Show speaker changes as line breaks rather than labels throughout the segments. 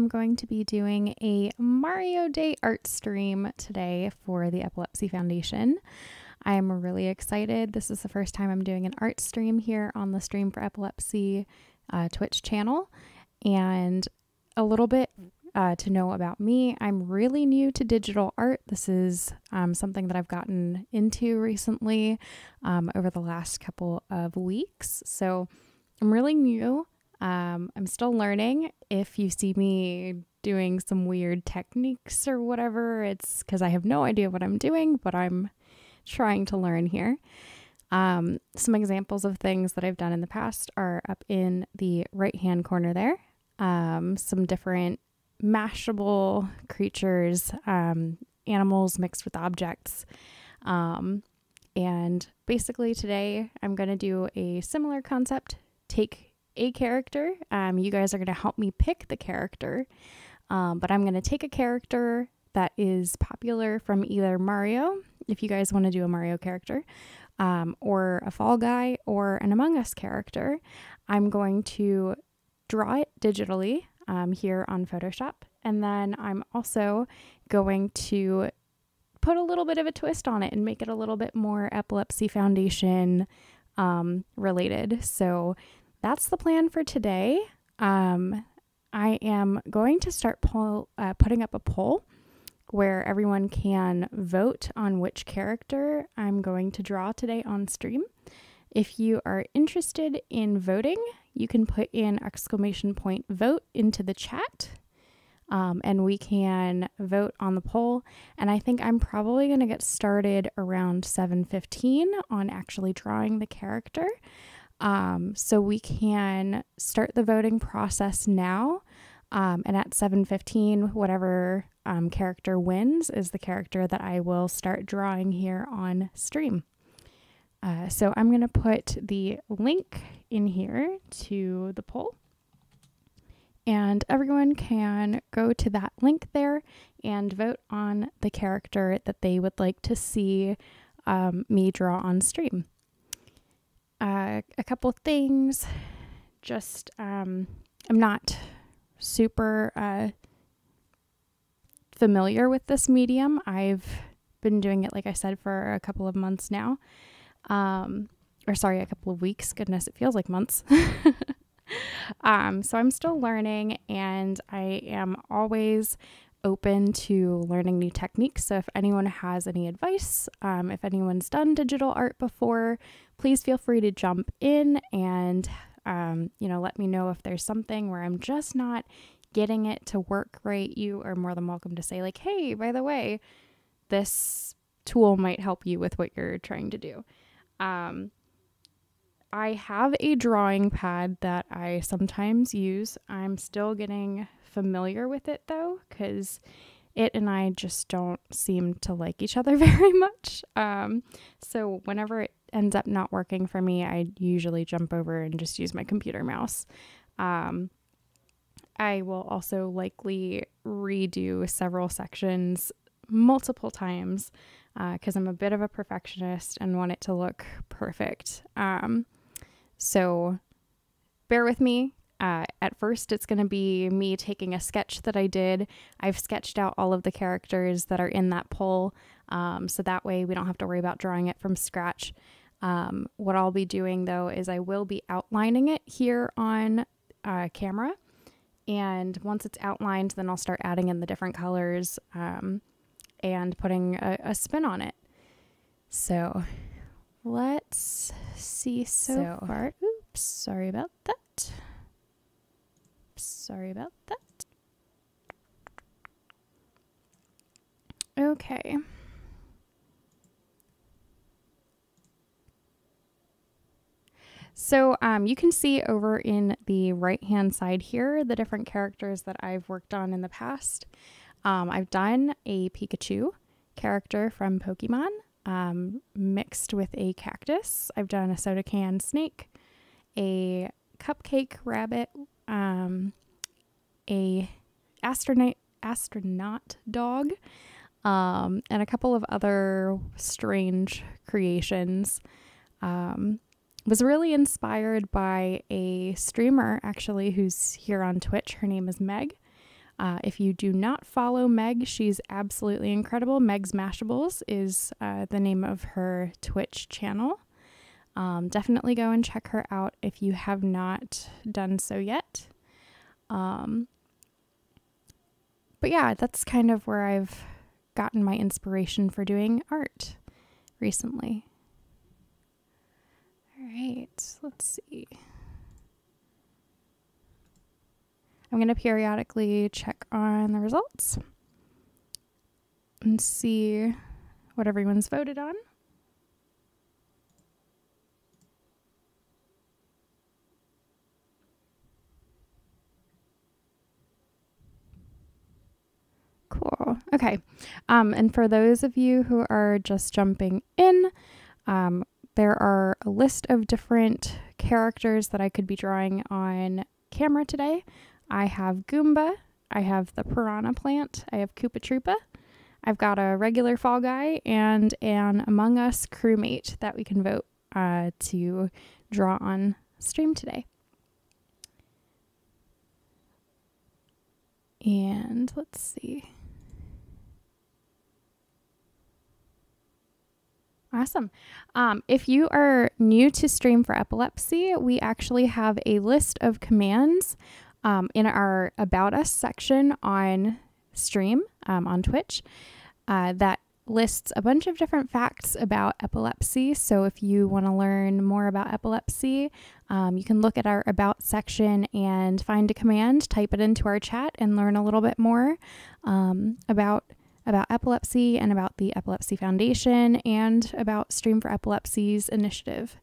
I'm going to be doing a Mario Day art stream today for the Epilepsy Foundation. I'm really excited. This is the first time I'm doing an art stream here on the Stream for Epilepsy Twitch channel. And a little bit to know about me, I'm really new to digital art. This is something that I've gotten into recently over the last couple of weeks. So I'm really new. I'm still learning. If you see me doing some weird techniques or whatever, it's because I have no idea what I'm doing, but I'm trying to learn here. Some examples of things that I've done in the past are up in the right-hand corner there. Some different mashable creatures, animals mixed with objects. And basically today I'm going to do a similar concept, take a character. You guys are going to help me pick the character, but I'm going to take a character that is popular from either Mario, if you guys want to do a Mario character, or a Fall Guy or an Among Us character. I'm going to draw it digitally here on Photoshop, and then I'm also going to put a little bit of a twist on it and make it a little bit more Epilepsy Foundation related. So that's the plan for today. I am going to start putting up a poll where everyone can vote on which character I'm going to draw today on stream. If you are interested in voting, you can put in !vote into the chat, and we can vote on the poll. And I think I'm probably going to get started around 7:15 on actually drawing the character. So we can start the voting process now, and at 7:15, whatever character wins is the character that I will start drawing here on stream. So I'm going to put the link in here to the poll, and everyone can go to that link there and vote on the character that they would like to see me draw on stream. A couple things, just I'm not super familiar with this medium. I've been doing it, like I said, for a couple of months now. Or sorry, a couple of weeks. Goodness, it feels like months. So I'm still learning, and I am always open to learning new techniques. So if anyone has any advice, if anyone's done digital art before, please feel free to jump in and, let me know if there's something where I'm just not getting it to work right. You are more than welcome to say like, hey, by the way, this tool might help you with what you're trying to do. I have a drawing pad that I sometimes use. I'm still getting familiar with it though, because it and I just don't seem to like each other very much. So whenever it ends up not working for me, I usually jump over and just use my computer mouse. I will also likely redo several sections multiple times because I'm a bit of a perfectionist and want it to look perfect. So bear with me. At first, it's going to be me taking a sketch that I did. I've sketched out all of the characters that are in that poll, so that way we don't have to worry about drawing it from scratch. What I'll be doing, though, is I will be outlining it here on camera, and once it's outlined, then I'll start adding in the different colors and putting a spin on it. So let's see so far. Oops, sorry about that. Sorry about that. Okay. So you can see over in the right-hand side here the different characters that I've worked on in the past. I've done a Pikachu character from Pokemon mixed with a cactus. I've done a soda can snake, a cupcake rabbit, a astronaut dog, and a couple of other strange creations. Was really inspired by a streamer actually who's here on Twitch. Her name is Meg. If you do not follow Meg, she's absolutely incredible. Meg's Mashables is the name of her Twitch channel. Definitely go and check her out if you have not done so yet. But yeah, that's kind of where I've gotten my inspiration for doing art recently. All right, let's see. I'm going to periodically check on the results and see what everyone's voted on. Cool. Okay. And for those of you who are just jumping in, there are a list of different characters that I could be drawing on camera today. I have Goomba, I have the Piranha Plant, I have Koopa Troopa, I've got a regular Fall Guy, and an Among Us crewmate that we can vote to draw on stream today. And let's see. Awesome. If you are new to Stream for Epilepsy, we actually have a list of commands in our About Us section on stream, on Twitch, that lists a bunch of different facts about epilepsy. So if you want to learn more about epilepsy, you can look at our About section and find a command, type it into our chat, and learn a little bit more about epilepsy and about the Epilepsy Foundation and about Stream for Epilepsy's initiative.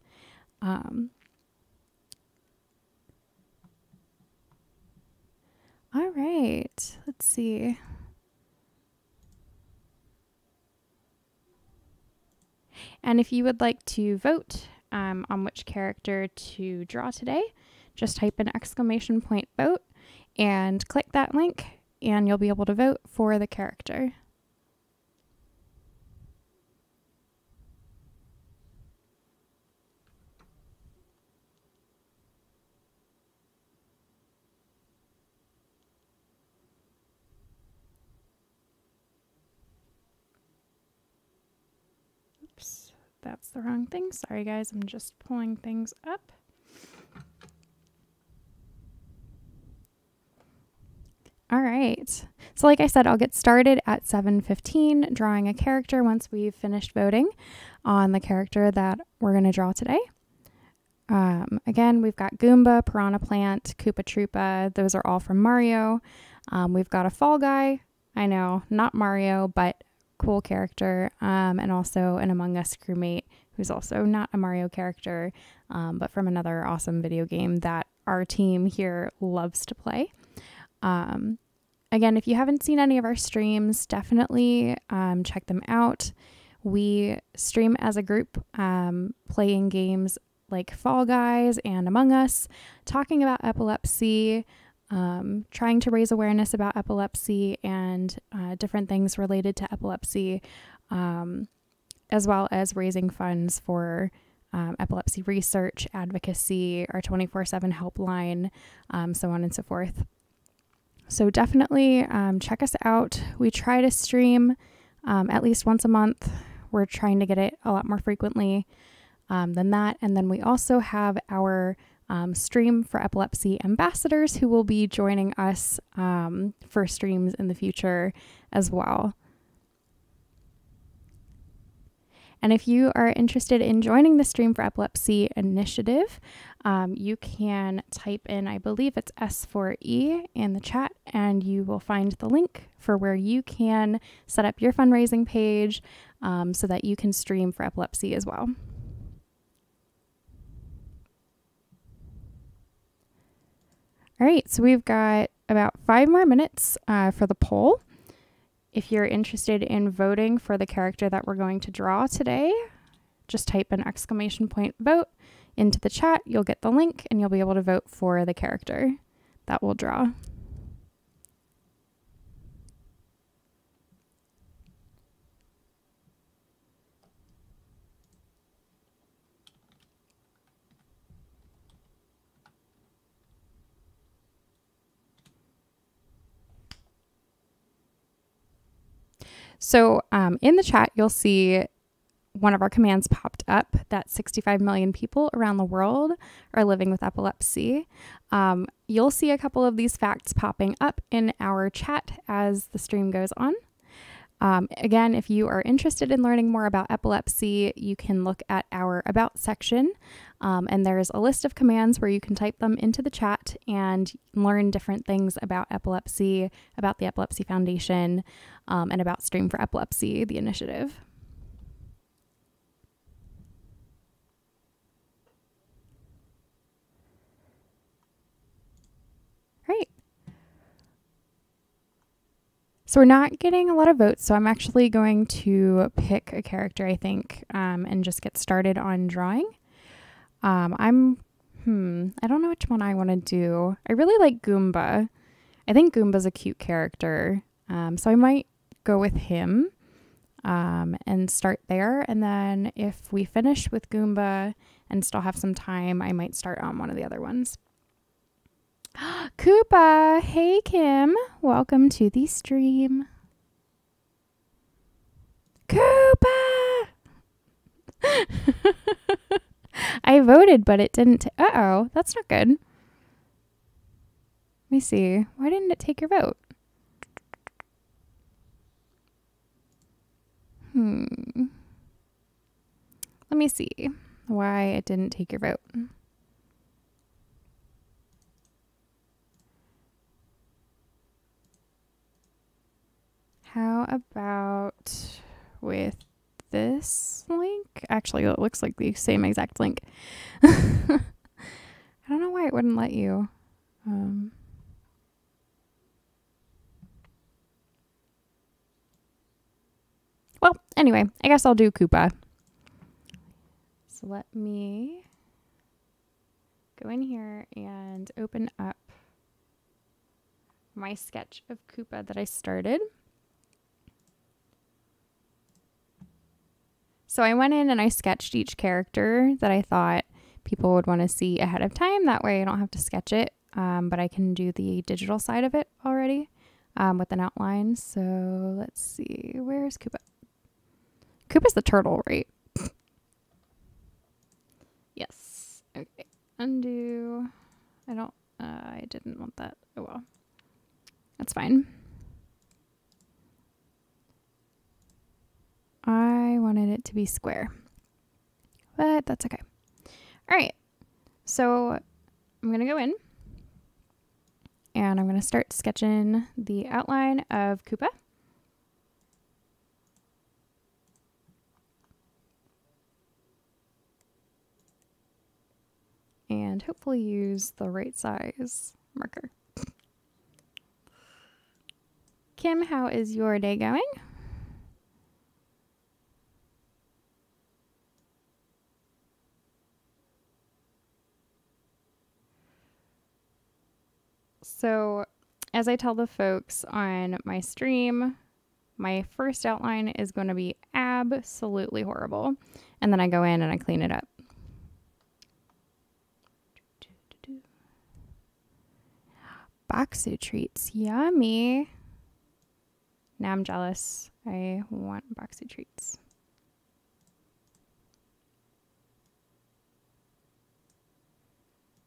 All right, let's see. And if you would like to vote on which character to draw today, just type an ! vote and click that link, and you'll be able to vote for the character. Oops, that's the wrong thing. Sorry guys, I'm just pulling things up. All right, so like I said, I'll get started at 7:15 drawing a character once we've finished voting on the character that we're going to draw today. Again, we've got Goomba, Piranha Plant, Koopa Troopa. Those are all from Mario. We've got a Fall Guy. I know, not Mario, but cool character. And also an Among Us crewmate who's also not a Mario character, but from another awesome video game that our team here loves to play. Again, if you haven't seen any of our streams, definitely check them out. We stream as a group, playing games like Fall Guys and Among Us, talking about epilepsy, trying to raise awareness about epilepsy and different things related to epilepsy, as well as raising funds for epilepsy research, advocacy, our 24/7 helpline, so on and so forth. So definitely check us out. We try to stream at least once a month. We're trying to get it a lot more frequently than that. And then we also have our Stream for Epilepsy ambassadors who will be joining us for streams in the future as well. And if you are interested in joining the Stream for Epilepsy initiative, you can type in, I believe it's S4E in the chat, and you will find the link for where you can set up your fundraising page so that you can stream for epilepsy as well. All right, so we've got about 5 more minutes for the poll. If you're interested in voting for the character that we're going to draw today, just type an ! vote into the chat. You'll get the link and you'll be able to vote for the character that we'll draw. So in the chat, you'll see one of our commands popped up that 65 million people around the world are living with epilepsy. You'll see a couple of these facts popping up in our chat as the stream goes on. Again, if you are interested in learning more about epilepsy, you can look at our About section, and there's a list of commands where you can type them into the chat and learn different things about epilepsy, about the Epilepsy Foundation, and about Stream for Epilepsy, the initiative. Right. So we're not getting a lot of votes, so I'm actually going to pick a character, I think, and just get started on drawing. I don't know which one I want to do. I really like Goomba. I think Goomba's a cute character, so I might go with him and start there. And then if we finish with Goomba and still have some time, I might start on one of the other ones. Koopa! Hey, Kim. Welcome to the stream. Koopa! I voted, but it didn't. Uh-oh, that's not good. Let me see. Why didn't it take your vote? Let me see why it didn't take your vote. How about with this link? Actually, it looks like the same exact link. I don't know why it wouldn't let you. Well, anyway, I guess I'll do Koopa. So let me go in here and open up my sketch of Koopa that I started. So I went in and I sketched each character that I thought people would want to see ahead of time. That way I don't have to sketch it, but I can do the digital side of it already with an outline. So let's see, where's Koopa? Koopa's the turtle, right? Yes. Okay. Undo. I didn't want that. Oh well. That's fine. I wanted it to be square, but that's okay. All right. So I'm going to go in and I'm going to start sketching the outline of Koopa. And hopefully use the right size marker. Kim, how is your day going? So as I tell the folks on my stream, my first outline is going to be absolutely horrible. And then I go in and I clean it up. Boxu treats, yummy. Now I'm jealous. I want Boxu treats.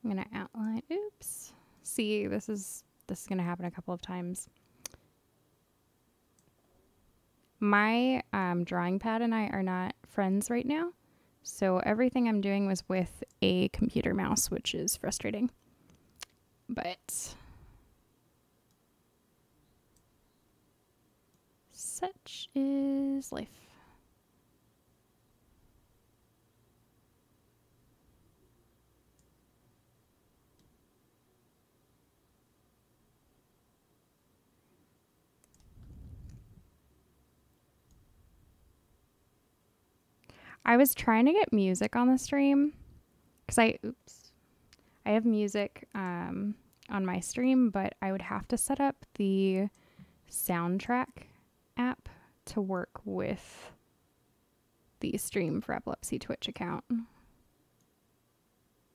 I'm going to outline, oops. See, this is going to happen a couple of times. My drawing pad and I are not friends right now, so everything I'm doing was with a computer mouse, which is frustrating. But such is life. I was trying to get music on the stream because I have music on my stream, but I would have to set up the soundtrack app to work with the Stream for Epilepsy Twitch account.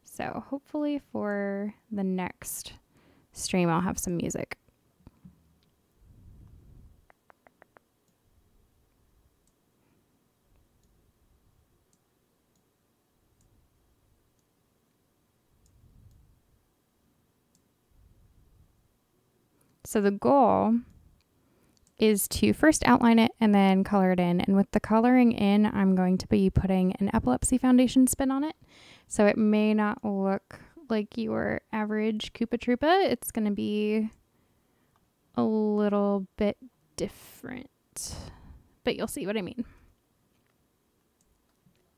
So hopefully for the next stream, I'll have some music. So the goal is to first outline it and then color it in. And with the coloring in, I'm going to be putting an epilepsy foundation spin on it. So it may not look like your average Koopa Troopa. It's going to be a little bit different, but you'll see what I mean.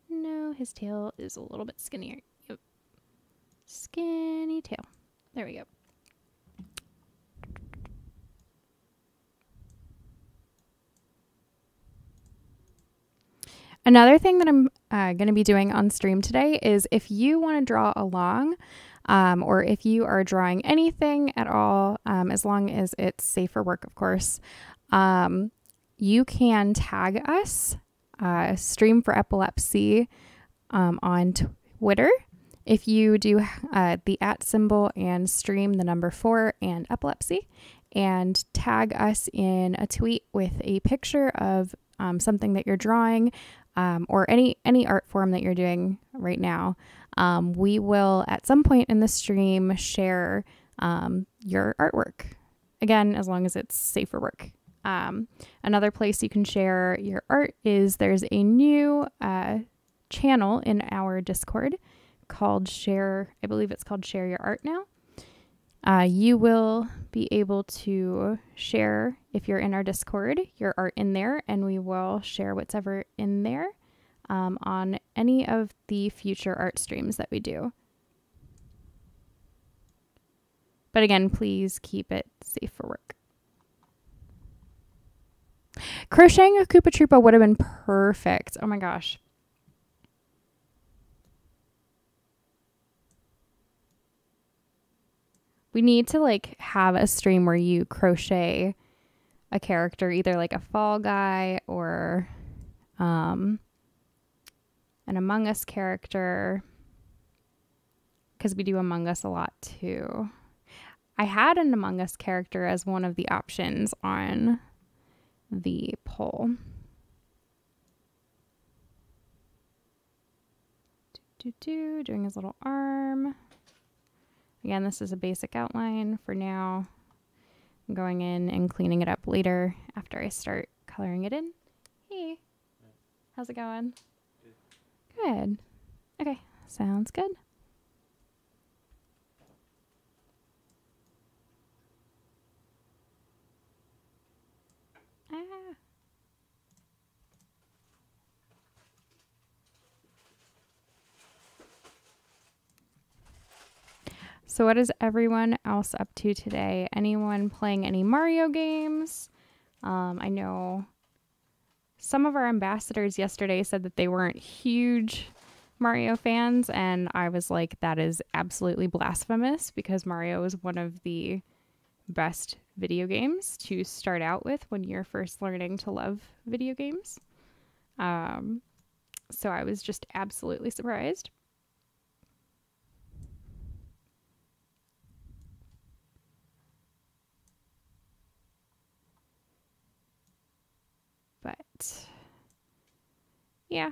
No, his tail is a little bit skinnier. Yep. Skinny tail. There we go. Another thing that I'm going to be doing on stream today is if you want to draw along, or if you are drawing anything at all, as long as it's safe for work, of course, you can tag us, Stream for Epilepsy, on Twitter. If you do the @ symbol and stream the number 4 and epilepsy, and tag us in a tweet with a picture of something that you're drawing, or any art form that you're doing right now, we will at some point in the stream share your artwork. Again, as long as it's safe for work. Another place you can share your art is there's a new channel in our Discord called I believe it's called Share Your Art now. You will be able to share, if you're in our Discord, your art in there, and we will share whatever in there on any of the future art streams that we do. But again, please keep it safe for work. Crocheting a Koopa Troopa would have been perfect. Oh my gosh. We need to like have a stream where you crochet a character, either like a Fall Guy or an Among Us character, because we do Among Us a lot too. I had an Among Us character as one of the options on the poll. Doing his little arm. Again, this is a basic outline for now. I'm going in and cleaning it up later after I start coloring it in. Hey, how's it going? Good. Okay, sounds good. So what is everyone else up to today? Anyone playing any Mario games? I know some of our ambassadors yesterday said that they weren't huge Mario fans, and I was like, that is absolutely blasphemous, because Mario is one of the best video games to start out with when you're first learning to love video games. So I was just absolutely surprised. But yeah,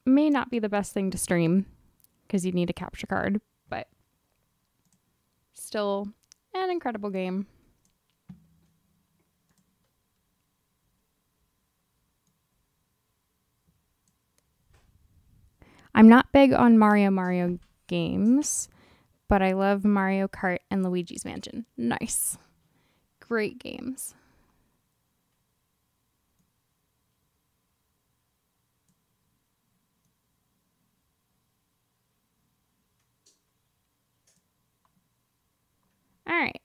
may not be the best thing to stream because you need a capture card, but still an incredible game. I'm not big on Mario games, but I love Mario Kart and Luigi's Mansion. Nice. Great games. All right,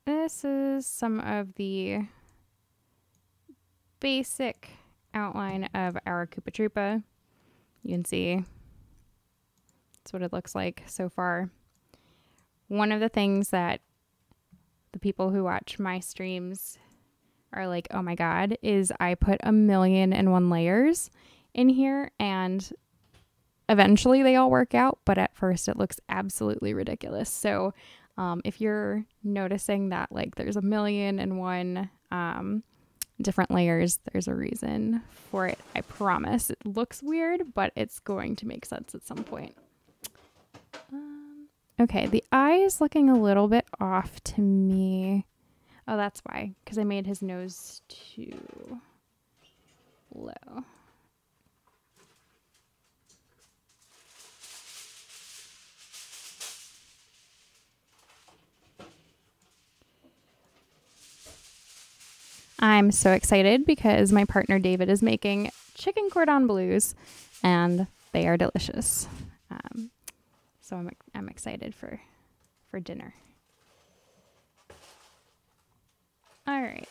this is some of the basic outline of our Koopa Troopa. You can see that's what it looks like so far. One of the things that the people who watch my streams are like, oh my God, is I put 1,000,001 layers in here, and eventually they all work out, but at first it looks absolutely ridiculous. So if you're noticing that like there's 1,000,001 different layers, there's a reason for it. I promise. It looks weird, but it's going to make sense at some point. Okay, the eye is looking a little bit off to me. Oh, that's why, because I made his nose too low. I'm so excited because my partner David is making chicken cordon bleus, and they are delicious. So I'm excited for dinner. All right.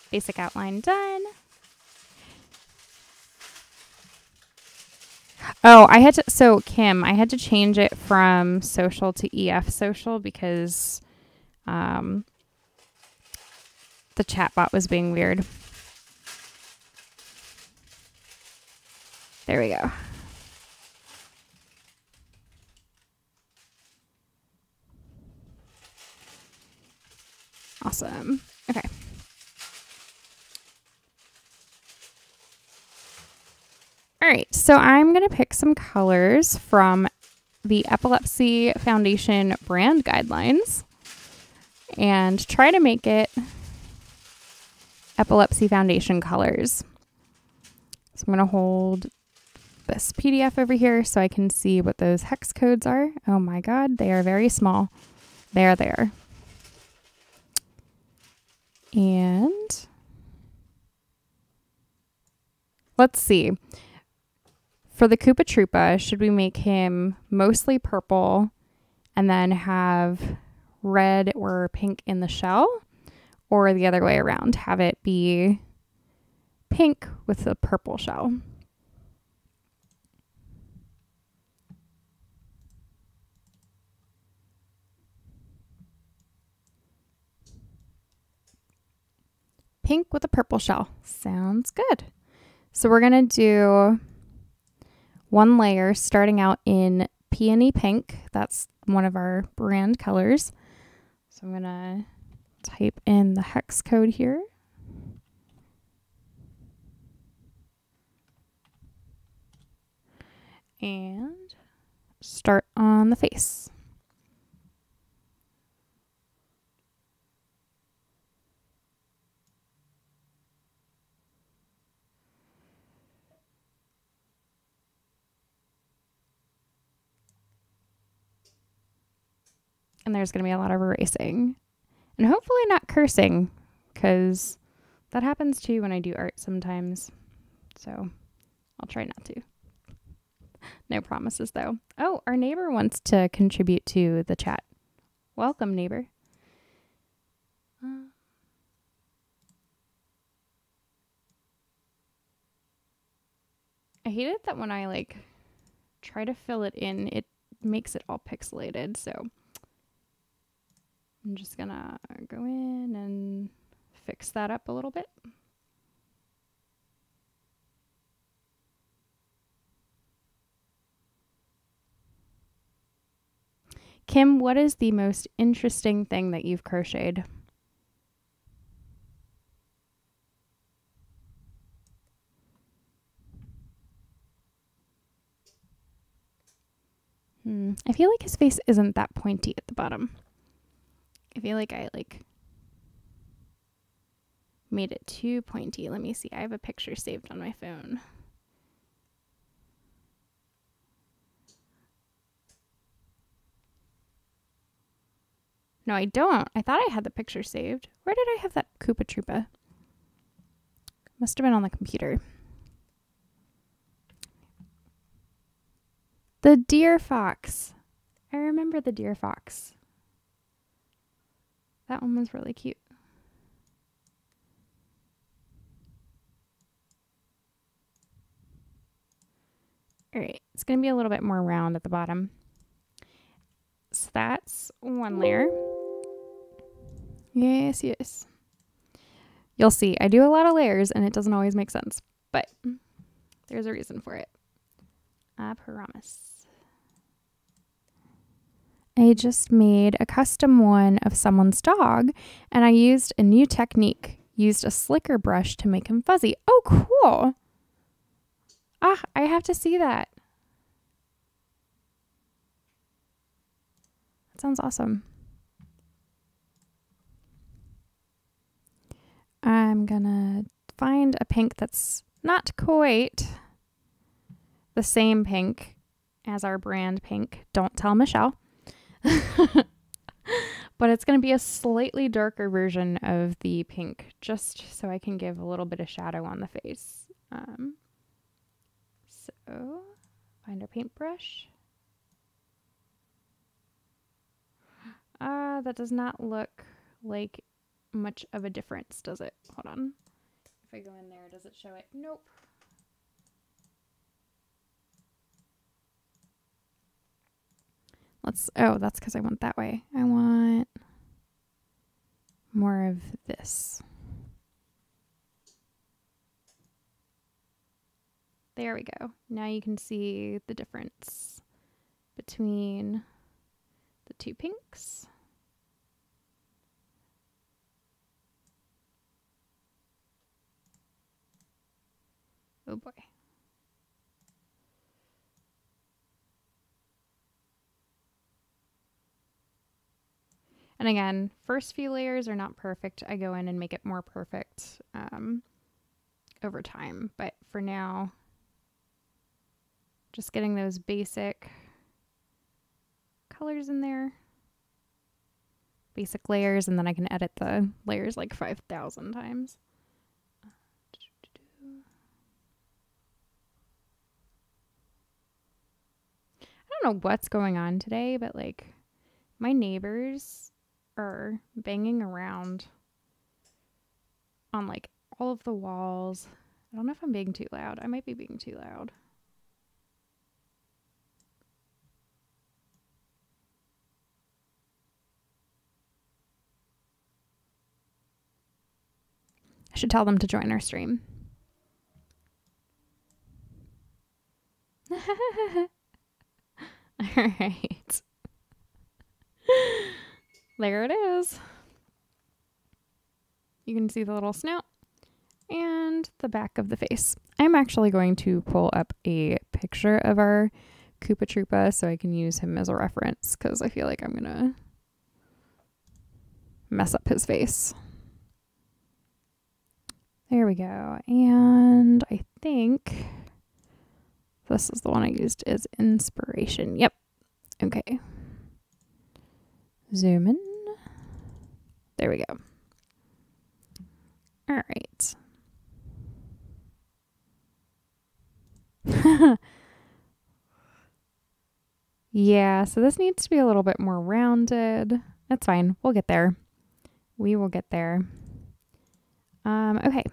Basic outline done. Oh, Kim, I had to change it from social to EF social because the chatbot was being weird. There we go. Awesome. Okay. All right, so I'm going to pick some colors from the Epilepsy Foundation brand guidelines and try to make it Epilepsy Foundation colors. So I'm going to hold this PDF over here so I can see what those hex codes are. Oh my God, they are very small. There they are. And let's see. For the Koopa Troopa, should we make him mostly purple and then have red or pink in the shell? Or the other way around, have it be pink with a purple shell? Pink with a purple shell. Sounds good. So we're going to do one layer starting out in Peony Pink. That's one of our brand colors. So I'm going to type in the hex code here. And start on the face. And there's going to be a lot of erasing. And hopefully not cursing, because that happens too when I do art sometimes. So I'll try not to. No promises, though. Oh, our neighbor wants to contribute to the chat. Welcome, neighbor. I hate it that when I try to fill it in, it makes it all pixelated. So I'm just gonna go in and fix that up a little bit. Kim, what is the most interesting thing that you've crocheted? I feel like his face isn't that pointy at the bottom. I feel like I made it too pointy. Let me see. I have a picture saved on my phone. No, I don't. I thought I had the picture saved. Where did I have that Koopa Troopa? Must have been on the computer. The deer fox. I remember the deer fox. That one was really cute. All right, it's going to be a little bit more round at the bottom. So that's one layer. Yes, yes. You'll see, I do a lot of layers and it doesn't always make sense, but there's a reason for it. I promise. I just made a custom one of someone's dog and I used a new technique. Used a slicker brush to make him fuzzy. Oh, cool. Ah, I have to see that. sounds awesome. I'm gonna find a pink that's not quite the same pink as our brand pink. Don't tell Michelle. But it's going to be a slightly darker version of the pink, just so I can give a little bit of shadow on the face. So, find our paintbrush. That does not look like much of a difference, does it? Hold on. If I go in there, does it show it? Nope. Oh, that's because I want that way. I want more of this. There we go. Now you can see the difference between the two pinks. Oh boy. And again, first few layers are not perfect. I go in and make it more perfect over time. But for now, just getting those basic colors in there. Basic layers, and then I can edit the layers like 5,000 times. I don't know what's going on today, but like my neighbors are banging around on like all of the walls. I don't know if I'm being too loud. I might be being too loud. I should tell them to join our stream. All right. There it is. You can see the little snout and the back of the face. I'm actually going to pull up a picture of our Koopa Troopa so I can use him as a reference, because I feel like I'm going to mess up his face. There we go. And I think this is the one I used as inspiration. Yep. Okay. Zoom in. There we go. All right. Yeah, so this needs to be a little bit more rounded. That's fine. We'll get there. We will get there. Okay.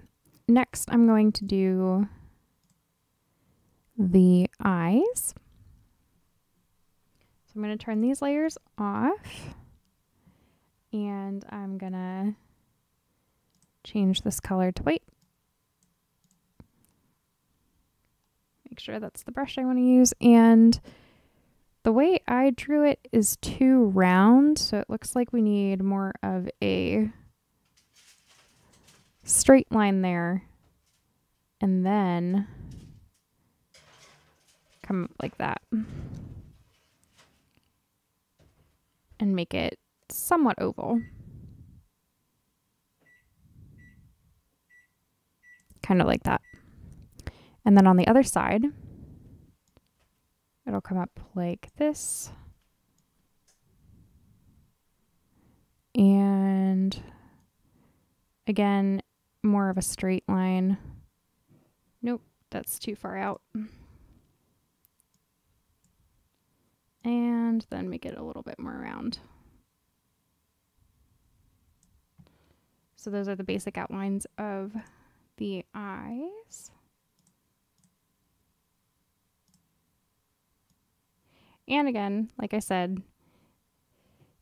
Next, I'm going to do the eyes. So I'm going to turn these layers off. And I'm going to change this color to white. Make sure that's the brush I want to use. And the way I drew it is too round, so it looks like we need more of a straight line there. And then come up like that. And make it somewhat oval. Kind of like that. And then on the other side, it'll come up like this. And again, more of a straight line. Nope, that's too far out. And then make it a little bit more round. So those are the basic outlines of the eyes. And again, like I said,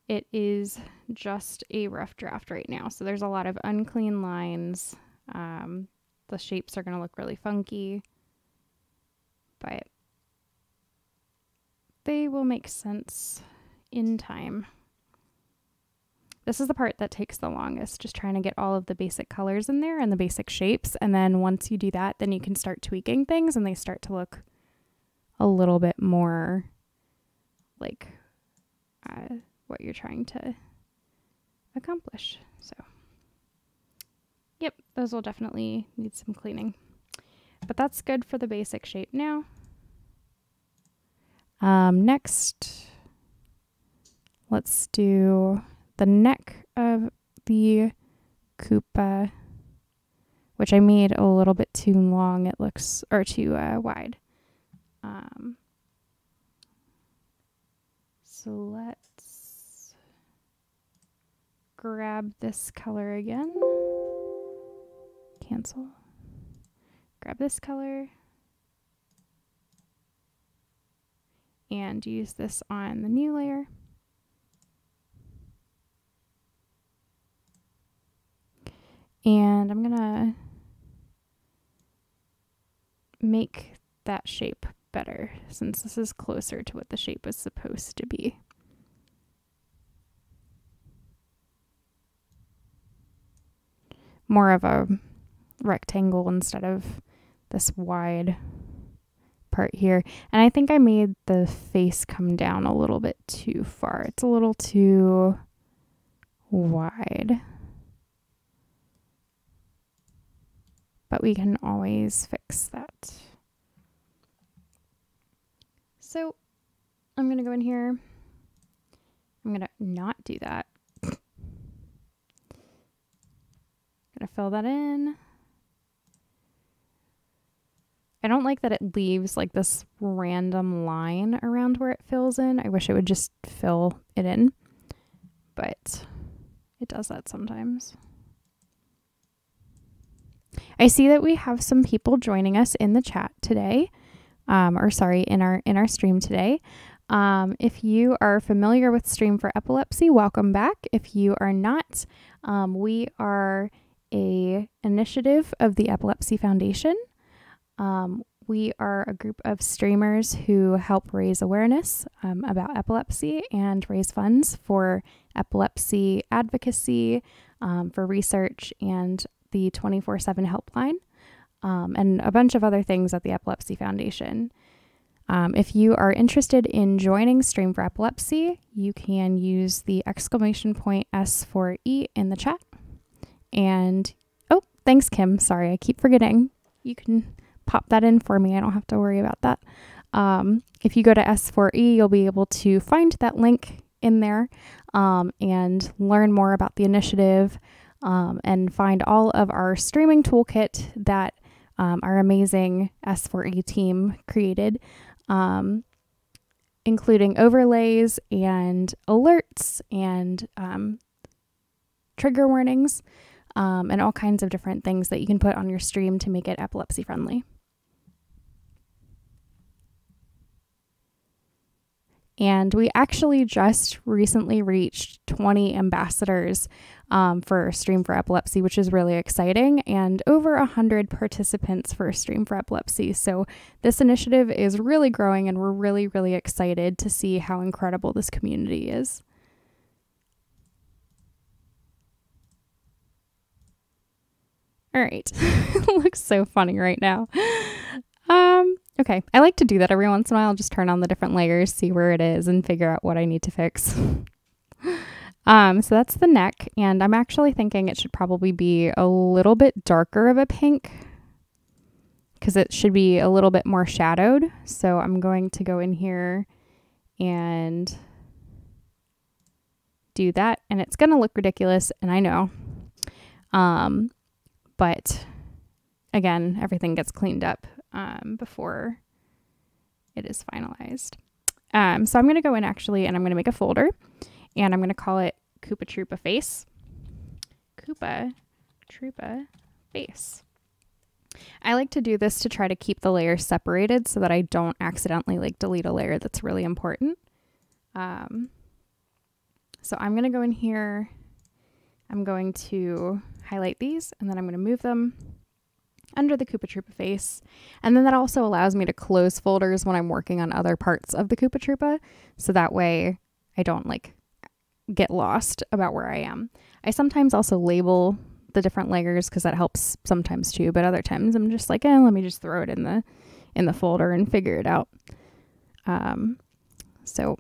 it is just a rough draft right now. So there's a lot of unclean lines. The shapes are going to look really funky, but they will make sense in time. This is the part that takes the longest, just trying to get all of the basic colors in there and the basic shapes. And then once you do that, then you can start tweaking things and they start to look a little bit more like what you're trying to accomplish. So, yep, those will definitely need some cleaning. But that's good for the basic shape now. Next, let's do the neck of the Koopa, which I made a little bit too long, it looks, or too wide. So let's grab this color again. Cancel. Grab this color. And use this on the new layer. And I'm gonna make that shape better since this is closer to what the shape was supposed to be. More of a rectangle instead of this wide part here. And I think I made the face come down a little bit too far. It's a little too wide. But we can always fix that. So I'm going to go in here. I'm going to not do that. I'm going to fill that in. I don't like that it leaves like this random line around where it fills in. I wish it would just fill it in, but it does that sometimes. I see that we have some people joining us in the chat today, in our stream today. If you are familiar with Stream for Epilepsy, welcome back. If you are not, we are an initiative of the Epilepsy Foundation. We are a group of streamers who help raise awareness about epilepsy and raise funds for epilepsy advocacy, for research, and the 24/7 helpline, and a bunch of other things at the Epilepsy Foundation. If you are interested in joining Stream for Epilepsy, you can use the !S4E in the chat. And, oh, thanks, Kim. Sorry, I keep forgetting. You can pop that in for me. I don't have to worry about that. If you go to S4E, you'll be able to find that link in there and learn more about the initiative and find all of our streaming toolkit that our amazing S4E team created, including overlays and alerts and trigger warnings and all kinds of different things that you can put on your stream to make it epilepsy friendly. And we actually just recently reached 20 ambassadors for Stream for Epilepsy, which is really exciting, and over 100 participants for Stream for Epilepsy. So this initiative is really growing, and we're really, really excited to see how incredible this community is. All right. It looks so funny right now. Okay, I like to do that every once in a while. I'll just turn on the different layers, see where it is, and figure out what I need to fix. So that's the neck, and I'm actually thinking it should probably be a little bit darker of a pink because it should be a little bit more shadowed. So I'm going to go in here and do that, and it's going to look ridiculous, and I know. But again, everything gets cleaned up before it is finalized. So I'm going to go in actually, and I'm going to make a folder, and I'm going to call it Koopa Troopa Face. Koopa Troopa Face. I like to do this to try to keep the layers separated so that I don't accidentally like delete a layer that's really important. So I'm going to go in here. I'm going to highlight these, and then I'm going to move them under the Koopa Troopa face. And then that also allows me to close folders when I'm working on other parts of the Koopa Troopa. So that way I don't like get lost about where I am. I sometimes also label the different layers because that helps sometimes too. But other times I'm just like, let me just throw it in the folder and figure it out. So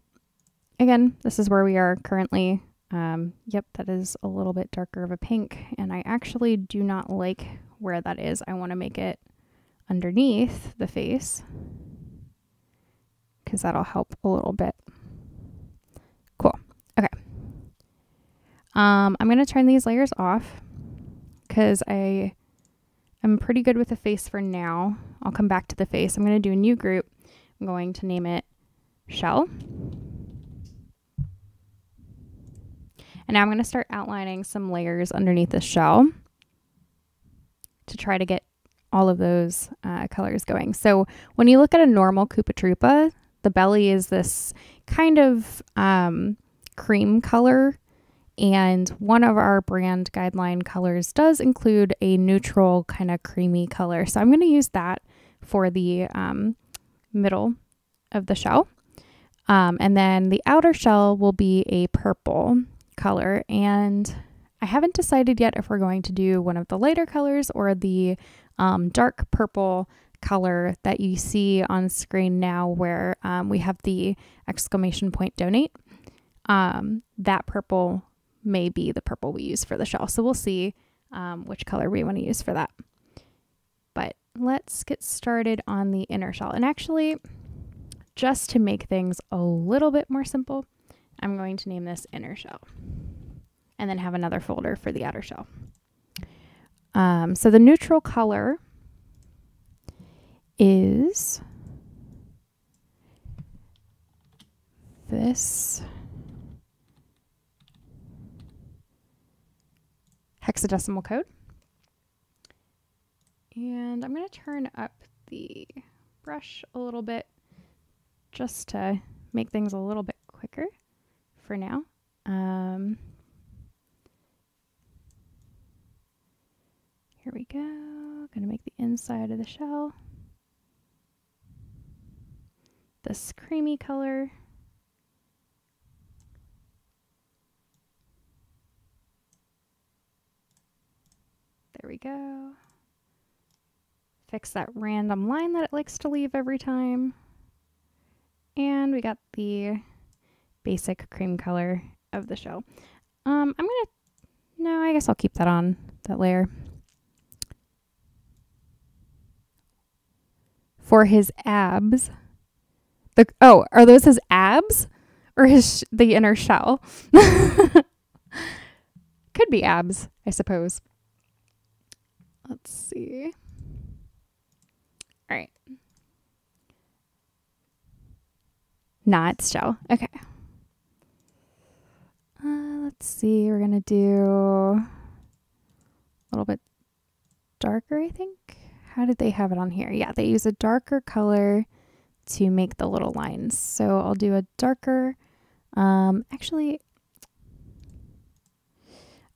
again, this is where we are currently. Yep, that is a little bit darker of a pink, and I actually do not like where that is. I want to make it underneath the face because that'll help a little bit. Cool. Okay. I'm going to turn these layers off because I am pretty good with the face for now. I'll come back to the face. I'm going to do a new group. I'm going to name it Shell. And now I'm going to start outlining some layers underneath the shell to try to get all of those colors going. So when you look at a normal Koopa Troopa, the belly is this kind of cream color. And one of our brand guideline colors does include a neutral kind of creamy color. So I'm going to use that for the middle of the shell. And then the outer shell will be a purple color. And I haven't decided yet if we're going to do one of the lighter colors or the dark purple color that you see on screen now where we have the exclamation point donate. That purple may be the purple we use for the shell. So we'll see which color we want to use for that. But let's get started on the inner shell. And actually, just to make things a little bit more simple, I'm going to name this inner shell and then have another folder for the outer shell. So the neutral color is this hexadecimal code. And I'm going to turn up the brush a little bit just to make things a little bit quicker for now. Here we go. Going to make the inside of the shell this creamy color. There we go. Fix that random line that it likes to leave every time. And we got the basic cream color of the shell. No, I guess I'll keep that on, that layer. For his abs. Are those his abs? Or the inner shell? Could be abs, I suppose. Let's see. All right. Nah, it's shell. Okay. Let's see. We're going to do a little bit darker, I think. How did they have it on here? Yeah, they use a darker color to make the little lines. So I'll do a darker. Actually,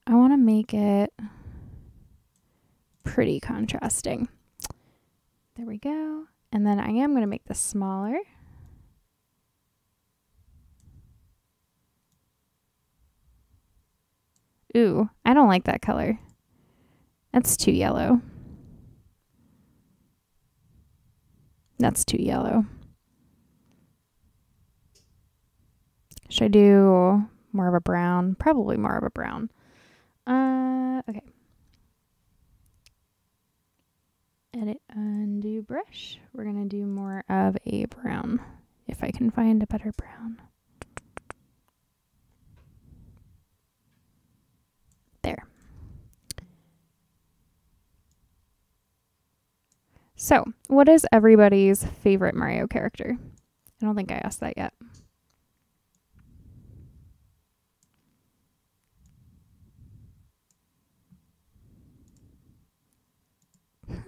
I want to make it pretty contrasting. There we go. And then I am going to make this smaller. Ooh, I don't like that color. That's too yellow. That's too yellow. Should I do more of a brown? Probably more of a brown. Okay. Edit, undo brush. We're going to do more of a brown, if I can find a better brown. There. So, what is everybody's favorite Mario character? I don't think I asked that yet.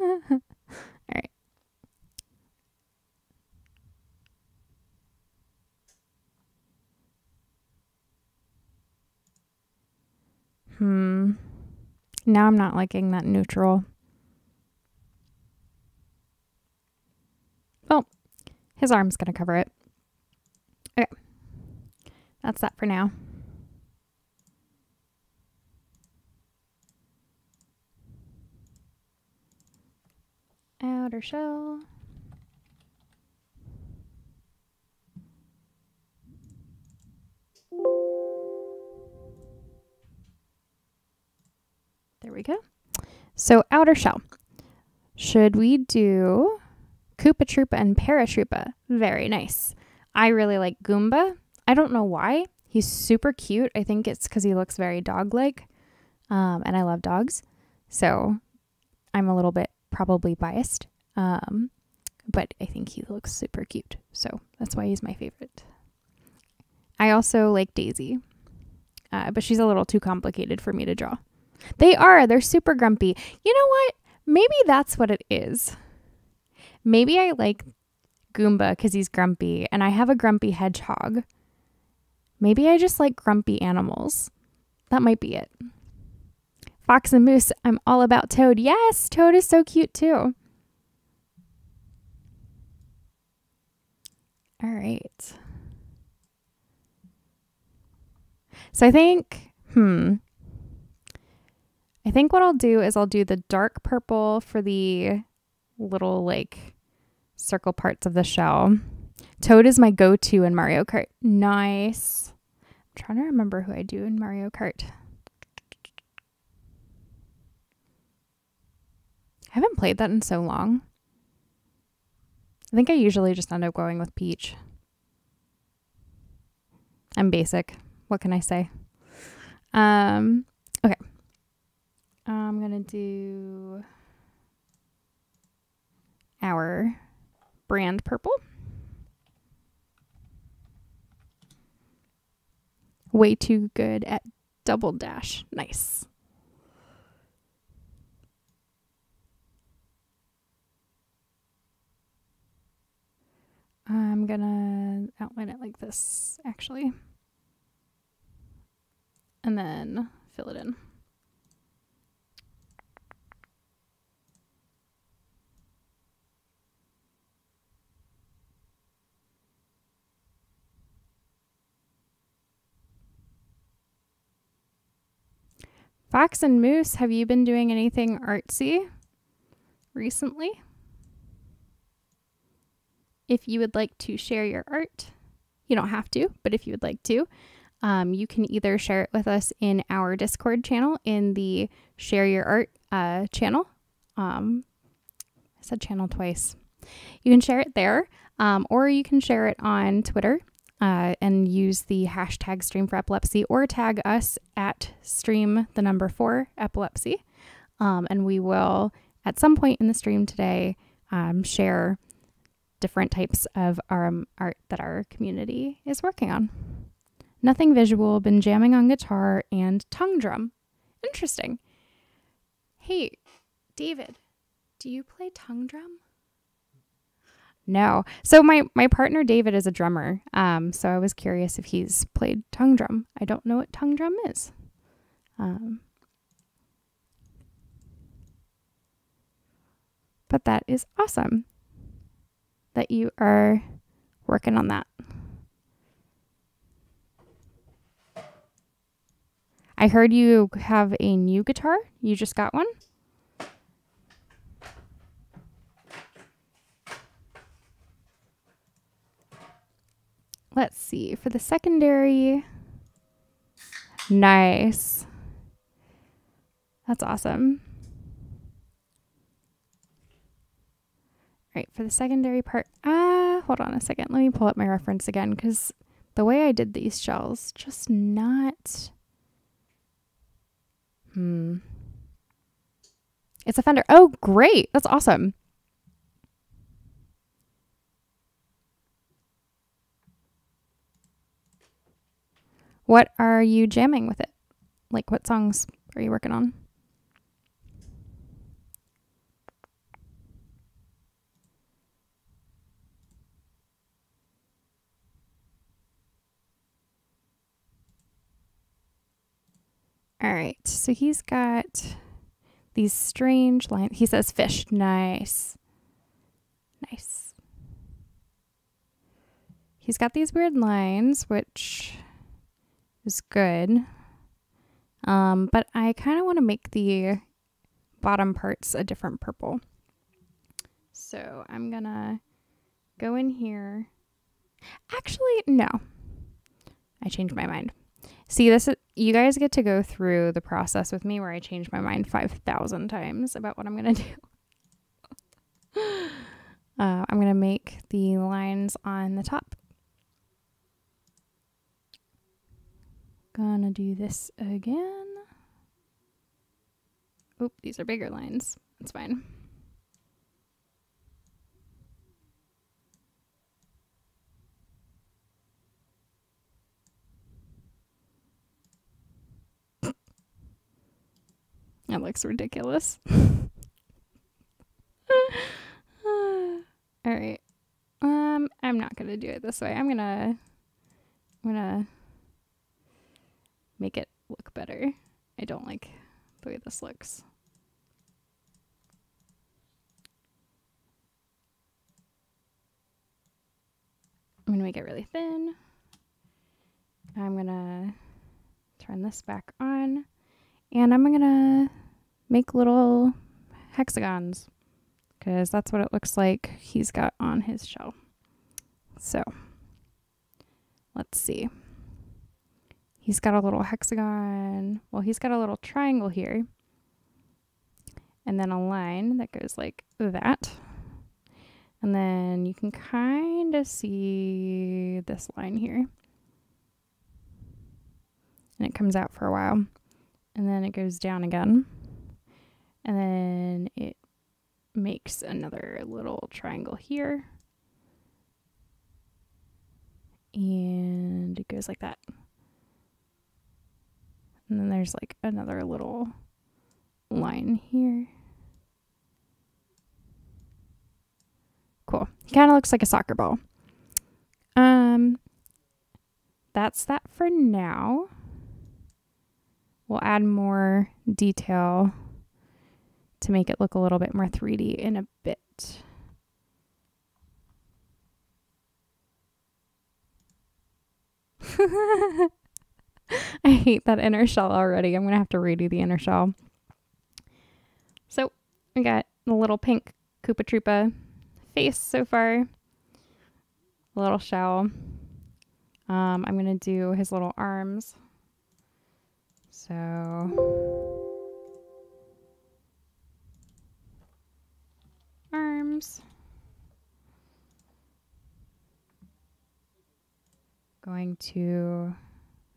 All right. Now I'm not liking that neutral. Oh, his arm's going to cover it. Okay. That's that for now. Outer shell. There we go. So outer shell. Should we do Koopa Troopa and Paratroopa? Very nice. I really like Goomba. I don't know why. He's super cute. I think it's because he looks very dog-like. And I love dogs. So I'm a little bit probably biased. But I think he looks super cute. So that's why he's my favorite. I also like Daisy. But she's a little too complicated for me to draw. They're super grumpy. You know what? Maybe that's what it is. Maybe I like Goomba because he's grumpy and I have a grumpy hedgehog. Maybe I just like grumpy animals. That might be it. Fox and Moose, I'm all about Toad. Yes, Toad is so cute too. All right. So I think what I'll do is I'll do the dark purple for the little like circle parts of the shell. Toad is my go-to in Mario Kart. Nice. I'm trying to remember who I do in Mario Kart. I haven't played that in so long. I think I usually just end up going with Peach. I'm basic. What can I say? Okay. I'm going to do our brand purple. Way too good at double dash. Nice. I'm going to outline it like this, actually. And then fill it in. Fox and Moose, have you been doing anything artsy recently? If you would like to share your art, you don't have to, but if you would like to, you can either share it with us in our Discord channel in the Share Your Art channel. I said channel twice. You can share it there, or you can share it on Twitter and use the hashtag Stream for Epilepsy, or tag us at stream4epilepsy. And we will, at some point in the stream today, share different types of art that our community is working on. Nothing visual, been jamming on guitar and tongue drum. Interesting. Hey, David, do you play tongue drum? No. So my partner David is a drummer. So I was curious if he's played tongue drum. I don't know what tongue drum is. But that is awesome that you are working on that. I heard you have a new guitar. You just got one? Let's see. For the secondary. Nice. That's awesome. All right, for the secondary part, hold on a second. Let me pull up my reference again because the way I did these shells, just not, It's a Fender. Oh, great. That's awesome. What are you jamming with it? Like, what songs are you working on? All right, so he's got these strange lines. He says fish. Nice. Nice. He's got these weird lines, which is good. But I kind of want to make the bottom parts a different purple. So I'm going to go in here. Actually, no. I changed my mind. See, this is, you guys get to go through the process with me where I change my mind 5,000 times about what I'm going to do. I'm going to make the lines on the top. Gonna do this again. Oop, these are bigger lines. That's fine. That looks ridiculous. All right. I'm not gonna do it this way. I'm gonna make it look better. I don't like the way this looks. I'm gonna make it really thin. I'm gonna turn this back on, and I'm gonna make little hexagons because that's what it looks like he's got on his shell. So let's see. He's got a little hexagon. Well, he's got a little triangle here, and then a line that goes like that. And then you can kind of see this line here. And it comes out for a while. And then it goes down again. And then it makes another little triangle here. And it goes like that. And then there's like another little line here. Cool. He kind of looks like a soccer ball. That's that for now. We'll add more detail to make it look a little bit more 3D in a bit. I hate that inner shell already. I'm going to have to redo the inner shell. So we got the little pink Koopa Troopa face so far. A little shell. I'm going to do his little arms. So arms. Going to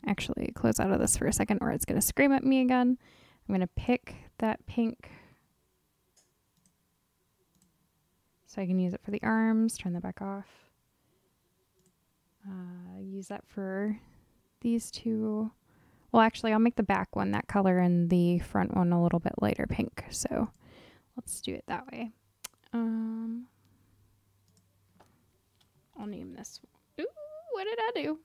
actually close out of this for a second or it's going to scream at me again. I'm going to pick that pink so I can use it for the arms, turn that back off. Use that for these two. Well, actually, I'll make the back one that color and the front one a little bit lighter pink. So let's do it that way. I'll name this one. Ooh, what did I do?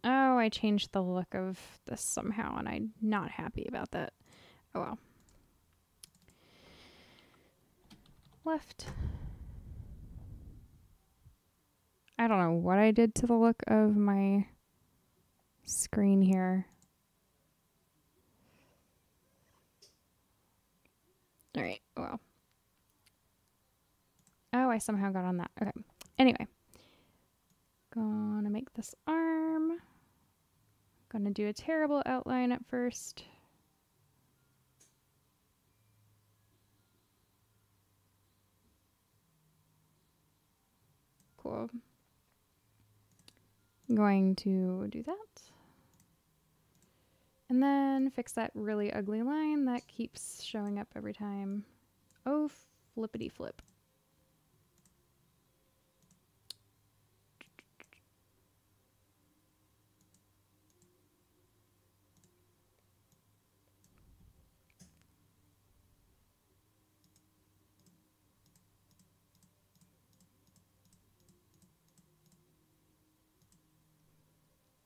Oh, I changed the look of this somehow, and I'm not happy about that. Oh well. Left. I don't know what I did to the look of my screen here. All right, well. Oh, I somehow got on that. Okay. Anyway. Gonna make this arm. Gonna do a terrible outline at first. Cool. I'm going to do that. And then fix that really ugly line that keeps showing up every time. Oh, flippity flip.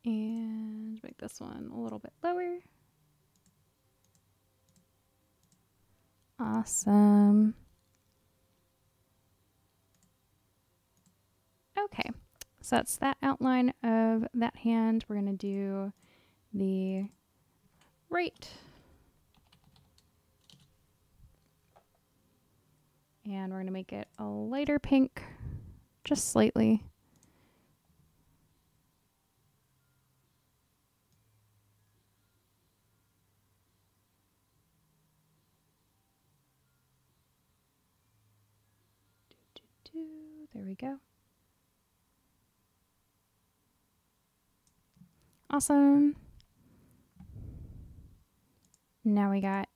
And make this one a little bit lower. Awesome. Okay, so that's that outline of that hand. We're going to do the right. And we're going to make it a lighter pink, just slightly. There we go. Awesome. Now we got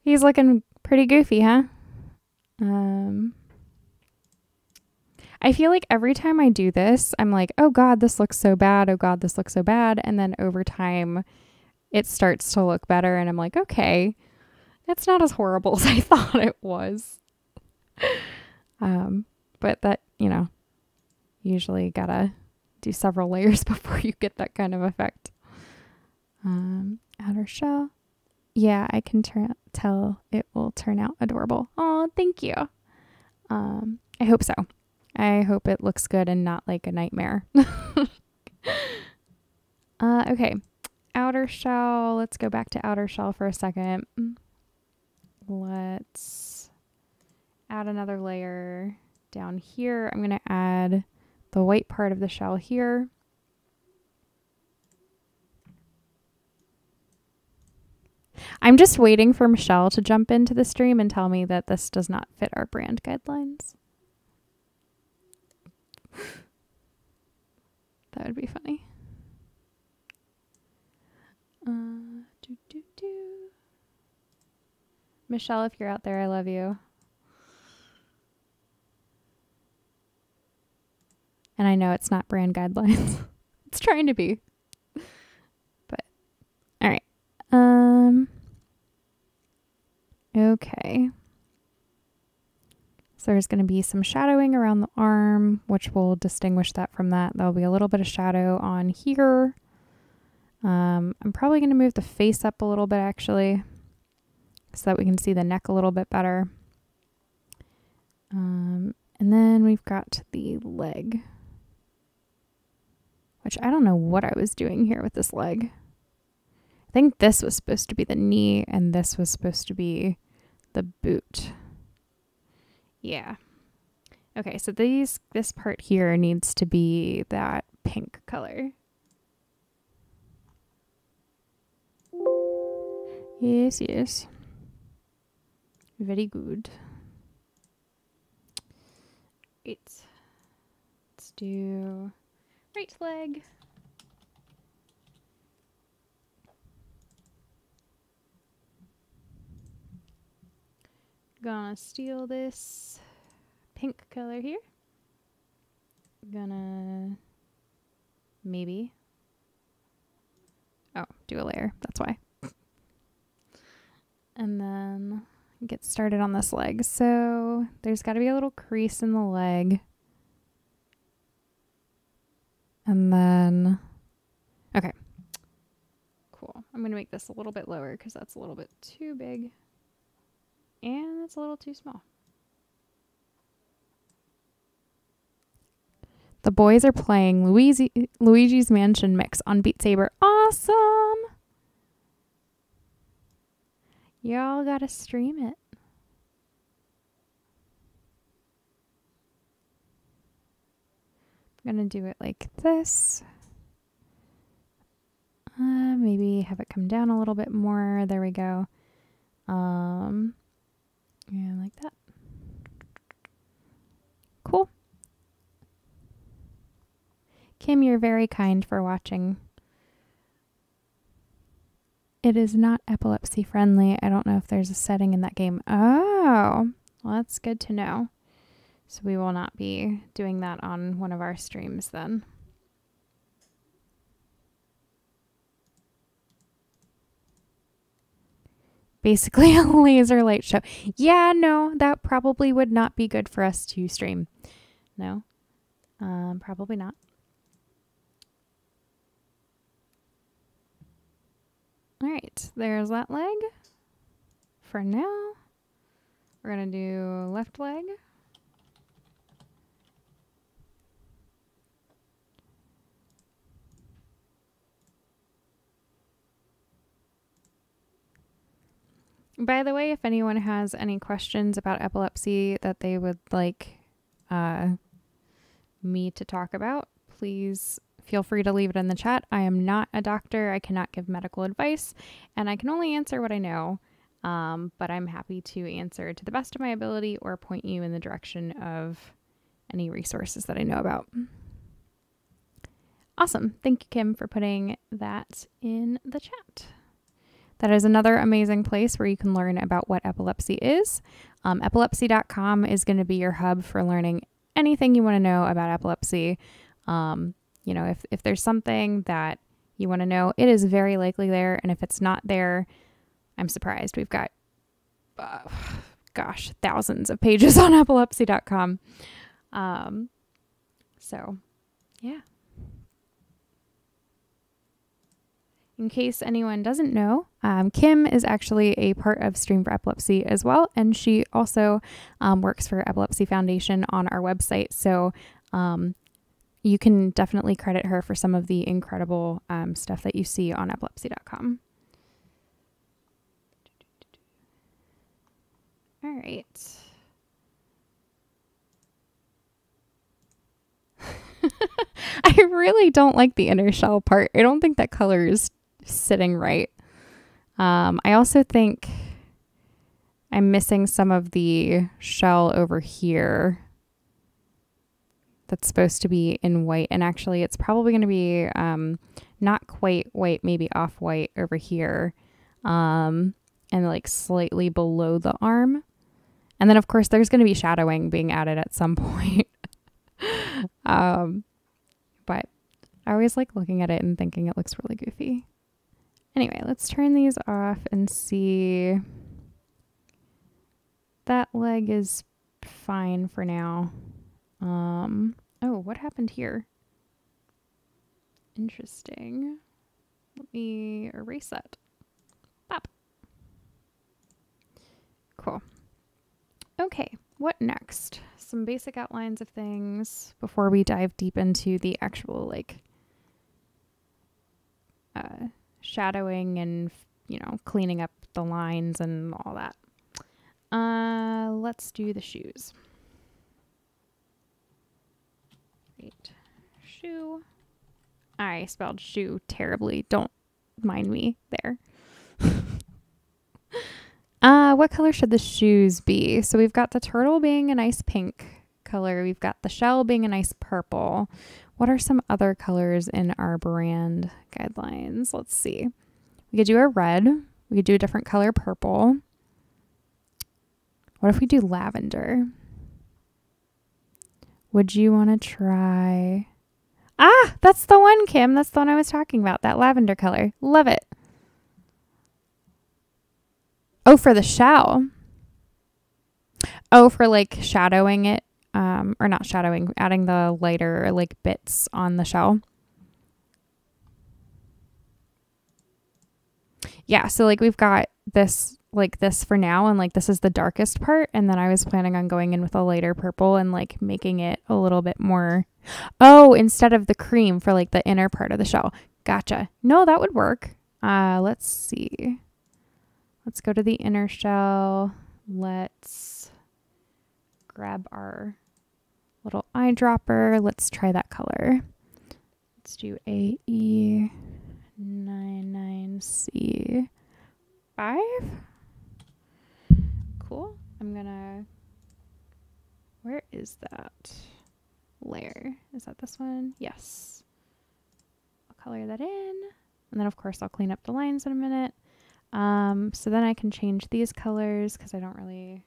he's looking pretty goofy, huh? I feel like every time I do this, I'm like, oh God, this looks so bad. Oh God, this looks so bad. And then over time, it starts to look better. And I'm like, okay, it's not as horrible as I thought it was. But that, you know, usually gotta do several layers before you get that kind of effect. Outer shell. Yeah, I can tell it will turn out adorable. Oh, thank you. I hope so. I hope it looks good and not like a nightmare. Okay. Outer shell. Let's go back to outer shell for a second. Let's add another layer down here. I'm going to add the white part of the shell here. I'm just waiting for Michelle to jump into the stream and tell me that this does not fit our brand guidelines. That would be funny. Michelle, if you're out there, I love you. And I know it's not brand guidelines. It's trying to be. But, all right. Okay. So there's going to be some shadowing around the arm, which will distinguish that from that. There'll be a little bit of shadow on here. I'm probably going to move the face up a little bit, actually, so that we can see the neck a little bit better. And then we've got the leg, which I don't know what I was doing here with this leg. I think this was supposed to be the knee, and this was supposed to be the boot. Yeah. Okay, so this part here needs to be that pink color. Yes, yes. Very good. Right. Let's do right leg. Gonna steal this pink color here. Gonna maybe. Oh, do a layer. That's why. And then get started on this leg. So there's got to be a little crease in the leg. And then, okay. Cool. I'm going to make this a little bit lower because that's a little bit too big. And that's a little too small. The boys are playing Luigi's Mansion Mix on Beat Saber. Awesome! Y'all gotta stream it. I'm gonna do it like this. Maybe have it come down a little bit more. There we go. Yeah, like that. Cool. Kim, you're very kind for watching. It is not epilepsy friendly. I don't know if there's a setting in that game. Oh, well, that's good to know. So we will not be doing that on one of our streams then. Basically a laser light show. Yeah, no, that probably would not be good for us to stream. No, probably not. All right, there's that leg. For now, we're gonna do left leg. By the way, if anyone has any questions about epilepsy that they would like me to talk about, please feel free to leave it in the chat. I am not a doctor. I cannot give medical advice, and I can only answer what I know. but I'm happy to answer to the best of my ability or point you in the direction of any resources that I know about. Awesome. Thank you, Kim, for putting that in the chat. That is another amazing place where you can learn about what epilepsy is. Epilepsy.com is going to be your hub for learning anything you want to know about epilepsy. You know, if there's something that you want to know, it is very likely there. And if it's not there, I'm surprised. We've got, thousands of pages on epilepsy.com. So, yeah. In case anyone doesn't know, Kim is actually a part of Stream for Epilepsy as well, and she also works for Epilepsy Foundation on our website. So you can definitely credit her for some of the incredible stuff that you see on epilepsy.com. All right. I really don't like the inner shell part. I don't think that color is sitting right. I also think I'm missing some of the shell over here that's supposed to be in white, and actually it's probably going to be not quite white, maybe off-white over here, and like slightly below the arm. And then of course there's going to be shadowing being added at some point. But I always like looking at it and thinking it looks really goofy. Anyway, let's turn these off and see. That leg is fine for now. Oh, what happened here? Interesting. Let me erase that. Pop. Cool. Okay, what next? Some basic outlines of things before we dive deep into the actual, like, shadowing and, you know, cleaning up the lines and all that. Let's do the shoes. Wait, shoe. I spelled shoe terribly. Don't mind me there. What color should the shoes be? So we've got the turtle being a nice pink color. We've got the shell being a nice purple. What are some other colors in our brand guidelines? Let's see. We could do a red. We could do a different color purple. What if we do lavender? Would you want to try... Ah, that's the one, Kim. That's the one I was talking about. That lavender color. Love it. Oh, for the shell. Oh, for like shadowing it. Or not shadowing, adding the lighter like bits on the shell. Yeah, so like we've got this like this for now, and like this is the darkest part, and then I was planning on going in with a lighter purple and like making it a little bit more, oh, instead of the cream for like the inner part of the shell. Gotcha. No, that would work. Let's see. Let's go to the inner shell. Let's grab our little eyedropper. Let's try that color. Let's do AE99C5. Cool. I'm gonna, where is that layer? Is that this one? Yes. I'll color that in. And then of course I'll clean up the lines in a minute. So then I can change these colors because I don't really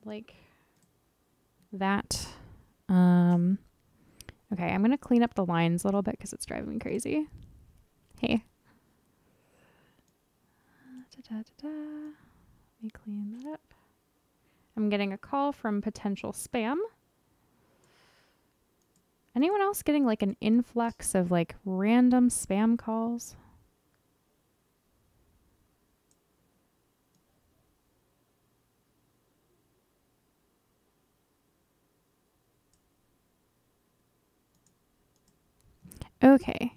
like that. Okay, I'm going to clean up the lines a little bit because it's driving me crazy. Hey. Let me clean that up. I'm getting a call from potential spam. Anyone else getting like an influx of like random spam calls? Okay.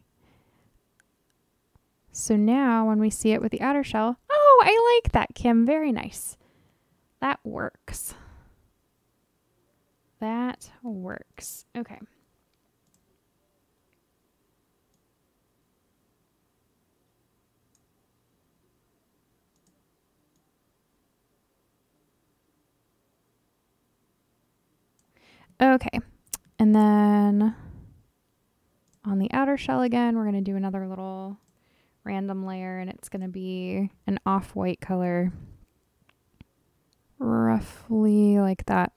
So now when we see it with the outer shell, oh, I like that, Kim. Very nice. That works. That works. Okay. Okay. And then on the outer shell again, we're going to do another little random layer, and it's going to be an off-white color, roughly like that.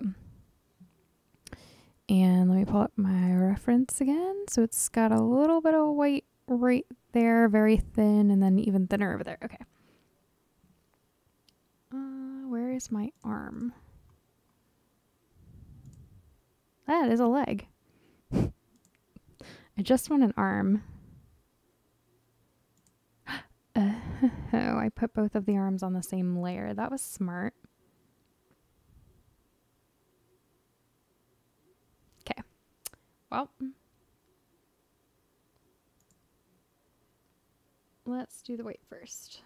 And let me pull up my reference again. So it's got a little bit of white right there, very thin, and then even thinner over there. Okay. Where is my arm? That is a leg. I just want an arm. Oh, I put both of the arms on the same layer. That was smart. Okay. Well, let's do the white first.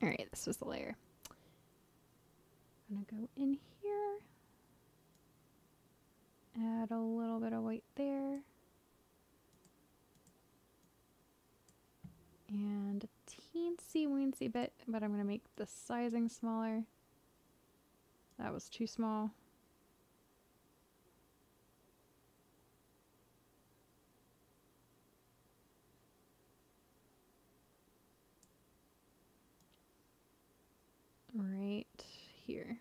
All right, this was the layer. I'm gonna go in here, add a little bit of white there, and a teensy weensy bit, but I'm gonna make the sizing smaller. That was too small. Right here.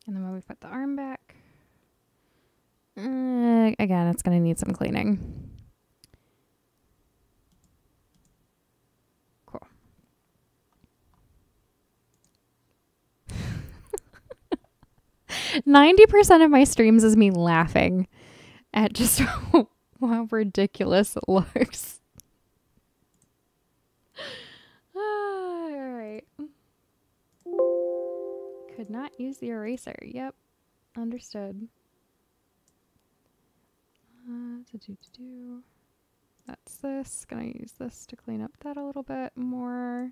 And then when we put the arm back, again, it's going to need some cleaning. Cool. 90% of my streams is me laughing at just how ridiculous it looks. Alright. Could not use the eraser. Yep. Understood. That's this. Gonna use this to clean up that a little bit more.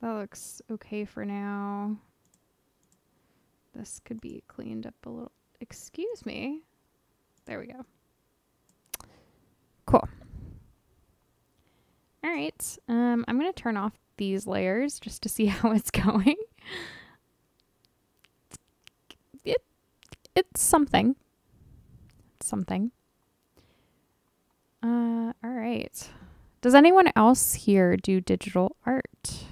That looks okay for now. This could be cleaned up a little. Excuse me. There we go. Cool. All right. I'm going to turn off these layers just to see how it's going. It's something. It's something. All right. Does anyone else here do digital art?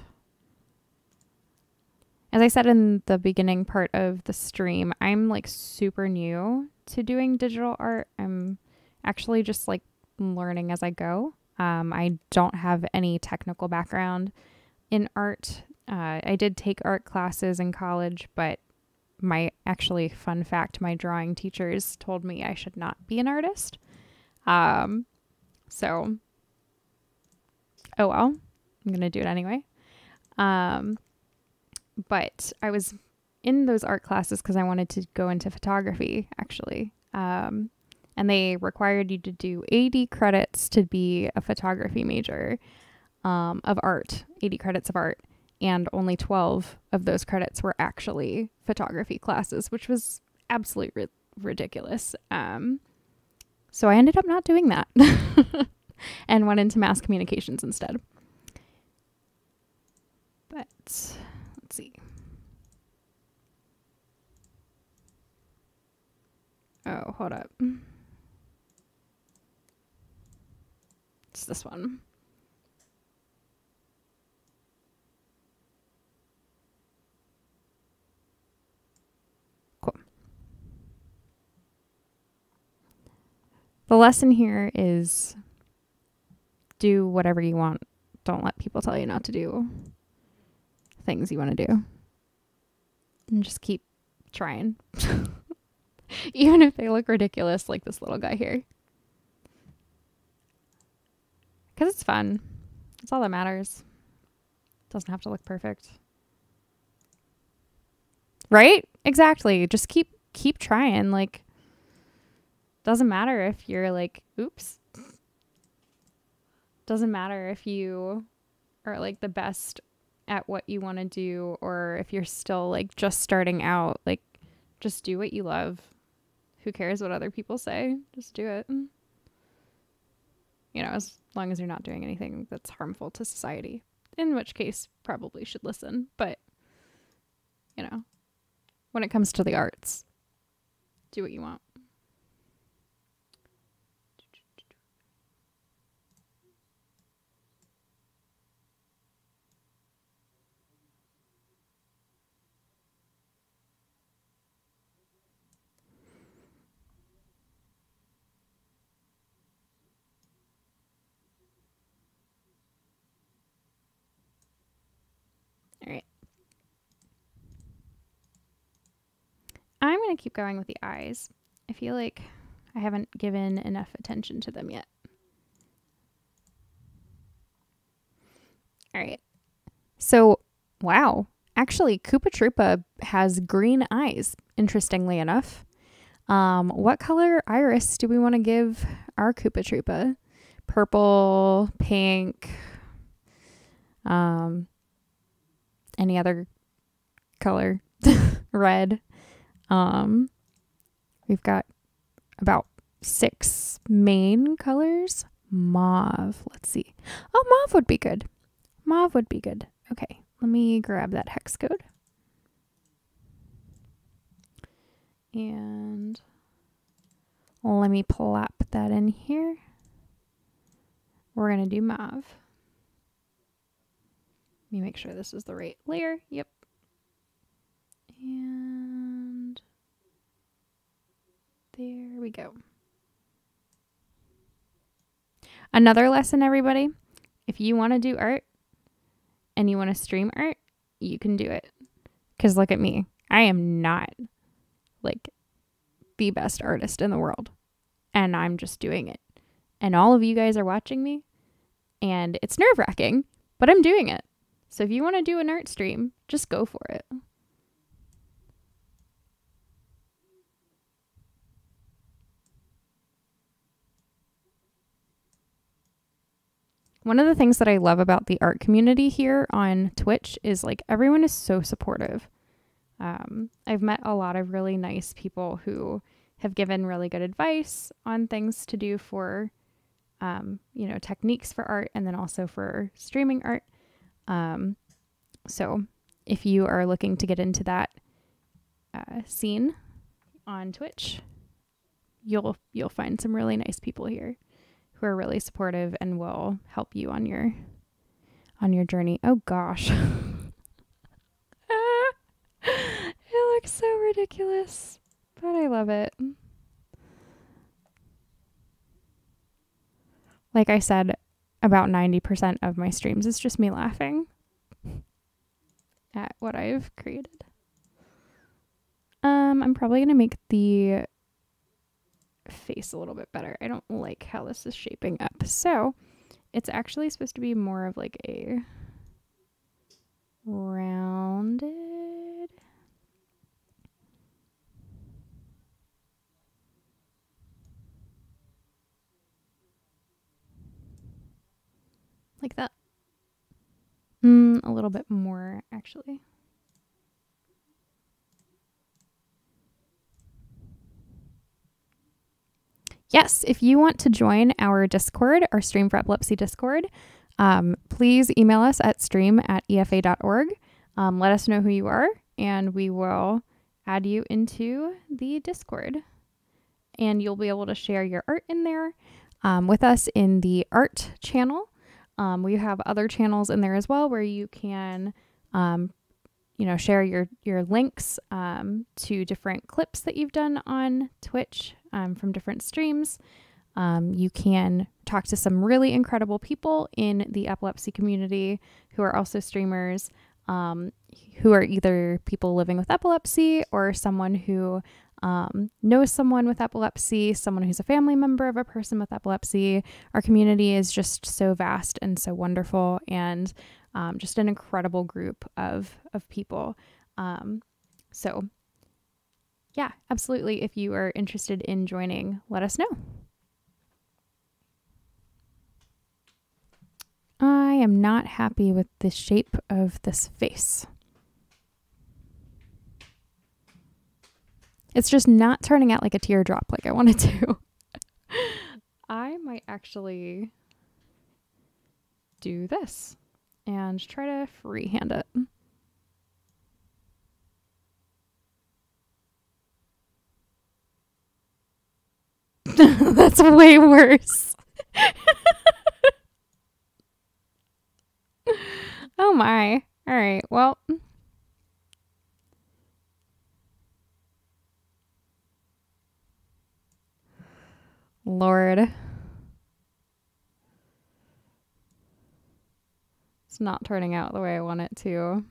As I said in the beginning part of the stream, I'm like super new to doing digital art. I'm actually just like learning as I go. I don't have any technical background in art. I did take art classes in college, but fun fact, my drawing teachers told me I should not be an artist. So, oh well, I'm going to do it anyway. But I was in those art classes because I wanted to go into photography, actually. And they required you to do 80 credits to be a photography major of art, 80 credits of art. And only 12 of those credits were actually photography classes, which was absolutely ridiculous. So I ended up not doing that and went into mass communications instead. But let's see. Oh, hold up. It's this one. Cool. The lesson here is do whatever you want. Don't let people tell you not to do things you want to do. And just keep trying. Even if they look ridiculous, like this little guy here. Because it's fun. That's all that matters. It doesn't have to look perfect. Right? Exactly. Just keep trying. Like, doesn't matter if you're like, oops. Doesn't matter if you are like the best at what you want to do, or if you're still like just starting out. Like, just do what you love. Who cares what other people say? Just do it. you know, as long as you're not doing anything that's harmful to society, in which case probably should listen. But, you know, when it comes to the arts, do what you want. All right. I'm going to keep going with the eyes. I feel like I haven't given enough attention to them yet. All right. So, wow. Actually, Koopa Troopa has green eyes, interestingly enough. What color iris do we want to give our Koopa Troopa? Purple, pink, any other color? Red. We've got about 6 main colors. Mauve. Let's see. Oh, mauve would be good. Mauve would be good. Okay, let me grab that hex code. And let me plop that in here. We're going to do mauve. Let me make sure this is the right layer. Yep. And there we go. Another lesson, everybody. If you want to do art and you want to stream art, you can do it. Because look at me. I am not like the best artist in the world. And I'm just doing it. And all of you guys are watching me. And it's nerve-wracking, but I'm doing it. So if you want to do an art stream, just go for it. One of the things that I love about the art community here on Twitch is like everyone is so supportive. I've met a lot of really nice people who have given really good advice on things to do for, you know, techniques for art and then also for streaming art. So if you are looking to get into that scene on Twitch, you'll find some really nice people here who are really supportive and will help you on your journey. Oh gosh. It looks so ridiculous, but I love it. Like I said, about 90% of my streams is just me laughing at what I've created. I'm probably going to make the face a little bit better. I don't like how this is shaping up. So it's actually supposed to be more of like a rounded. Like that. A little bit more actually. Yes, if you want to join our Discord, our Stream for Epilepsy Discord, please email us at stream@efa.org. Let us know who you are, and we will add you into the Discord. And you'll be able to share your art in there with us in the art channel. We have other channels in there as well where you can share your links to different clips that you've done on Twitch from different streams. You can talk to some really incredible people in the epilepsy community who are also streamers, who are either people living with epilepsy or someone who knows someone with epilepsy, someone who's a family member of a person with epilepsy. Our community is just so vast and so wonderful, and just an incredible group of people. So yeah, absolutely. If you are interested in joining, let us know. I am not happy with the shape of this face. It's just not turning out like a teardrop like I wanted to. I might actually do this and try to freehand it. That's way worse. Oh my. All right. Well, Lord. It's not turning out the way I want it to.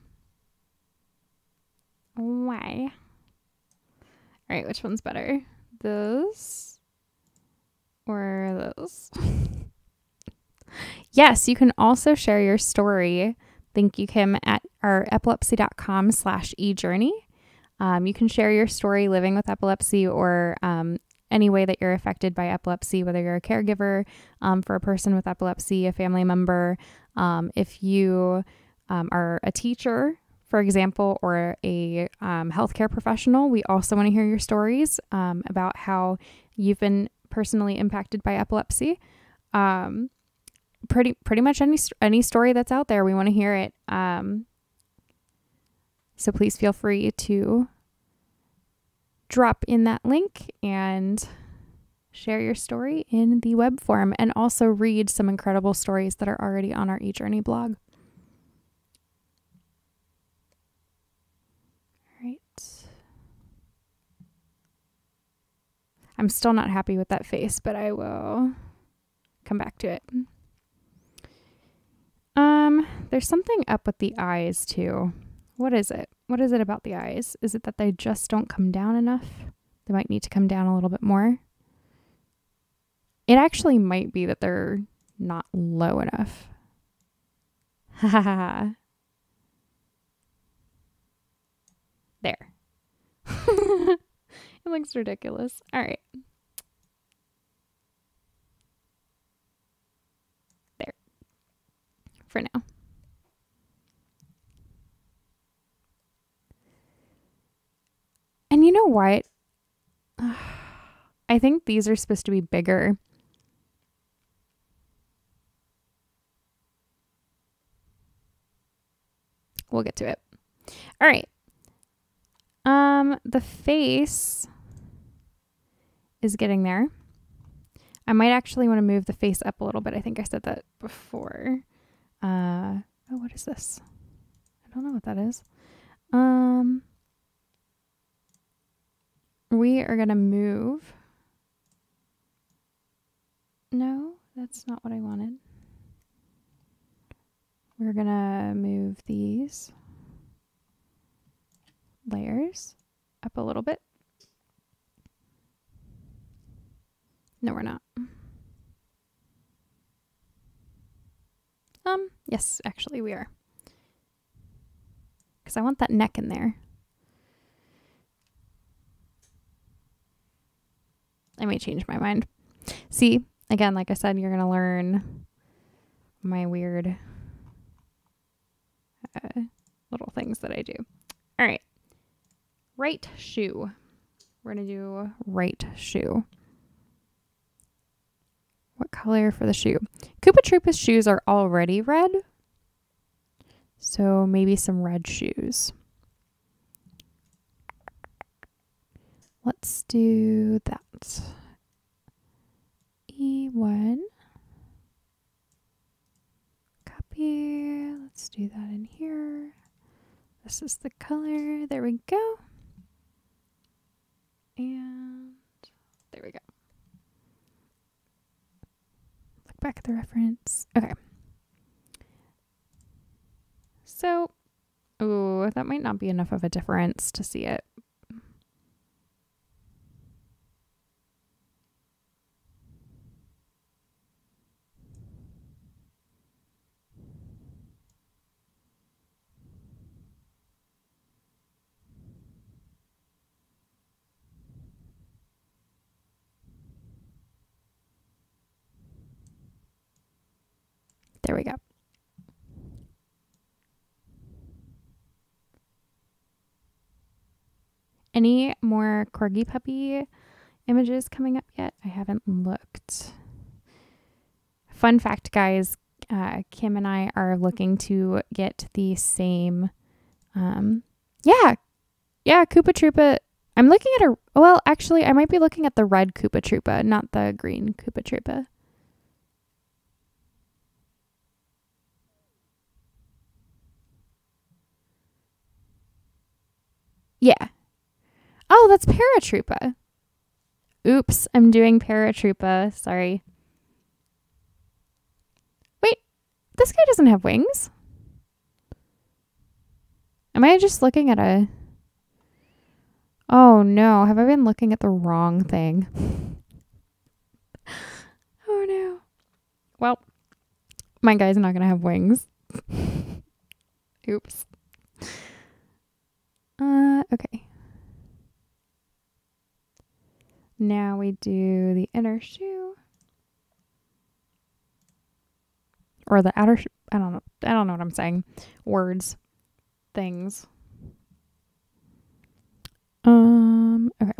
Why? All right, which one's better? This or this? Yes, you can also share your story. Thank you, Kim, at our epilepsy.com/ejourney. You can share your story living with epilepsy or any way that you're affected by epilepsy, whether you're a caregiver for a person with epilepsy, a family member, if you are a teacher, for example, or a healthcare professional. We also want to hear your stories about how you've been personally impacted by epilepsy. Pretty much any story that's out there, we want to hear it. So please feel free to drop in that link and share your story in the web form, and also read some incredible stories that are already on our eJourney blog. All right. I'm still not happy with that face, but I will come back to it. There's something up with the eyes too. What is it? What is it about the eyes? Is it that they just don't come down enough? They might need to come down a little bit more. It actually might be that they're not low enough. Ha ha ha. There. It looks ridiculous. All right. There. For now. And you know what? I think these are supposed to be bigger. We'll get to it. All right. The face is getting there. I might actually want to move the face up a little bit. I think I said that before. Oh, what is this? I don't know what that is. We are going to move. No, that's not what I wanted. We're going to move these layers up a little bit. No, we're not. Yes, actually we are. Because I want that neck in there. I may change my mind. See, again, like I said, you're going to learn my weird little things that I do. All right. Right shoe. We're going to do right shoe. What color for the shoe? Koopa Troopa's shoes are already red. So maybe some red shoes. Let's do that. E1. Copy. Let's do that in here. This is the color. There we go. And there we go. Look back at the reference. Okay. So, ooh, that might not be enough of a difference to see it. There we go. Any more Corgi Puppy images coming up yet? I haven't looked. Fun fact, guys, Kim and I are looking to get the same, yeah, Koopa Troopa. I'm looking at well, actually, I might be looking at the red Koopa Troopa, not the green Koopa Troopa. Yeah. Oh, that's Paratroopa. Oops, I'm doing Paratroopa. Sorry. Wait, this guy doesn't have wings. Am I just looking at a... Oh no, have I been looking at the wrong thing? Oh no. Well, my guy's not gonna have wings. Oops. Okay. Now we do the inner shoe. Or the outer shoe. I don't know. I don't know what I'm saying. Words. Things. Okay.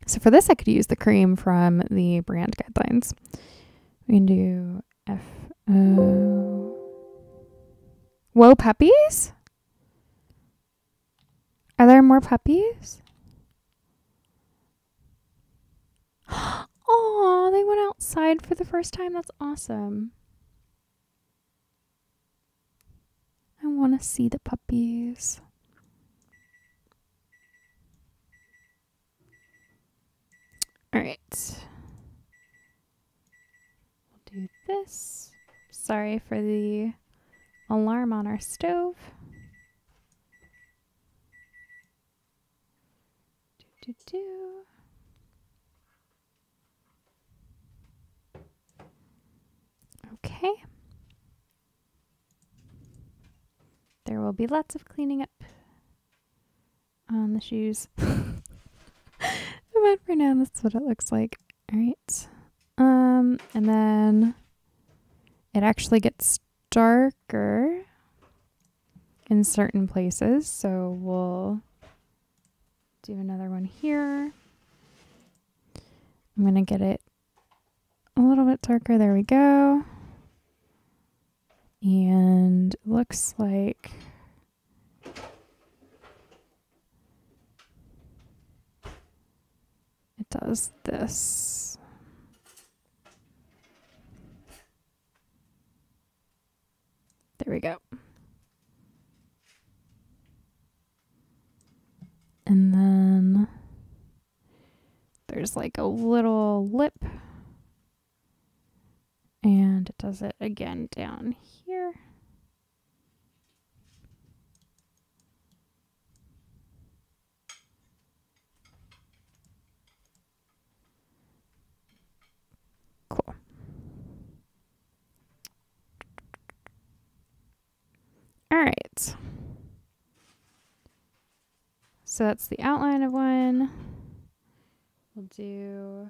So for this, I could use the cream from the brand guidelines. We can do F-O. Whoa, puppies? Are there more puppies? Oh, they went outside for the first time. That's awesome. I want to see the puppies. All right. We'll do this. Sorry for the alarm on our stove. Do. Okay. There will be lots of cleaning up on the shoes. But for now, that's what it looks like. All right. And then it actually gets darker in certain places. So we'll do another one here. I'm going to get it a little bit darker. There we go. And it looks like it does this. There we go. And then there's like a little lip. And it does it again down here. Cool. All right. So that's the outline of one. We'll do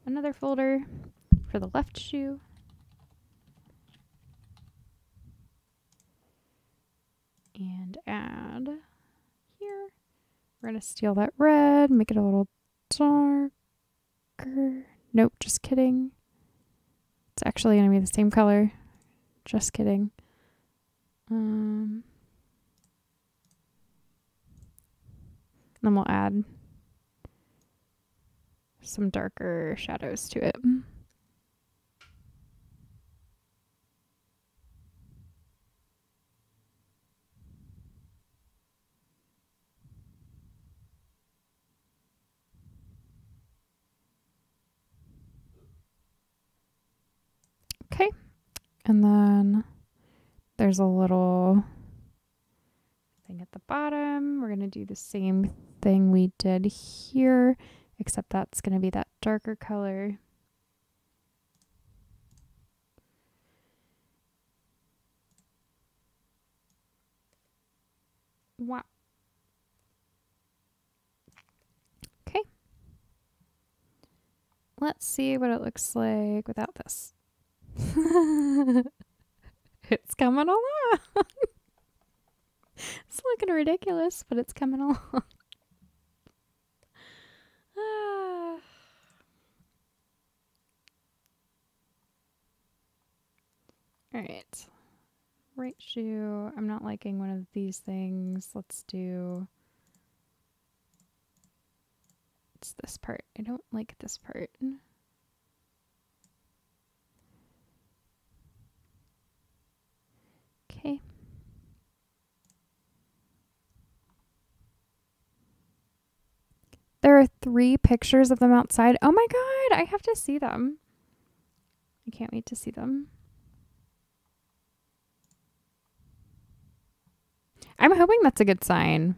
another folder for the left shoe. And add here. We're going to steal that red, make it a little darker. Nope, just kidding. It's actually going to be the same color. Just kidding. Then we'll add some darker shadows to it. Okay, and then there's a little thing at the bottom. We're going to do the same thing we did here, except that's going to be that darker color. Wow. Okay. Let's see what it looks like without this. It's coming along. It's looking ridiculous, but it's coming along. All right. Right shoe. I'm not liking one of these things. Let's do... It's this part. I don't like this part. Okay. There are 3 pictures of them outside. Oh my god, I have to see them. I can't wait to see them. I'm hoping that's a good sign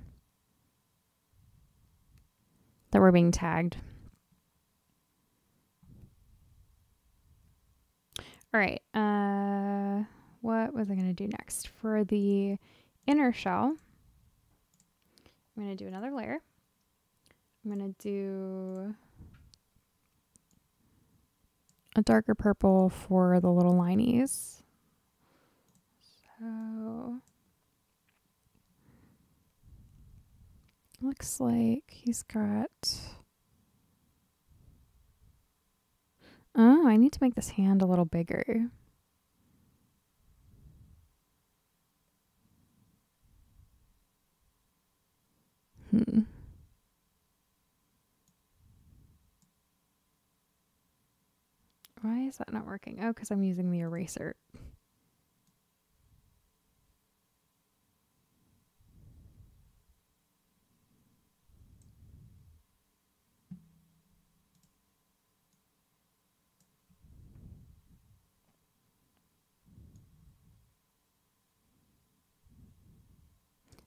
that we're being tagged. All right. What was I going to do next? For the inner shell, I'm going to do another layer. I'm going to do a darker purple for the little linies. So looks like he's got... Oh, I need to make this hand a little bigger. Why is that not working? Oh, because I'm using the eraser.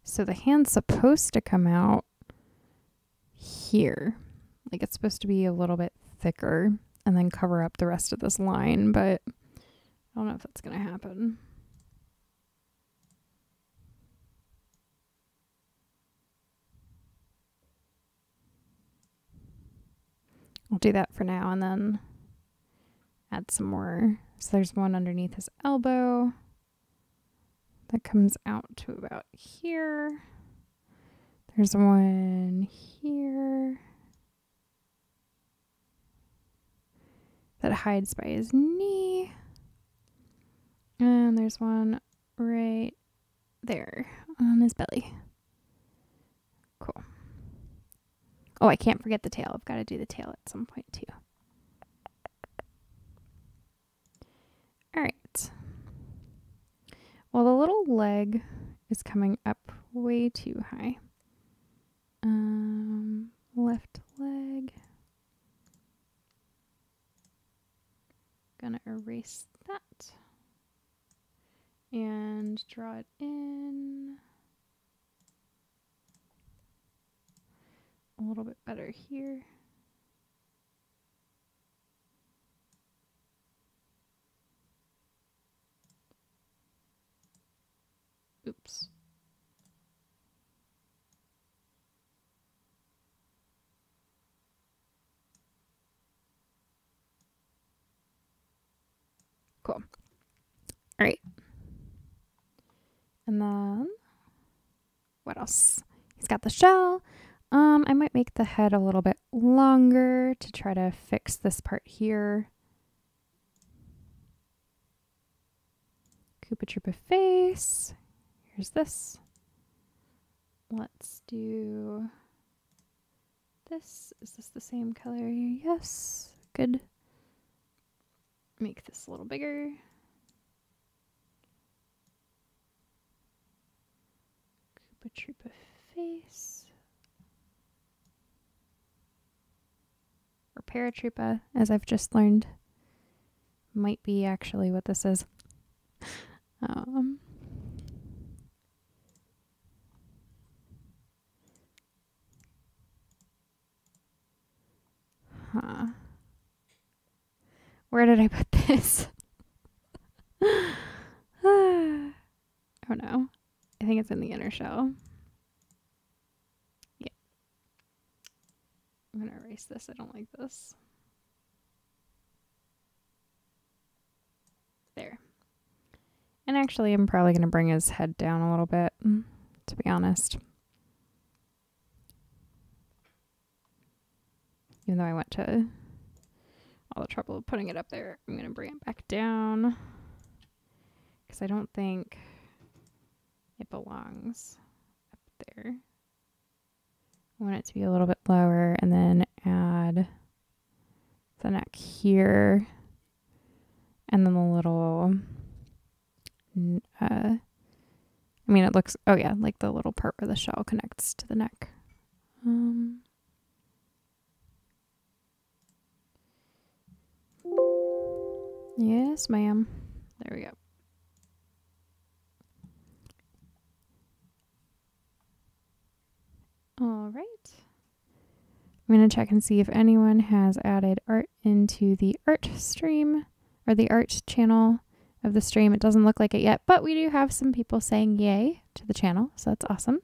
So the hand's supposed to come out here. Like it's supposed to be a little bit thicker and then cover up the rest of this line, but I don't know if that's going to happen. I'll do that for now and then add some more. So there's one underneath his elbow that comes out to about here. There's one here that hides by his knee. And there's one right there on his belly. Cool. Oh, I can't forget the tail. I've got to do the tail at some point too. All right. Well, the little leg is coming up way too high. Left leg. Gonna erase that and draw it in a little bit better here. Oops. Cool. All right. And then what else? He's got the shell. I might make the head a little bit longer to try to fix this part here. Koopa Troopa face. Here's this. Let's do this. Is this the same color? Yes. Good. Make this a little bigger. Koopa Troopa face. Or Paratroopa, as I've just learned, might be actually what this is. Where did I put this? Oh no. I think it's in the inner shell. Yeah. I'm gonna erase this. I don't like this. There. And actually, I'm probably gonna bring his head down a little bit, to be honest. Even though I went to all the trouble of putting it up there, I'm gonna bring it back down. because I don't think it belongs up there. I want it to be a little bit lower, and then add the neck here, and then the little, I mean, it looks, oh yeah, like the little part where the shell connects to the neck. Yes, ma'am. There we go. All right. I'm going to check and see if anyone has added art into the art stream or the art channel of the stream. It doesn't look like it yet, but we do have some people saying yay to the channel, so that's awesome.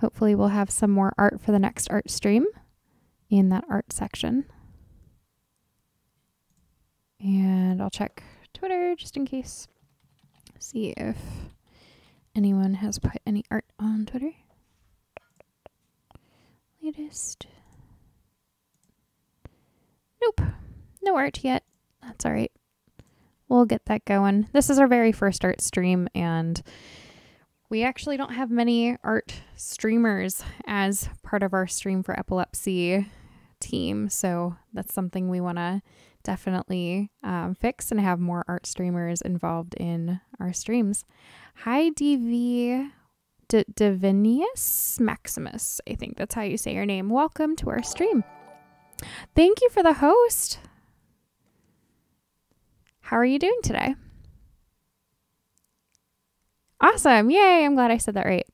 Hopefully we'll have some more art for the next art stream in that art section. And I'll check Twitter just in case. See if anyone has put any art on Twitter. Latest. Nope. No art yet. That's all right. We'll get that going. This is our very first art stream, and we actually don't have many art streamers as part of our Stream for Epilepsy team. So that's something we want to definitely fix and have more art streamers involved in our streams. Hi, DV. Divinius Maximus, I think that's how you say your name. Welcome to our stream. Thank you for the host. How are you doing today? Awesome. Yay. I'm glad I said that right.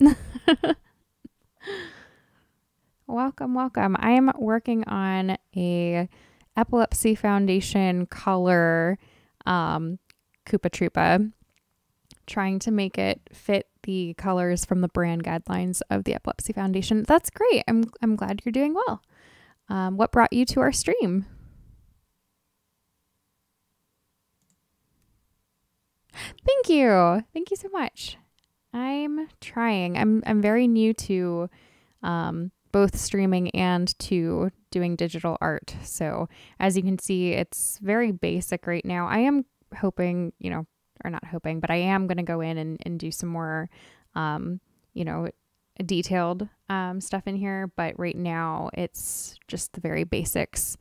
Welcome, welcome. I am working on a Epilepsy Foundation color Koopa Troopa, trying to make it fit the colors from the brand guidelines of the Epilepsy Foundation. That's great. I'm glad you're doing well. What brought you to our stream? Thank you. Thank you so much. I'm trying. I'm very new to both streaming and to doing digital art. So as you can see, it's very basic right now. I am hoping, or not hoping, but I am going to go in and do some more, detailed stuff in here. But right now it's just the very basics,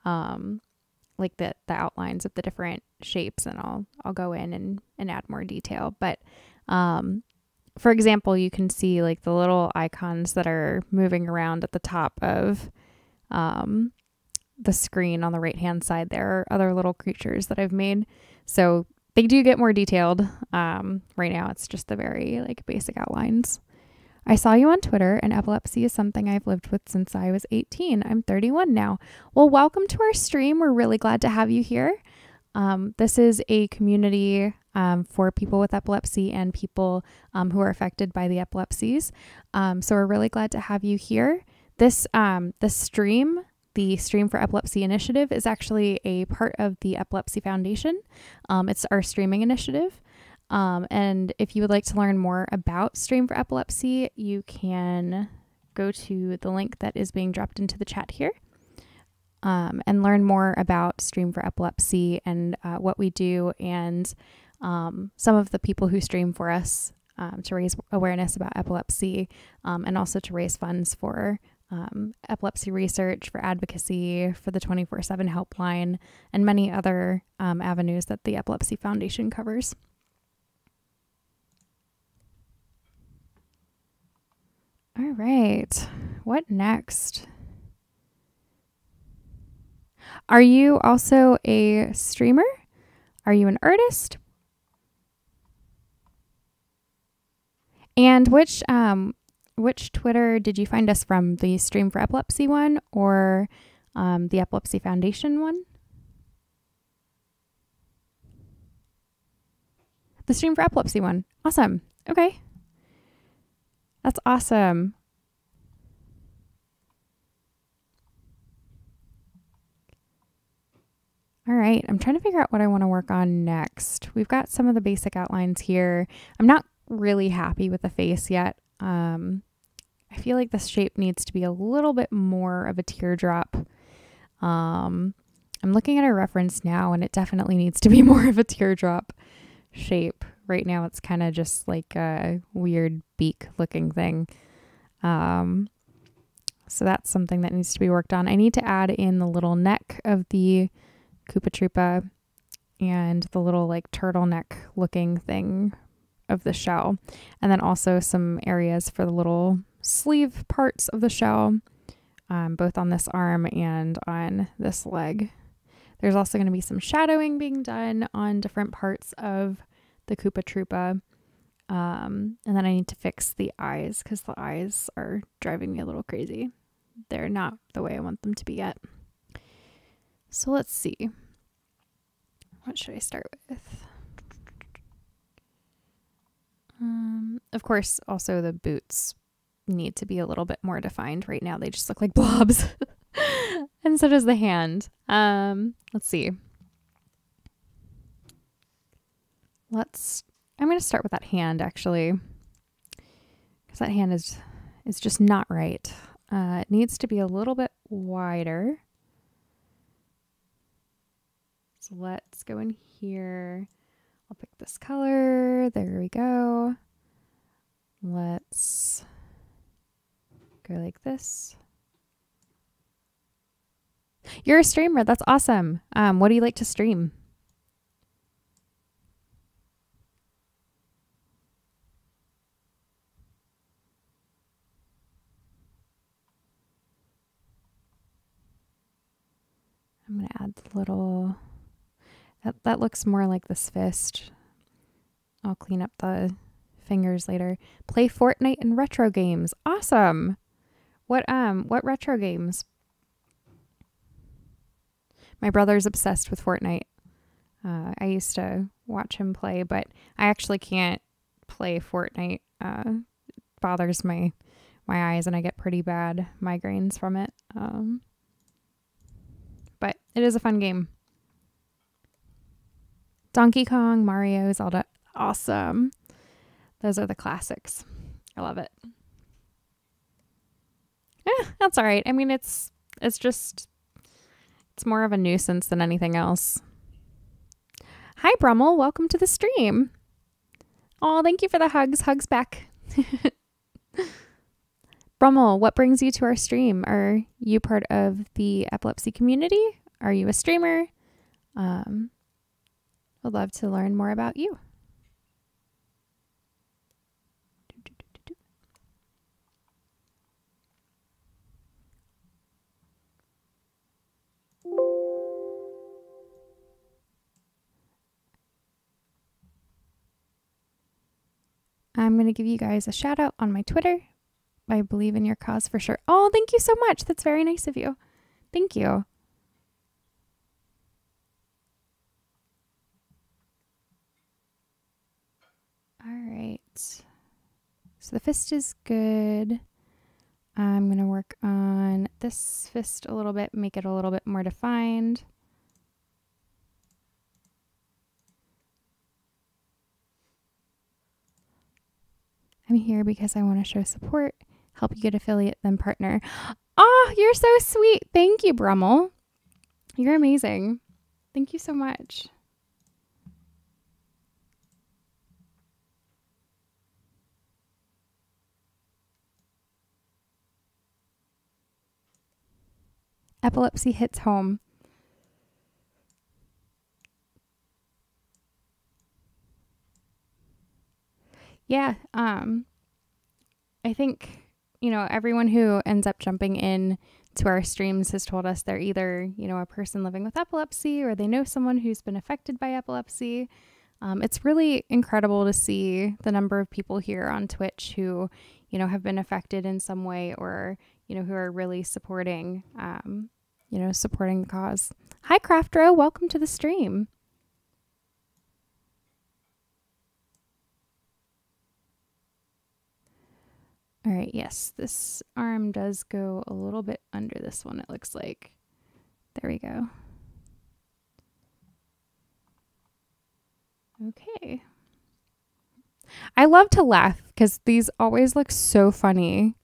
like the outlines of the different shapes, and I'll go in and add more detail. But for example, you can see like the little icons that are moving around at the top of the screen on the right hand side. There are other little creatures that I've made. So they do get more detailed. Right now it's just the very like basic outlines. I saw you on Twitter, and epilepsy is something I've lived with since I was 18. I'm 31 now. Well, welcome to our stream. We're really glad to have you here. This is a community for people with epilepsy and people who are affected by the epilepsies. So we're really glad to have you here. This stream, the Stream for Epilepsy initiative, is actually a part of the Epilepsy Foundation. It's our streaming initiative. And if you would like to learn more about Stream for Epilepsy, you can go to the link that is being dropped into the chat here, and learn more about Stream for Epilepsy and what we do, and some of the people who stream for us to raise awareness about epilepsy, and also to raise funds for epilepsy research, for advocacy, for the 24/7 helpline, and many other avenues that the Epilepsy Foundation covers. All right, what next? Are you also a streamer? Are you an artist? And which Twitter did you find us from? The Stream for Epilepsy one, or the Epilepsy Foundation one? The Stream for Epilepsy one. Awesome. Okay. That's awesome. All right, I'm trying to figure out what I want to work on next. We've got some of the basic outlines here. I'm not really happy with the face yet. I feel like this shape needs to be a little bit more of a teardrop. I'm looking at a reference now, and it definitely needs to be more of a teardrop. shape. Right now it's kind of just like a weird beak looking thing. So that's something that needs to be worked on. I need to add in the little neck of the Koopa Troopa and the little like turtleneck looking thing of the shell. And then also some areas for the little sleeve parts of the shell, both on this arm and on this leg. There's also going to be some shadowing being done on different parts of the Koopa Troopa. And then I need to fix the eyes because the eyes are driving me a little crazy. They're not the way I want them to be yet. So let's see. What should I start with? Of course, also the boots need to be a little bit more defined. Right now they just look like blobs. And so does the hand. Let's see. I'm going to start with that hand actually, because that hand is just not right. It needs to be a little bit wider. So let's go in here. I'll pick this color. There we go. Let's go like this. You're a streamer. That's awesome. What do you like to stream? I'm going to add the little... That looks more like this fist. I'll clean up the fingers later. Play Fortnite and retro games. Awesome. What retro games? My brother's obsessed with Fortnite. I used to watch him play, but I actually can't play Fortnite. It bothers my eyes and I get pretty bad migraines from it. But it is a fun game. Donkey Kong, Mario, Zelda. Awesome. Those are the classics. I love it. That's all right. I mean, it's more of a nuisance than anything else. Hi, Brummel. Welcome to the stream. Oh, thank you for the hugs. Hugs back. Brummel, what brings you to our stream? Are you part of the epilepsy community? Are you a streamer? Would love to learn more about you. I'm going to give you guys a shout out on my Twitter. I believe in your cause for sure. Oh, thank you so much. That's very nice of you. Thank you. All right. So the fist is good. I'm going to work on this fist a little bit, make it a little bit more defined. I'm here because I want to show support, help you get affiliate, then partner. Oh, you're so sweet. Thank you, Brummel. You're amazing. Thank you so much. Epilepsy hits home. Yeah, I think, you know, everyone who ends up jumping in to our streams has told us they're either, you know, a person living with epilepsy or they know someone who's been affected by epilepsy. It's really incredible to see the number of people here on Twitch who, you know, have been affected in some way or, you know, who are really supporting, you know, supporting the cause. Hi, Craftro. Welcome to the stream. All right, yes, this arm does go a little bit under this one, it looks like. There we go. Okay. I love to laugh because these always look so funny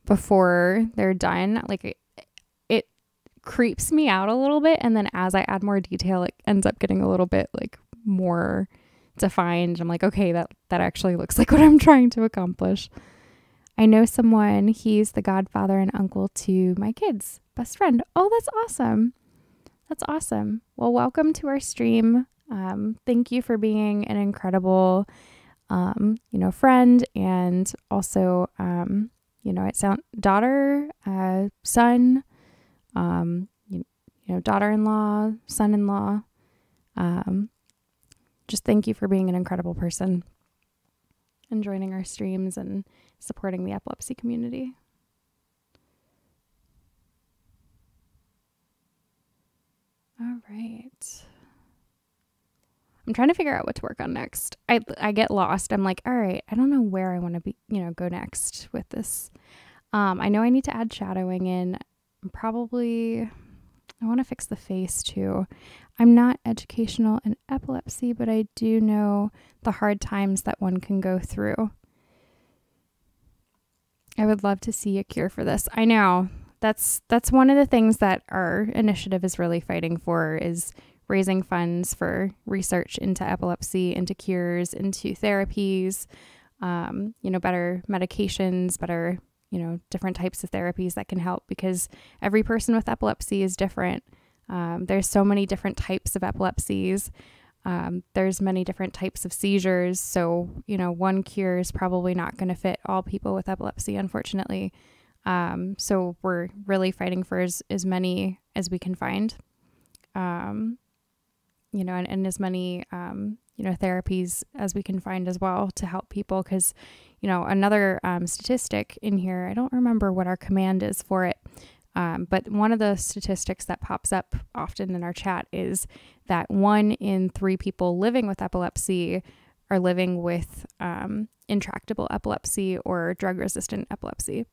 before they're done. Like it creeps me out a little bit, and then as I add more detail, it ends up getting a little bit like more defined. I'm like, okay, that actually looks like what I'm trying to accomplish. I know someone, he's the godfather and uncle to my kids' best friend. Oh, that's awesome. That's awesome. Well, welcome to our stream. Thank you for being an incredible, friend, and also, it sounds daughter, son, daughter-in-law, son-in-law. Just thank you for being an incredible person and joining our streams and supporting the epilepsy community. All right. I'm trying to figure out what to work on next. I get lost. I'm like, all right, I don't know where I want to be, go next with this. I know I need to add shadowing in. I want to fix the face too. I'm not educational in epilepsy, but I do know the hard times that one can go through. I would love to see a cure for this. I know that's one of the things that our initiative is really fighting for, is raising funds for research into epilepsy, into cures, into therapies, better medications, better, different types of therapies that can help, because every person with epilepsy is different. There's so many different types of epilepsies. There's many different types of seizures. So, one cure is probably not going to fit all people with epilepsy, unfortunately. So we're really fighting for as many as we can find, and as many, therapies as we can find as well to help people. Because, another statistic in here, I don't remember what our command is for it. But one of the statistics that pops up often in our chat is that 1 in 3 people living with epilepsy are living with intractable epilepsy or drug-resistant epilepsy.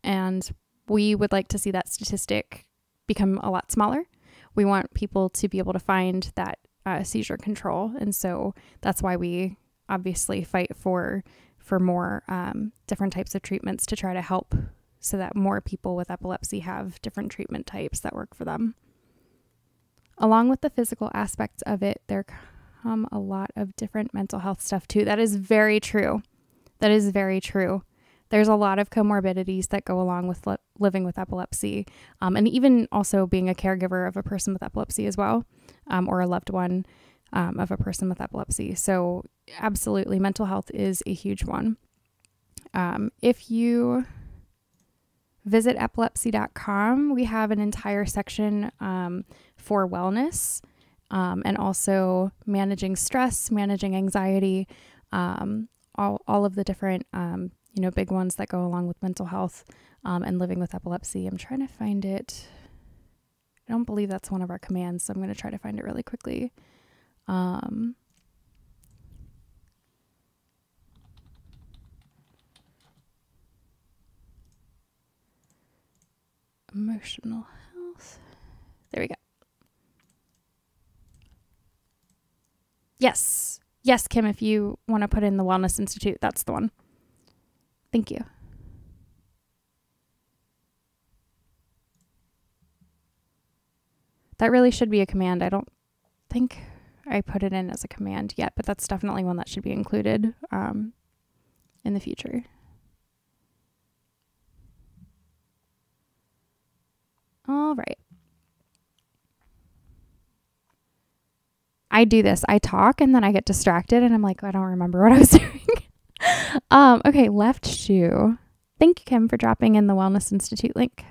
And we would like to see that statistic become a lot smaller. We want people to be able to find that seizure control. And so that's why we obviously fight for more different types of treatments to try to help, so that more people with epilepsy have different treatment types that work for them. Along with the physical aspects of it, there come a lot of different mental health stuff too. That is very true. That is very true. There's a lot of comorbidities that go along with living with epilepsy, and even also being a caregiver of a person with epilepsy as well, or a loved one of a person with epilepsy. So absolutely, mental health is a huge one. If you visit epilepsy.com, we have an entire section for wellness, and also managing stress, managing anxiety, all of the different big ones that go along with mental health and living with epilepsy. I'm trying to find it. I don't believe that's one of our commands, so I'm going to try to find it really quickly. Emotional health. There we go. Yes. Yes, Kim, if you want to put in the Wellness Institute, that's the one. Thank you. That really should be a command. I don't think I put it in as a command yet, but that's definitely one that should be included in the future. All right. I do this. I talk and then I get distracted and I'm like, I don't remember what I was doing. Okay, left shoe. Thank you, Kim, for dropping in the Wellness Institute link.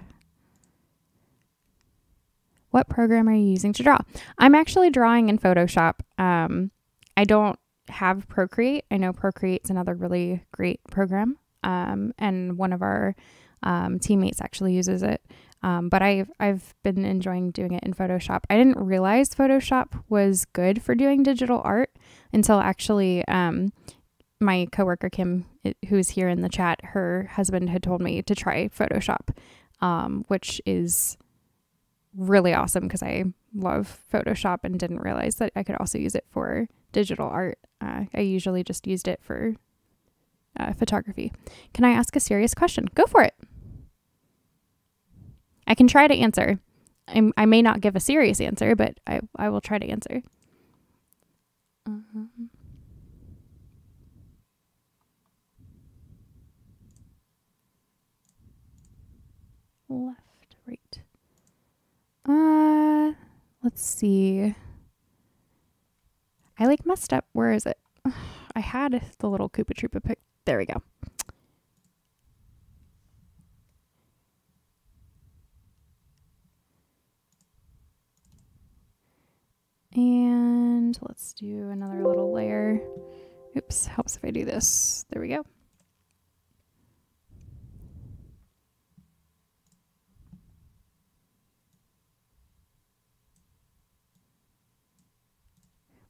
What program are you using to draw? I'm actually drawing in Photoshop. I don't have Procreate. I know Procreate's another really great program. And one of our teammates actually uses it. But I've been enjoying doing it in Photoshop. I didn't realize Photoshop was good for doing digital art until actually my coworker Kim, who's here in the chat, her husband had told me to try Photoshop, which is really awesome because I love Photoshop and didn't realize that I could also use it for digital art. I usually just used it for photography. Can I ask a serious question? Go for it. I can try to answer. I may not give a serious answer, but I will try to answer. Let's see. I like messed up. Where is it? I had the little Koopa Troopa pic. There we go. And let's do another little layer. Oops, helps if I do this. There we go.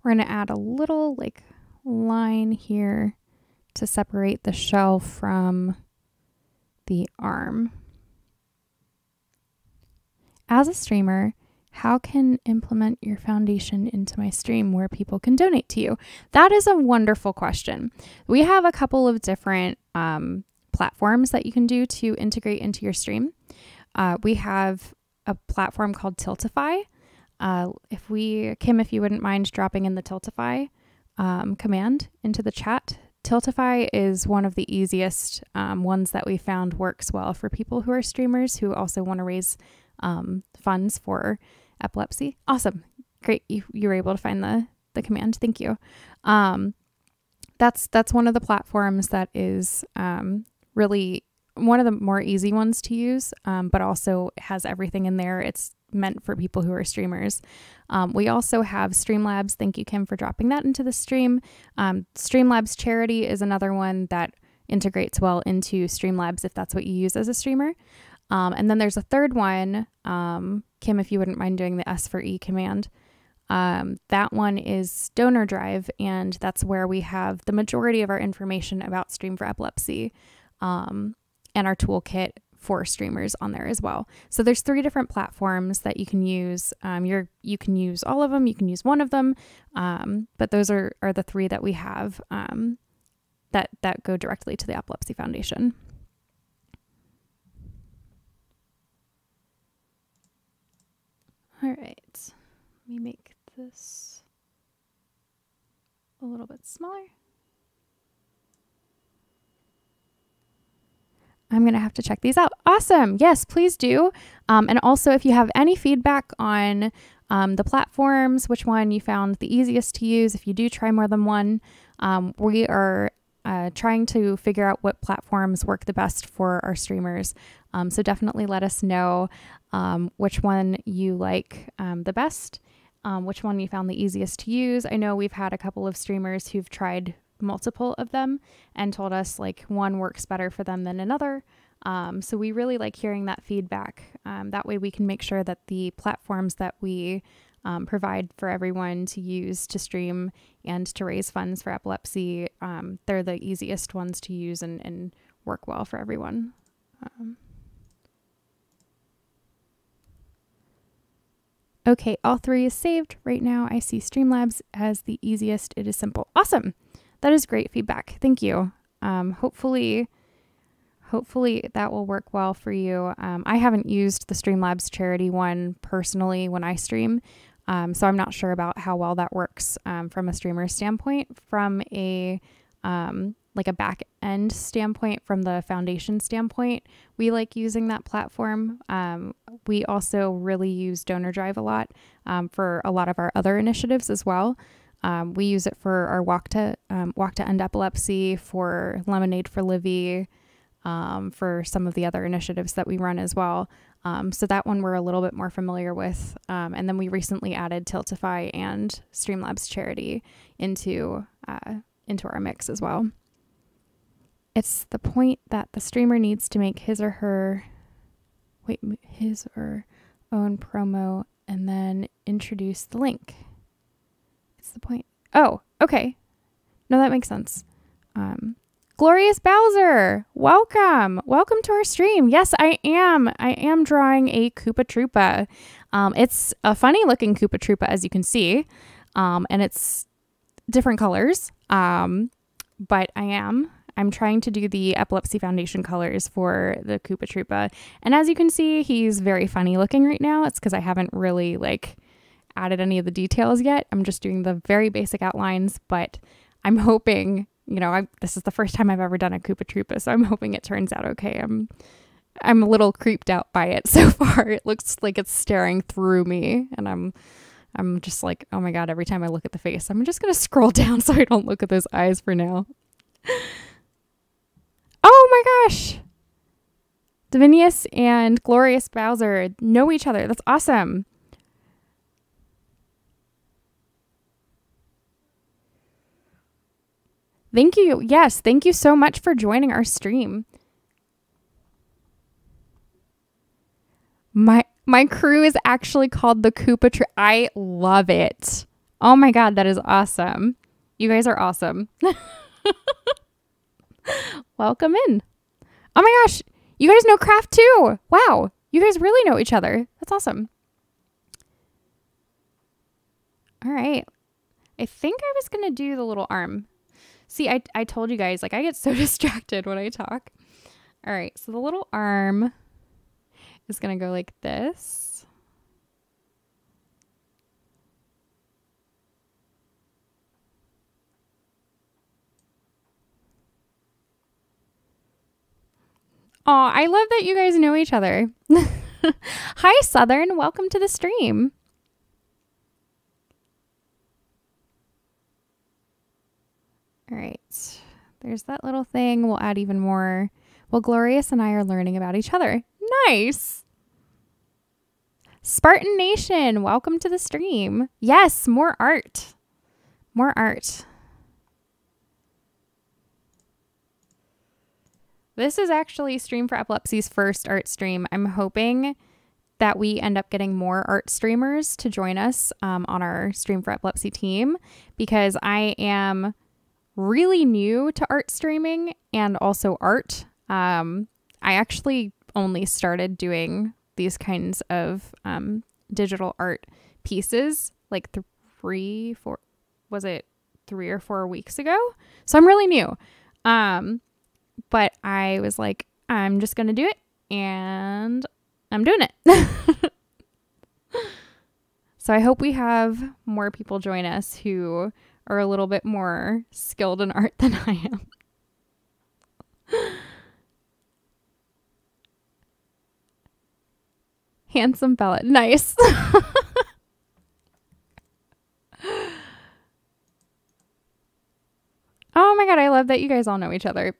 We're going to add a little like line here to separate the shell from the arm. As a streamer, how can implement your foundation into my stream where people can donate to you? That is a wonderful question. We have a couple of different platforms that you can do to integrate into your stream. We have a platform called Tiltify. Kim, if you wouldn't mind dropping in the Tiltify command into the chat. Tiltify is one of the easiest ones that we found works well for people who are streamers who also want to raise funds for epilepsy. Awesome. Great. You were able to find the command. Thank you. That's one of the platforms that is really one of the more easy ones to use, but also has everything in there. It's meant for people who are streamers. We also have Streamlabs. Thank you, Kim, for dropping that into the stream. Streamlabs Charity is another one that integrates well into Streamlabs if that's what you use as a streamer. And then there's a third one, Kim, if you wouldn't mind doing the S4E command. That one is Donor Drive, and that's where we have the majority of our information about Stream for Epilepsy and our toolkit for streamers on there as well. So there's 3 different platforms that you can use. You can use all of them, you can use one of them, but those are the 3 that we have that go directly to the Epilepsy Foundation. All right, let me make this a little bit smaller. I'm going to have to check these out. Awesome. Yes, please do. And also, if you have any feedback on the platforms, which one you found the easiest to use, if you do try more than one, we are trying to figure out what platforms work the best for our streamers. So definitely let us know which one you like the best, which one you found the easiest to use. I know we've had a couple of streamers who've tried multiple of them and told us like one works better for them than another. So we really like hearing that feedback. That way we can make sure that the platforms that we provide for everyone to use to stream and to raise funds for epilepsy, they're the easiest ones to use and work well for everyone. Okay, all 3 is saved. Right now I see Streamlabs as the easiest. It is simple. Awesome. That is great feedback. Thank you. Hopefully that will work well for you. I haven't used the Streamlabs Charity one personally when I stream, so I'm not sure about how well that works from a streamer standpoint. From a like a back end standpoint, from the foundation standpoint, we like using that platform. We also really use Donor Drive a lot for a lot of our other initiatives as well. We use it for our Walk to End Epilepsy, for Lemonade for Livy, for some of the other initiatives that we run as well. So that one we're a little bit more familiar with. And then we recently added Tiltify and Streamlabs Charity into our mix as well. It's the point that the streamer needs to make his or own promo and then introduce the link. It's the point. Oh, okay. No, that makes sense. Glorious Bowser, welcome. Welcome to our stream. Yes, I am drawing a Koopa Troopa. It's a funny looking Koopa Troopa, as you can see. And it's different colors. But I'm trying to do the Epilepsy Foundation colors for the Koopa Troopa. And as you can see, he's very funny looking right now. It's because I haven't really added any of the details yet. I'm just doing the very basic outlines, but I'm hoping, this is the first time I've ever done a Koopa Troopa, so I'm hoping it turns out okay. I'm a little creeped out by it so far. It looks like it's staring through me, and I'm just like, oh my God, every time I look at the face, I'm just going to scroll down so I don't look at those eyes for now. Oh my gosh. Divinius and Glorious Bowser know each other. That's awesome. Thank you. Yes, thank you so much for joining our stream. My crew is actually called the Koopa Tree. I love it. Oh my God, that is awesome. You guys are awesome. Welcome in. Oh my gosh, you guys know Craft too. Wow, you guys really know each other. That's awesome. All right. I think I was going to do the little arm. See, I told you guys, like, I get so distracted when I talk. All right, so the little arm is going to go like this. Oh, I love that you guys know each other. Hi, Southern. Welcome to the stream. All right. There's that little thing. We'll add even more. Well, Glorious and I are learning about each other. Nice. Spartan Nation, welcome to the stream. Yes, more art. More art. This is actually Stream for Epilepsy's first art stream. I'm hoping that we end up getting more art streamers to join us on our Stream for Epilepsy team, because I am really new to art streaming and also art. I actually only started doing these kinds of digital art pieces like 3 or 4 weeks ago. So I'm really new. But I was like, I'm just going to do it, and I'm doing it. So I hope we have more people join us who are a little bit more skilled in art than I am. Handsome Bella. Nice. Oh my God, I love that you guys all know each other.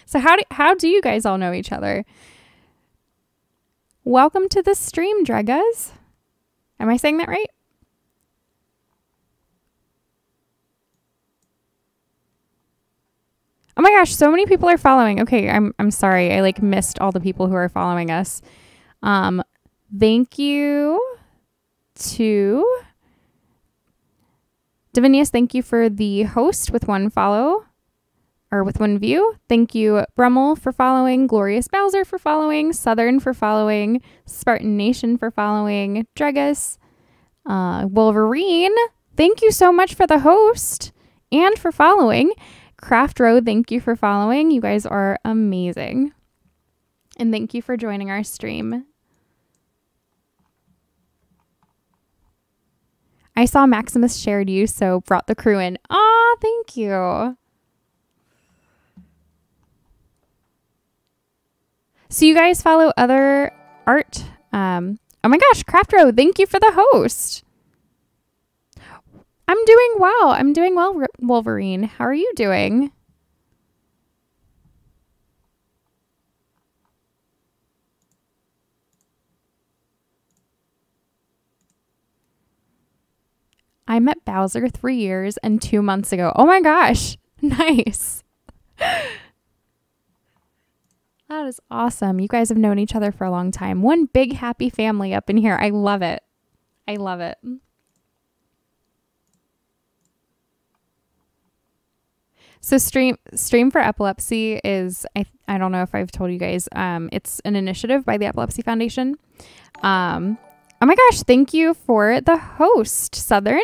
So how do you guys all know each other? Welcome to the stream, Dregas. Am I saying that right? Oh my gosh, so many people are following. Okay, I'm sorry. I like missed all the people who are following us. Thank you to Divinius. Thank you for the host with 1 follow or with 1 view. Thank you, Brummel, for following, Glorious Bowser for following, Southern for following, Spartan Nation for following, Dregas, Wolverine. Thank you so much for the host and for following. Craft Row, thank you for following. You guys are amazing. And thank you for joining our stream. I saw Maximus shared you, so brought the crew in. Aw, thank you. So you guys follow other art? Oh my gosh, Craft Row, thank you for the host. I'm doing well. I'm doing well, Wolverine. How are you doing? I met Bowser 3 years and 2 months ago. Oh my gosh. Nice. That is awesome. You guys have known each other for a long time. One big happy family up in here. I love it. I love it. So Stream for Epilepsy is, I don't know if I've told you guys, it's an initiative by the Epilepsy Foundation. Oh my gosh, thank you for the host, Southern.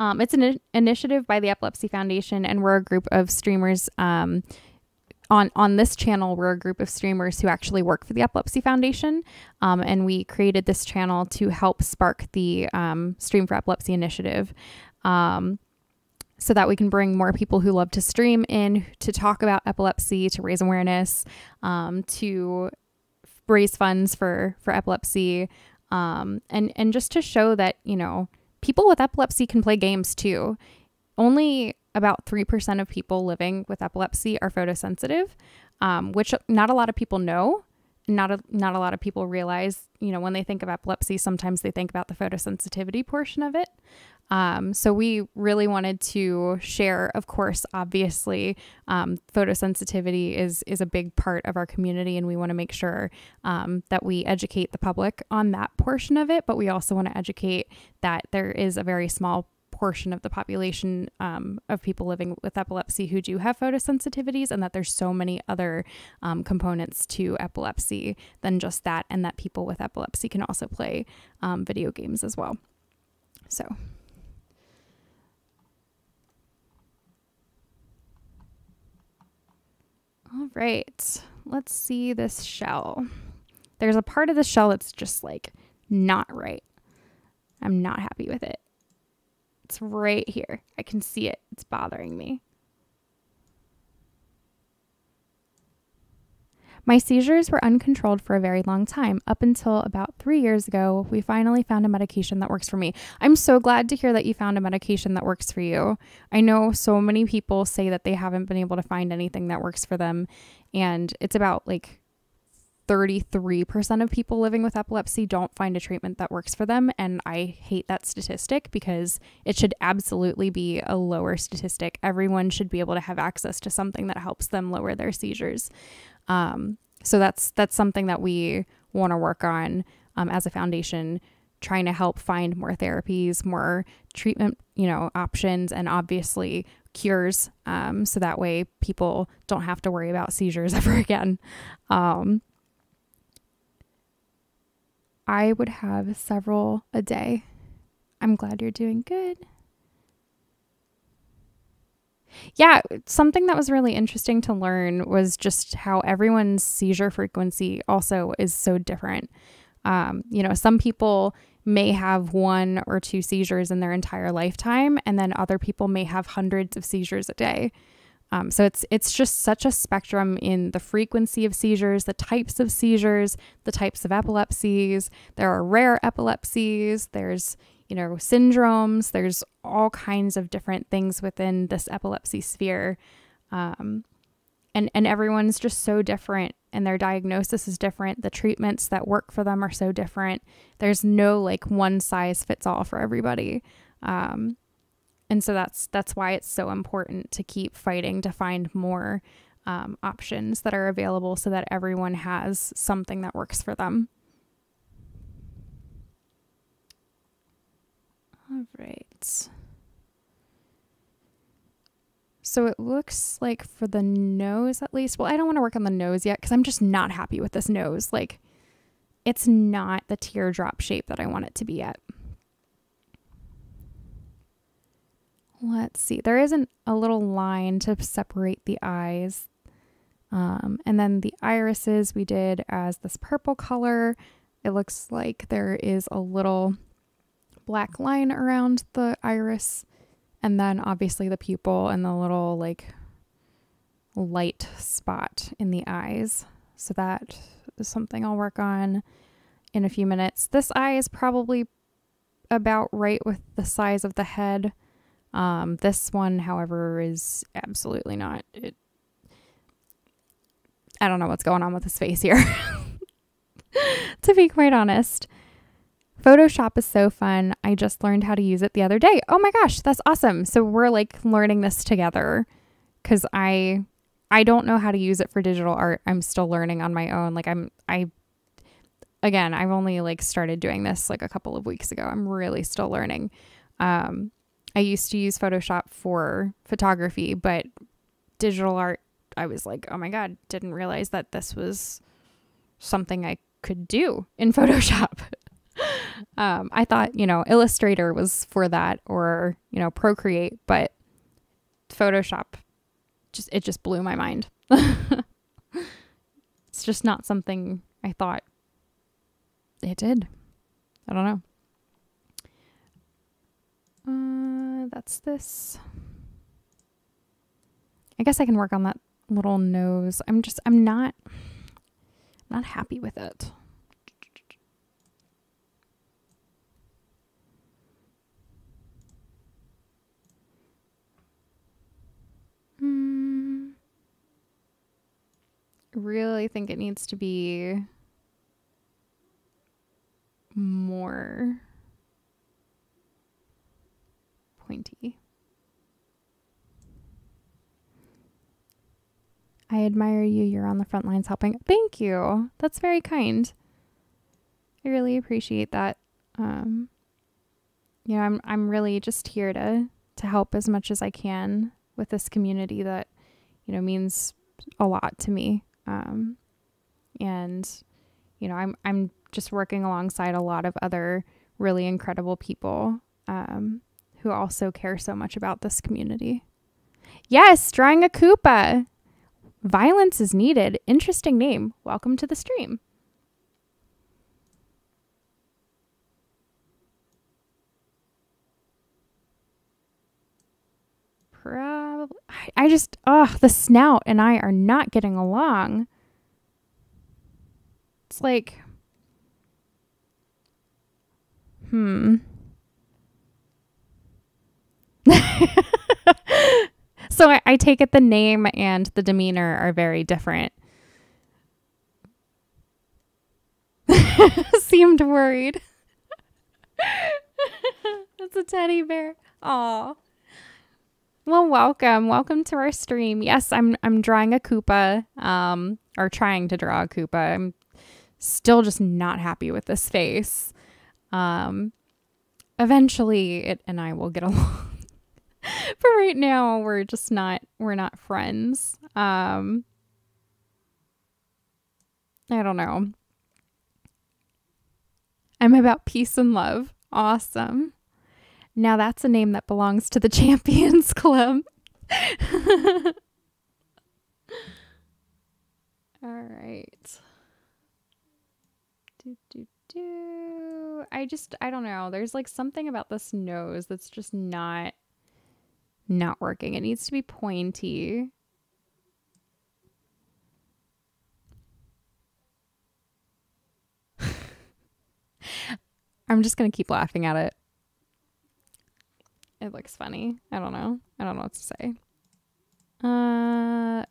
It's an initiative by the Epilepsy Foundation, and we're a group of streamers all on this channel, we're a group of streamers who actually work for the Epilepsy Foundation. And we created this channel to help spark the Stream for Epilepsy initiative. So that we can bring more people who love to stream in to talk about epilepsy, to raise awareness, to raise funds for epilepsy, and just to show that, you know, people with epilepsy can play games too. Only about 3% of people living with epilepsy are photosensitive, which not a lot of people know. Not a lot of people realize, you know, when they think of epilepsy, sometimes they think about the photosensitivity portion of it. So we really wanted to share, of course, obviously, photosensitivity is a big part of our community, and we want to make sure that we educate the public on that portion of it. But we also want to educate that there is a very small portion of the population of people living with epilepsy who do have photosensitivities, and that there's so many other components to epilepsy than just that, and that people with epilepsy can also play video games as well. So all right, let's see this shell. There's a part of the shell that's just like not right. I'm not happy with it. It's right here. I can see it. It's bothering me. My seizures were uncontrolled for a very long time. Up until about 3 years ago, we finally found a medication that works for me. I'm so glad to hear that you found a medication that works for you. I know so many people say that they haven't been able to find anything that works for them. And it's about like 33% of people living with epilepsy don't find a treatment that works for them. And I hate that statistic because it should absolutely be a lower statistic. Everyone should be able to have access to something that helps them lower their seizures. So that's something that we want to work on as a foundation, trying to help find more therapies, more treatment, you know, options, and obviously cures. So that way people don't have to worry about seizures ever again. I would have several a day. I'm glad you're doing good. Yeah, something that was really interesting to learn was just how everyone's seizure frequency also is so different. You know, some people may have 1 or 2 seizures in their entire lifetime, and then other people may have hundreds of seizures a day. So it's just such a spectrum in the frequency of seizures, the types of seizures, the types of epilepsies. There are rare epilepsies. There's, you know, syndromes. There's all kinds of different things within this epilepsy sphere. And everyone's just so different, and their diagnosis is different. The treatments that work for them are so different. There's no like one size fits all for everybody. And so that's why it's so important to keep fighting to find more options that are available so that everyone has something that works for them. All right. So it looks like for the nose at least, well, I don't want to work on the nose yet because I'm just not happy with this nose. Like, it's not the teardrop shape that I want it to be at. Let's see. There isn't a little line to separate the eyes. And then the irises we did as this purple color. It looks like there is a little black line around the iris. And then obviously the pupil and the little like light spot in the eyes. So that is something I'll work on in a few minutes. This eye is probably about right with the size of the head. This one, however, is absolutely not. I don't know what's going on with his face here, to be quite honest. Photoshop is so fun. I just learned how to use it the other day. Oh my gosh, that's awesome. So we're like learning this together because I don't know how to use it for digital art. I'm still learning on my own. Like I've only like started doing this like a couple of weeks ago. I'm really still learning. I used to use Photoshop for photography, but digital art, I was like, oh my God, didn't realize that this was something I could do in Photoshop. I thought, you know, Illustrator was for that, or, you know, Procreate, but Photoshop it just blew my mind. It's just not something I thought it did. I don't know. That's this. I guess I can work on that little nose. I'm not happy with it. Really think it needs to be more pointy. I admire you. You're on the front lines helping. Thank you. That's very kind. I really appreciate that. You know, I'm really just here to help as much as I can with this community that, you know, means a lot to me. And you know, I'm just working alongside a lot of other really incredible people, who also care so much about this community. Yes, drawing a Koopa. Violence is needed. Interesting name. Welcome to the stream. Probably. I just, the snout and I are not getting along. It's like, So I take it the name and the demeanor are very different. Seemed worried. That's a teddy bear. Aw. Well, welcome to our stream. Yes, I'm drawing a Koopa, or trying to draw a Koopa. I'm still just not happy with this face. Eventually it and I will get along. But right now we're not friends. I don't know. I'm about peace and love. Awesome. Now that's a name that belongs to the Champions Club. All right. I don't know. There's like something about this nose that's just not working. It needs to be pointy. I'm just going to keep laughing at it. It looks funny. I don't know what to say.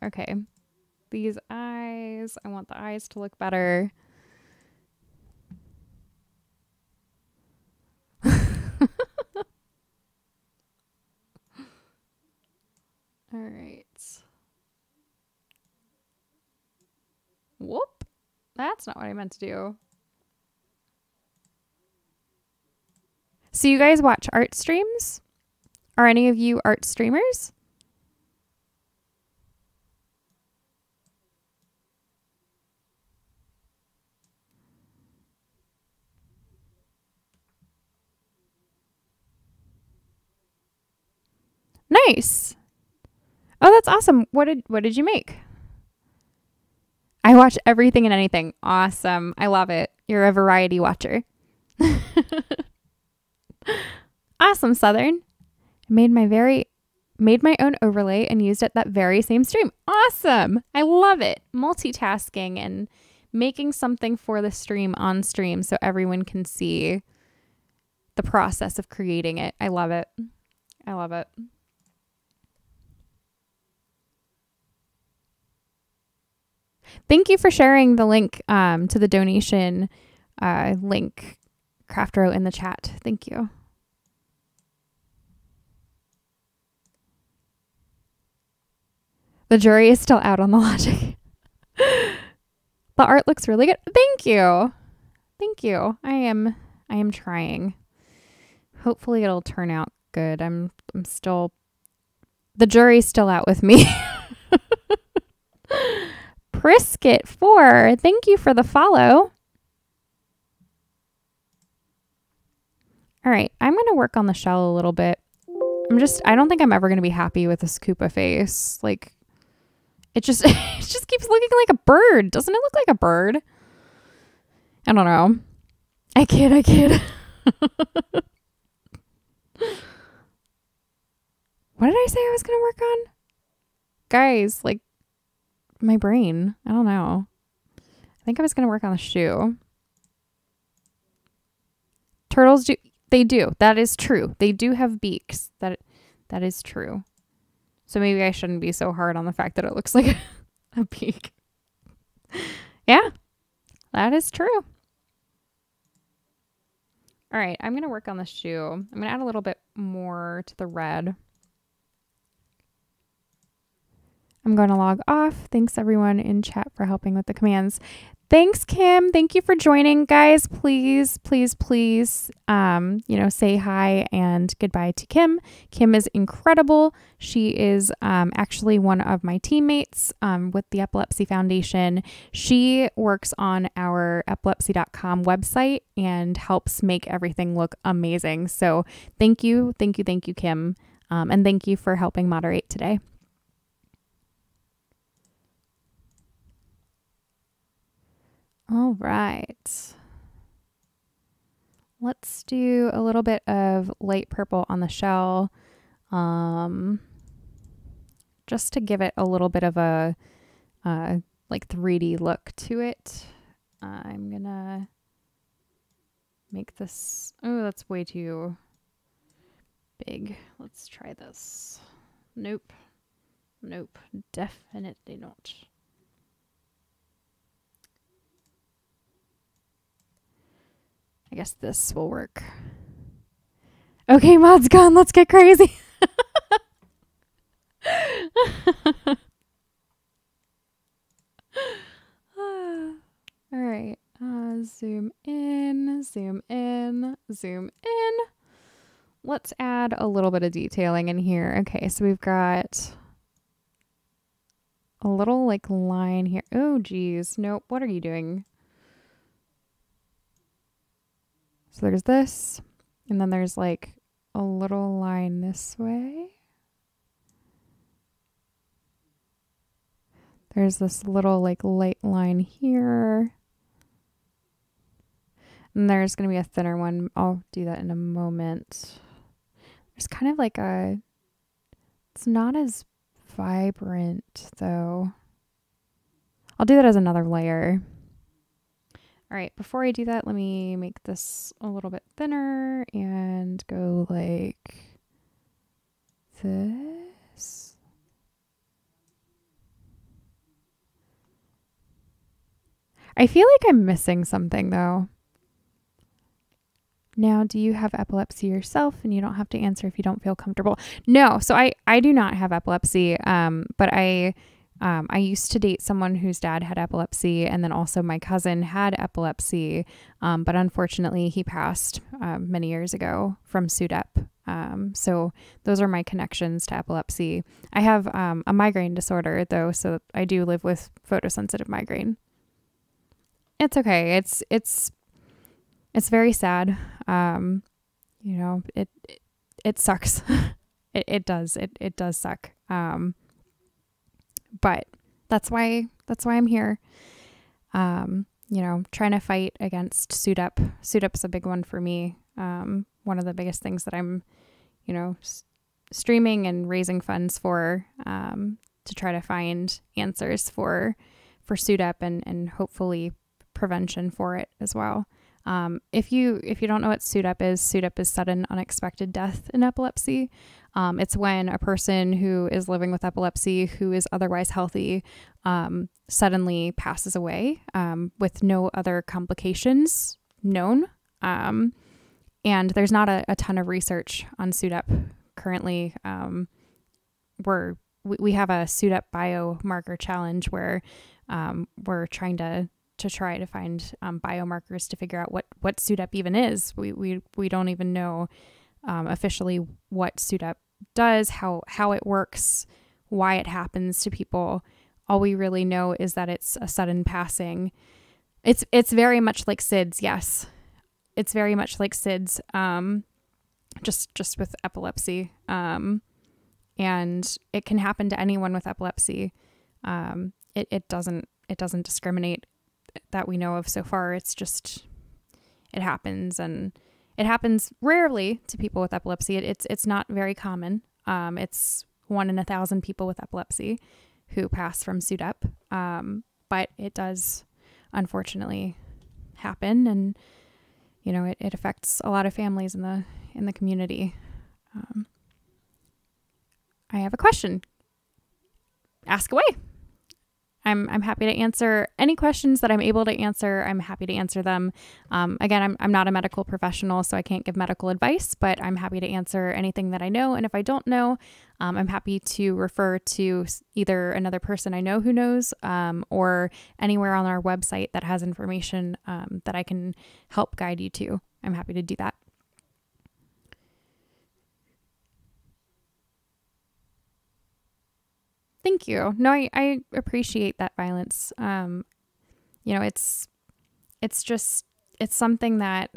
Okay. These eyes, I want the eyes to look better. All right. Whoop. That's not what I meant to do. So you guys watch art streams? Are any of you art streamers? Nice. Oh, that's awesome. What did you make? I watch everything and anything. Awesome. I love it. You're a variety watcher. Awesome, Southern. I made my own overlay and used it that very same stream. Awesome. I love it. Multitasking and making something for the stream on stream so everyone can see the process of creating it. I love it. I love it. Thank you for sharing the link to the donation link, Craftro, in the chat. Thank you. The jury is still out on the logic. The art looks really good. Thank you. Thank you. I am trying. Hopefully it'll turn out good. I'm still, the jury's still out with me. Prisket4, thank you for the follow. All right, I'm going to work on the shell a little bit. I don't think I'm ever going to be happy with this Koopa face. Like, It just it just keeps looking like a bird. Doesn't it look like a bird? I don't know. I kid. What did I say I was going to work on? Guys, like my brain. I don't know. I think I was going to work on the shoe. Turtles do. They do. That is true. They do have beaks. That is true. So maybe I shouldn't be so hard on the fact that it looks like a beak. Yeah, that is true. All right, I'm going to work on the shoe. I'm going to add a little bit more to the red. I'm going to log off. Thanks everyone in chat for helping with the commands. Thanks, Kim. Thank you for joining, guys. Please, say hi and goodbye to Kim. Kim is incredible. She is actually one of my teammates with the Epilepsy Foundation. She works on our epilepsy.com website and helps make everything look amazing. So thank you, Kim. And thank you for helping moderate today. All right. Let's do a little bit of light purple on the shell, just to give it a little bit of a like 3D look to it. I'm gonna make this, oh, that's way too big. Let's try this. Nope, definitely not. I guess this will work. Okay, mod's gone. Let's get crazy. All right. Zoom in. Let's add a little bit of detailing in here. Okay, so we've got a little like line here. Oh, geez. Nope. What are you doing? So there's this, and then there's like a little line this way. There's this little like light line here. And there's going to be a thinner one. I'll do that in a moment. There's kind of like a, it's not as vibrant though. I'll do that as another layer. All right, before I do that, let me make this a little bit thinner and go like this. I feel like I'm missing something though. Now, do you have epilepsy yourself? And you don't have to answer if you don't feel comfortable. No, so I do not have epilepsy, but I used to date someone whose dad had epilepsy, and then also my cousin had epilepsy, but unfortunately he passed many years ago from SUDEP. So those are my connections to epilepsy. I have a migraine disorder though, so I do live with photosensitive migraine. It's okay. It's very sad. You know, it sucks. It does suck. But that's why I'm here. You know, trying to fight against SUDEP. SUDEP's a big one for me. One of the biggest things that I'm, you know, streaming and raising funds for, to try to find answers for SUDEP and hopefully prevention for it as well. If you don't know what SUDEP is sudden unexpected death in epilepsy. It's when a person who is living with epilepsy, who is otherwise healthy, suddenly passes away, with no other complications known. And there's not a ton of research on SUDEP currently. We have a SUDEP biomarker challenge where, we're trying to try to find biomarkers to figure out what SUDEP even is. We don't even know officially what SUDEP does, how it works, why it happens to people. All we really know is that it's a sudden passing. It's very much like SIDS, yes. It's very much like SIDS, just with epilepsy. And it can happen to anyone with epilepsy. It doesn't discriminate that we know of so far. It's just, it happens, and it happens rarely to people with epilepsy. It's not very common. It's 1 in 1,000 people with epilepsy who pass from SUDEP. But it does unfortunately happen, and it affects a lot of families in the community. I have a question. Ask away. I'm happy to answer any questions that I'm able to answer. I'm happy to answer them. Again, I'm not a medical professional, so I can't give medical advice, but I'm happy to answer anything that I know. And if I don't know, I'm happy to refer to either another person I know who knows, or anywhere on our website that has information that I can help guide you to. I'm happy to do that. Thank you. No, I appreciate that, Violence. It's something that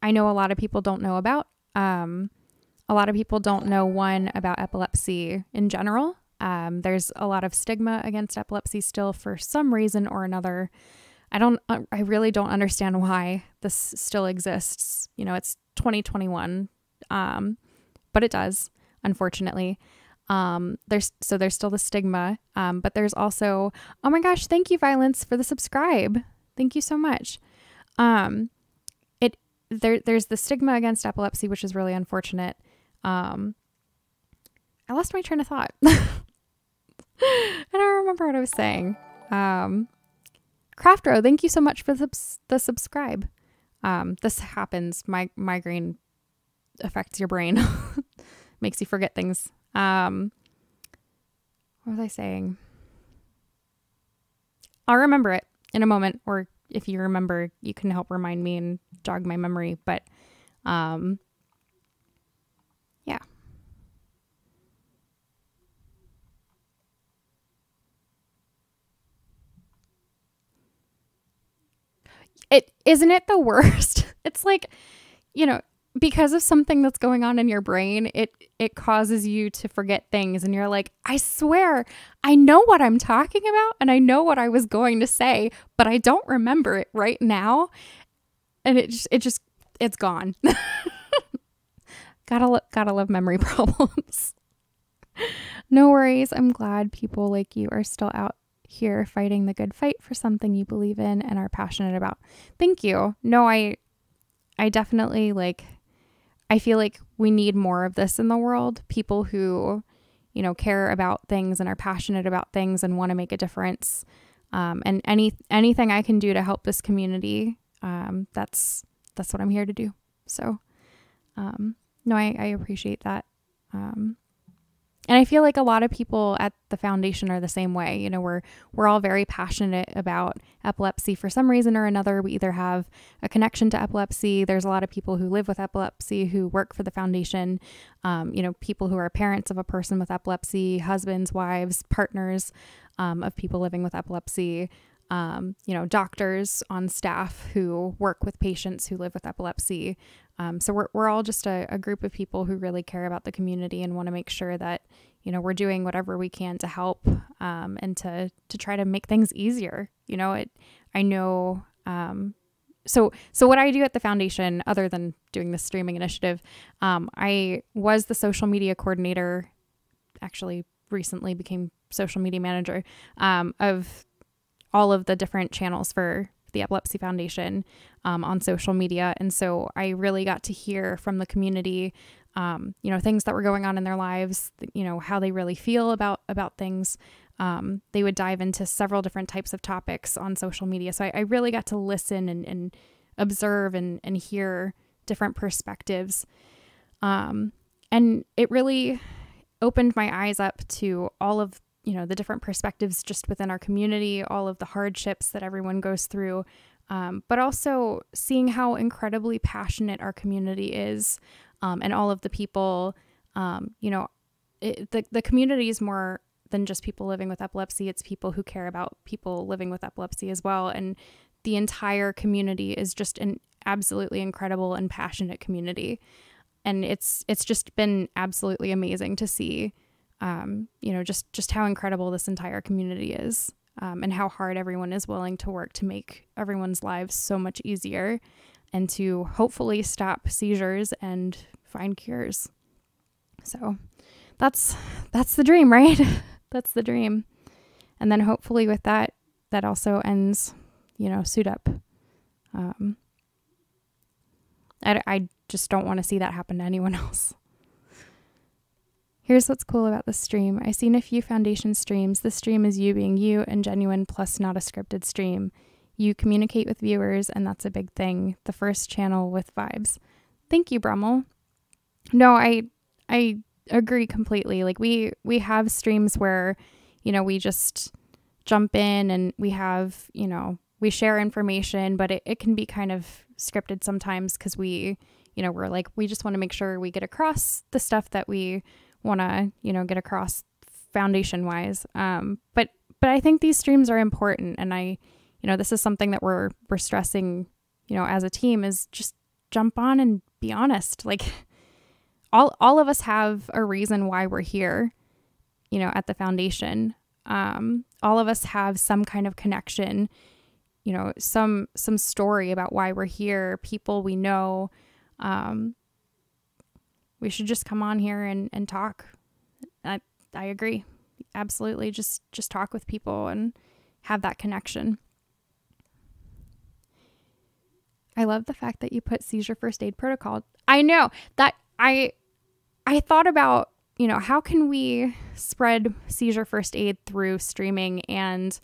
I know a lot of people don't know about. A lot of people don't know, one, about epilepsy in general. There's a lot of stigma against epilepsy still for some reason or another. I really don't understand why this still exists. It's 2021. But it does, unfortunately. There's still the stigma, but there's also, oh my gosh, thank you, Violence, for the subscribe. Thank you so much. There's the stigma against epilepsy, which is really unfortunate. I lost my train of thought. I don't remember what I was saying. Craftro, thank you so much for the subscribe. This happens. Migraine affects your brain, makes you forget things. What was I saying? I'll remember it in a moment, or if you remember, you can help remind me and jog my memory. But, yeah. Isn't it the worst? It's like, because of something that's going on in your brain, it causes you to forget things, and you're like, I swear I know what I'm talking about and I know what I was going to say, but I don't remember it right now. And it's gone. Gotta love memory problems. No worries. I'm glad people like you are still out here fighting the good fight for something you believe in and are passionate about. Thank you. No, I definitely I feel like we need more of this in the world. People who, care about things and are passionate about things and want to make a difference. And anything I can do to help this community, that's what I'm here to do. So, no, I appreciate that. And I feel like a lot of people at the foundation are the same way. We're all very passionate about epilepsy for some reason or another. We either have a connection to epilepsy. There's a lot of people who live with epilepsy who work for the foundation. People who are parents of a person with epilepsy, husbands, wives, partners of people living with epilepsy. Doctors on staff who work with patients who live with epilepsy. So we're all just a group of people who really care about the community and want to make sure that, we're doing whatever we can to help, and to try to make things easier. I know, so what I do at the foundation, other than doing the streaming initiative, I was the social media coordinator, actually recently became social media manager, of all of the different channels for the Epilepsy Foundation on social media. And so I really got to hear from the community, things that were going on in their lives, how they really feel about things. They would dive into several different types of topics on social media. So I really got to listen and observe and hear different perspectives. And it really opened my eyes up to all of the different perspectives just within our community, all of the hardships that everyone goes through, but also seeing how incredibly passionate our community is, and all of the people, the community is more than just people living with epilepsy. It's people who care about people living with epilepsy as well. And the entire community is just an absolutely incredible and passionate community. And it's just been absolutely amazing to see just how incredible this entire community is, and how hard everyone is willing to work to make everyone's lives so much easier and to hopefully stop seizures and find cures. So that's the dream, right? That's the dream. And then hopefully with that also ends, Suit Up. I just don't want to see that happen to anyone else. Here's what's cool about this stream. I've seen a few Foundation streams. This stream is you being you and genuine, plus not a scripted stream. You communicate with viewers, and that's a big thing. The first channel with vibes. Thank you, Brummel. No, I agree completely. Like we have streams where, we just jump in and we have, we share information, but it can be kind of scripted sometimes because we're like, we just want to make sure we get across the stuff that we want to, get across Foundation wise. But I think these streams are important. And this is something that we're stressing, as a team, is just jump on and be honest. Like all of us have a reason why we're here, at the Foundation. All of us have some kind of connection, some story about why we're here, people we know. We should just come on here and talk. I agree. Absolutely. Just talk with people and have that connection. I love the fact that you put seizure first aid protocol. I know that I thought about, how can we spread seizure first aid through streaming? And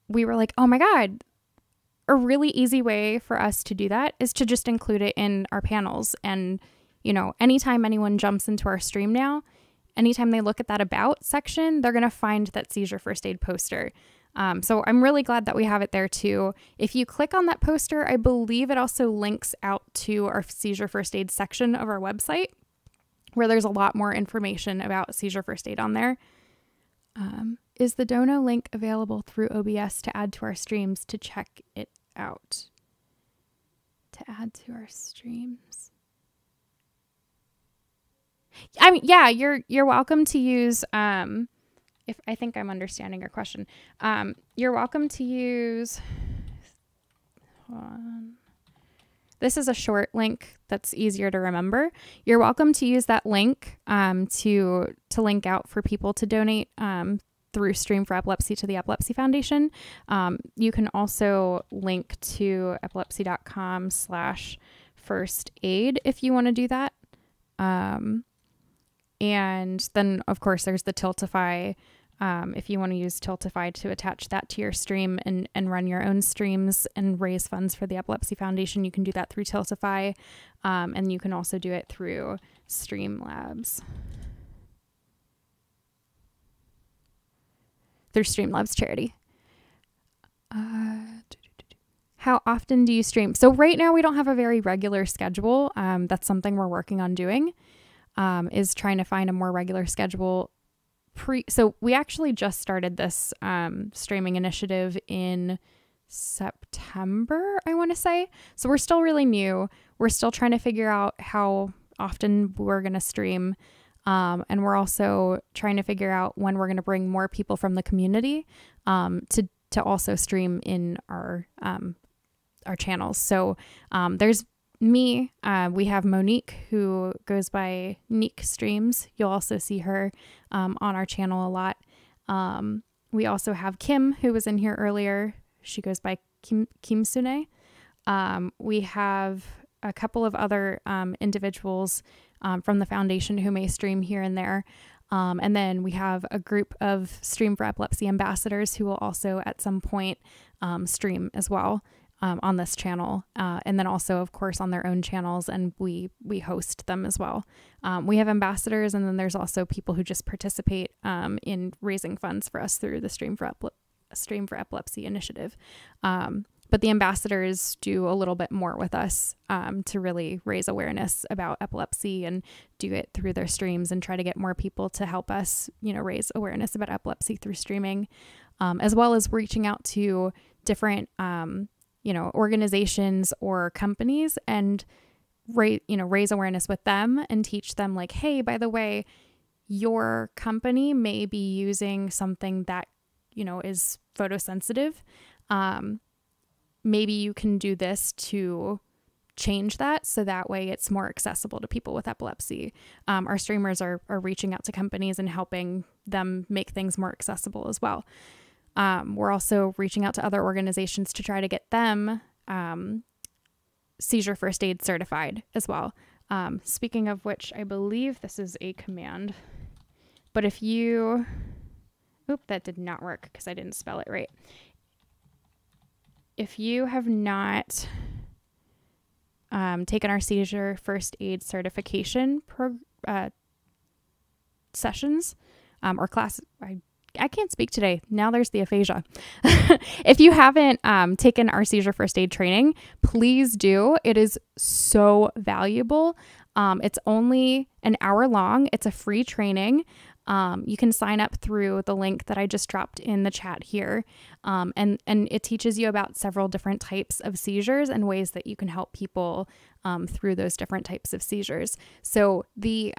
we were like, oh my God, a really easy way for us to do that is to just include it in our panels. And, anytime anyone jumps into our stream now, anytime they look at that about section, they're going to find that seizure first aid poster. So I'm really glad that we have it there too. If you click on that poster, I believe it also links out to our seizure first aid section of our website, where there's a lot more information about seizure first aid on there. Is the Dono link available through OBS to add to our streams? To check it out. To add to our streams. I mean, yeah, you're welcome to use, if I think I'm understanding your question. You're welcome to use, hold on. This is a short link that's easier to remember. You're welcome to use that link to link out for people to donate through Stream for Epilepsy to the Epilepsy Foundation. You can also link to epilepsy.com/first-aid if you want to do that. And then, of course, there's the Tiltify. If you want to use Tiltify to attach that to your stream and run your own streams and raise funds for the Epilepsy Foundation, you can do that through Tiltify. And you can also do it through Streamlabs. Through Streamlabs charity. How often do you stream? So right now we don't have a very regular schedule. That's something we're working on doing, is trying to find a more regular schedule. So we actually just started this streaming initiative in September, I want to say. So we're still really new. We're still trying to figure out how often we're going to stream. And we're also trying to figure out when we're going to bring more people from the community to also stream in our channels. So there's me. We have Monique, who goes by Neek Streams. You'll also see her on our channel a lot. We also have Kim, who was in here earlier. She goes by Kimsune. We have a couple of other individuals from the foundation who may stream here and there. And then we have a group of Stream for Epilepsy ambassadors who will also at some point stream as well on this channel. And then also, of course, on their own channels, and we host them as well. We have ambassadors, and then there's also people who just participate in raising funds for us through the Stream for Epilepsy initiative. But the ambassadors do a little bit more with us to really raise awareness about epilepsy and do it through their streams and try to get more people to help us, raise awareness about epilepsy through streaming, as well as reaching out to different, organizations or companies and raise awareness with them and teach them, like, hey, by the way, your company may be using something that, is photosensitive. Maybe you can do this to change that so that way it's more accessible to people with epilepsy. Our streamers are reaching out to companies and helping them make things more accessible as well. We're also reaching out to other organizations to try to get them seizure first aid certified as well. Speaking of which, I believe this is a command, but if you, that did not work because I didn't spell it right. If you have not taken our seizure first aid certification sessions or class, I can't speak today. Now there's the aphasia. If you haven't taken our seizure first aid training, please do. It is so valuable. It's only an hour long. It's a free training. You can sign up through the link that I just dropped in the chat here. And it teaches you about several different types of seizures and ways that you can help people through those different types of seizures. So the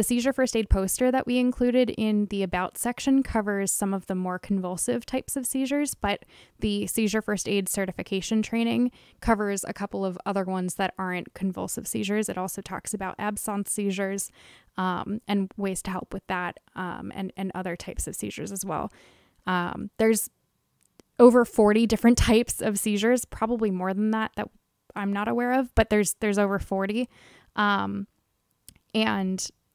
seizure first aid poster that we included in the About section covers some of the more convulsive types of seizures, but the seizure first aid certification training covers a couple of other ones that aren't convulsive seizures. It also talks about absence seizures and ways to help with that and other types of seizures as well. There's over 40 different types of seizures, probably more than that I'm not aware of, but there's over 40. And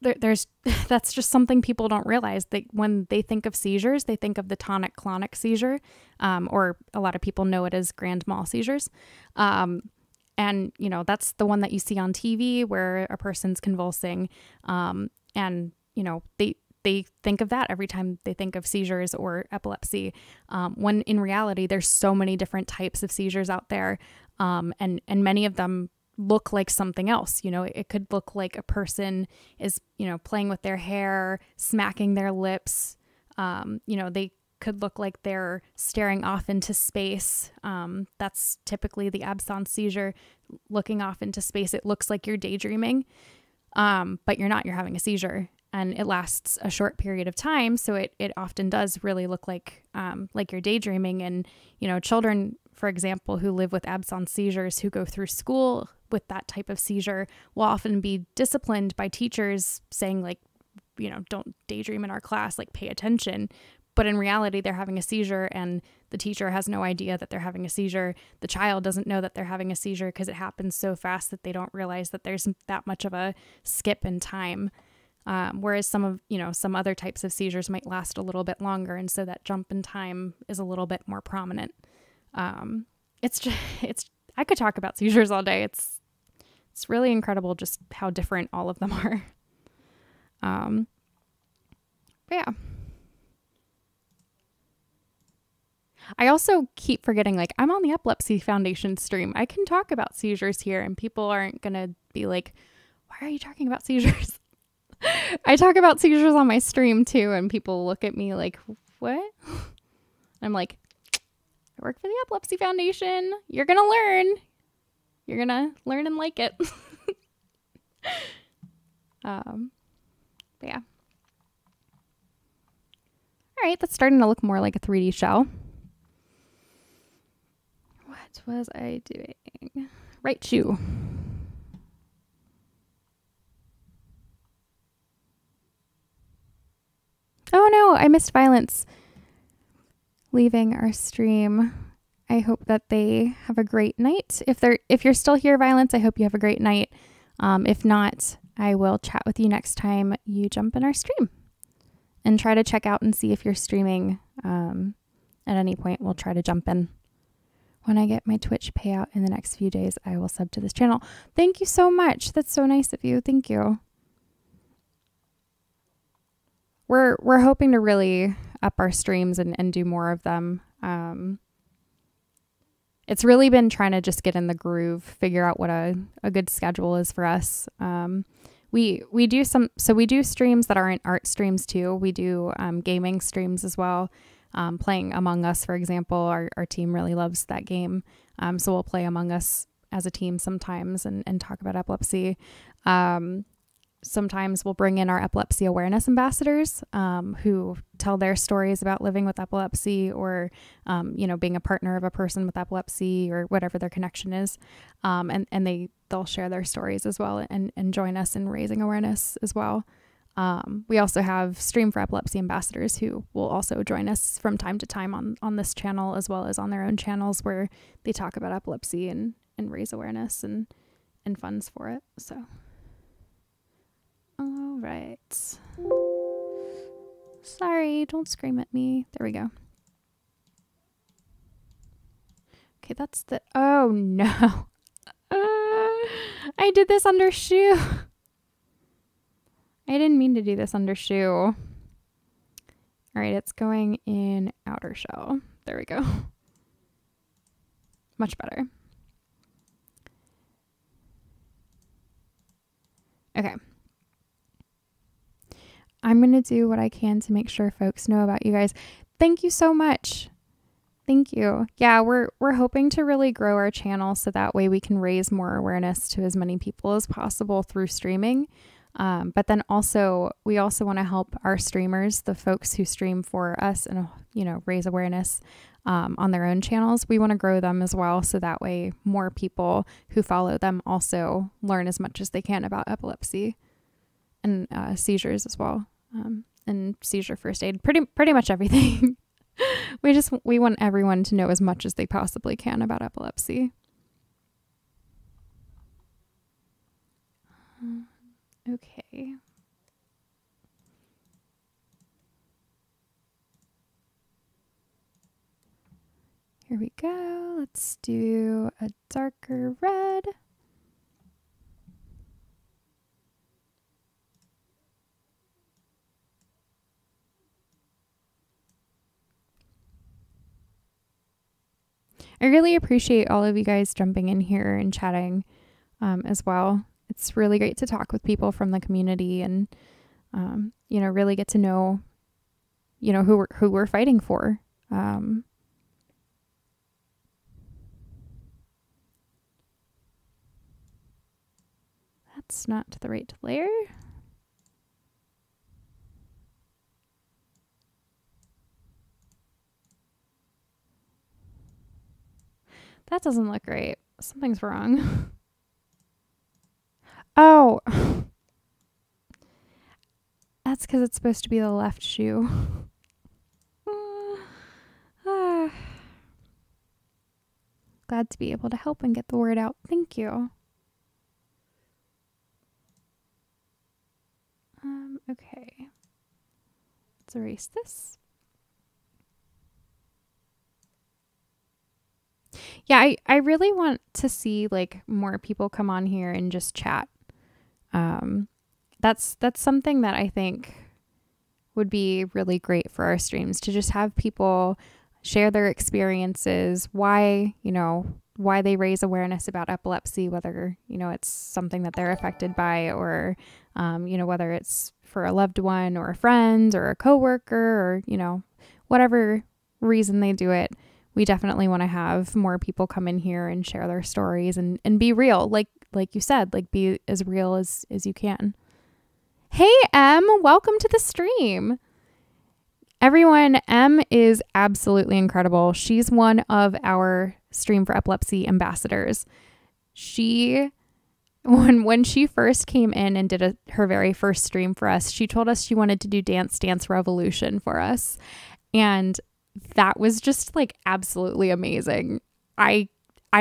there's that's just something people don't realize, that when they think of seizures, they think of the tonic-clonic seizure, or a lot of people know it as grand mal seizures. And, that's the one that you see on TV where a person's convulsing. And, they think of that every time they think of seizures or epilepsy, when in reality, there's so many different types of seizures out there, and many of them look like something else. It could look like a person is, playing with their hair, smacking their lips. They could look like they're staring off into space. That's typically the absence seizure, looking off into space. It looks like you're daydreaming, but you're not. You're having a seizure. And it lasts a short period of time, so it often does really look like you're daydreaming. And children, for example, who live with absence seizures, who go through school with that type of seizure, will often be disciplined by teachers saying, like, don't daydream in our class, like, pay attention. But in reality, they're having a seizure, and the teacher has no idea that they're having a seizure. The child doesn't know that they're having a seizure because it happens so fast that they don't realize that there's that much of a skip in time. Whereas some other types of seizures might last a little bit longer, and so that jump in time is a little bit more prominent. I could talk about seizures all day. It's really incredible just how different all of them are. But yeah. I also keep forgetting, like, I'm on the Epilepsy Foundation stream. I can talk about seizures here, and people aren't going to be like, why are you talking about seizures? I talk about seizures on my stream too, and people look at me like, what? I'm like, I work for the Epilepsy Foundation. You're going to learn. You're going to learn and like it. But yeah. All right, that's starting to look more like a 3D shell. What was I doing? Right shoe. Oh no, I missed Violence leaving our stream. I hope that they have a great night. If you're still here, Violence, I hope you have a great night. If not, I will chat with you next time you jump in our stream, and try to check out and see if you're streaming. At any point, we'll try to jump in. When I get my Twitch payout in the next few days, I will sub to this channel. Thank you so much. That's so nice of you. Thank you. We're hoping to really up our streams and do more of them. It's really been trying to just get in the groove, figure out what a good schedule is for us. We do streams that aren't art streams too. We do gaming streams as well. Playing Among Us, for example, our team really loves that game. So we'll play Among Us as a team sometimes and talk about epilepsy. sometimes we'll bring in our epilepsy awareness ambassadors who tell their stories about living with epilepsy or, being a partner of a person with epilepsy or whatever their connection is. And they'll share their stories as well and join us in raising awareness as well. We also have Stream for Epilepsy ambassadors who will also join us from time to time on this channel, as well as on their own channels where they talk about epilepsy and raise awareness and funds for it. So, all right. Sorry, don't scream at me. There we go. Okay, that's the, oh no. I did this under shoe. I didn't mean to do this under shoe. All right, it's going in outer shell. There we go. Much better. Okay. I'm going to do what I can to make sure folks know about you guys. Thank you so much. Thank you. Yeah, we're hoping to really grow our channel so that way we can raise more awareness to as many people as possible through streaming. But then also, we also want to help our streamers, the folks who stream for us and, raise awareness on their own channels. We want to grow them as well. So that way more people who follow them also learn as much as they can about epilepsy and seizures as well. And seizure first aid, pretty much everything. We want everyone to know as much as they possibly can about epilepsy. Okay. Here we go. Let's do a darker red. I really appreciate all of you guys jumping in here and chatting as well. It's really great to talk with people from the community and, really get to know, who we're fighting for. That's not the right layer. That doesn't look right. Something's wrong. Oh, that's because it's supposed to be the left shoe. Glad to be able to help and get the word out. Thank you. Okay. Let's erase this. Yeah, I really want to see more people come on here and just chat. That's something that I think would be really great for our streams, to just have people share their experiences, why they raise awareness about epilepsy, whether, it's something that they're affected by or, whether it's for a loved one or a friend or a coworker or, whatever reason they do it. We definitely want to have more people come in here and share their stories and be real. Like you said, be as real as you can. Hey, Em, welcome to the stream. Everyone, Em is absolutely incredible. She's one of our Stream for Epilepsy ambassadors. When she first came in and did her very first stream for us, she told us she wanted to do Dance Dance Revolution for us. And that was just absolutely amazing. I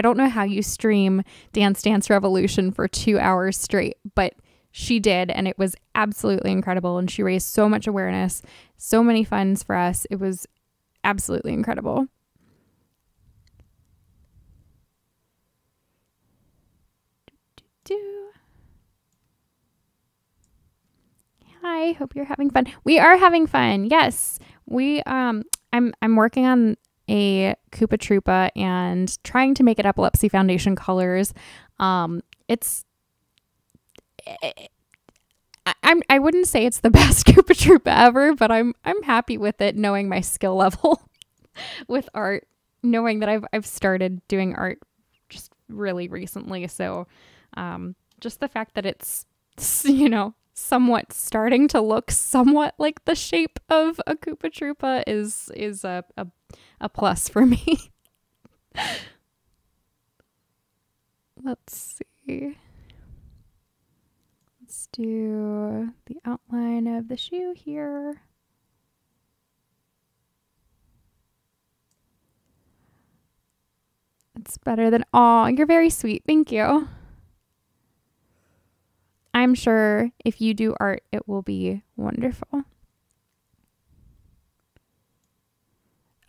don't know how you stream Dance Dance Revolution for 2 hours straight, but she did, and it was absolutely incredible. And she raised so much awareness, so many funds for us. It was absolutely incredible. Hi, hope you're having fun. We are having fun. Yes. I'm working on a Koopa Troopa and trying to make it Epilepsy Foundation colors. I wouldn't say it's the best Koopa Troopa ever, but I'm happy with it, knowing my skill level with art, knowing that I've started doing art just really recently. So just the fact that it's somewhat starting to look somewhat like the shape of a Koopa Troopa is a plus for me. Let's see. Let's do the outline of the shoe here. It's better than, oh, you're very sweet. Thank you. I'm sure if you do art, it will be wonderful.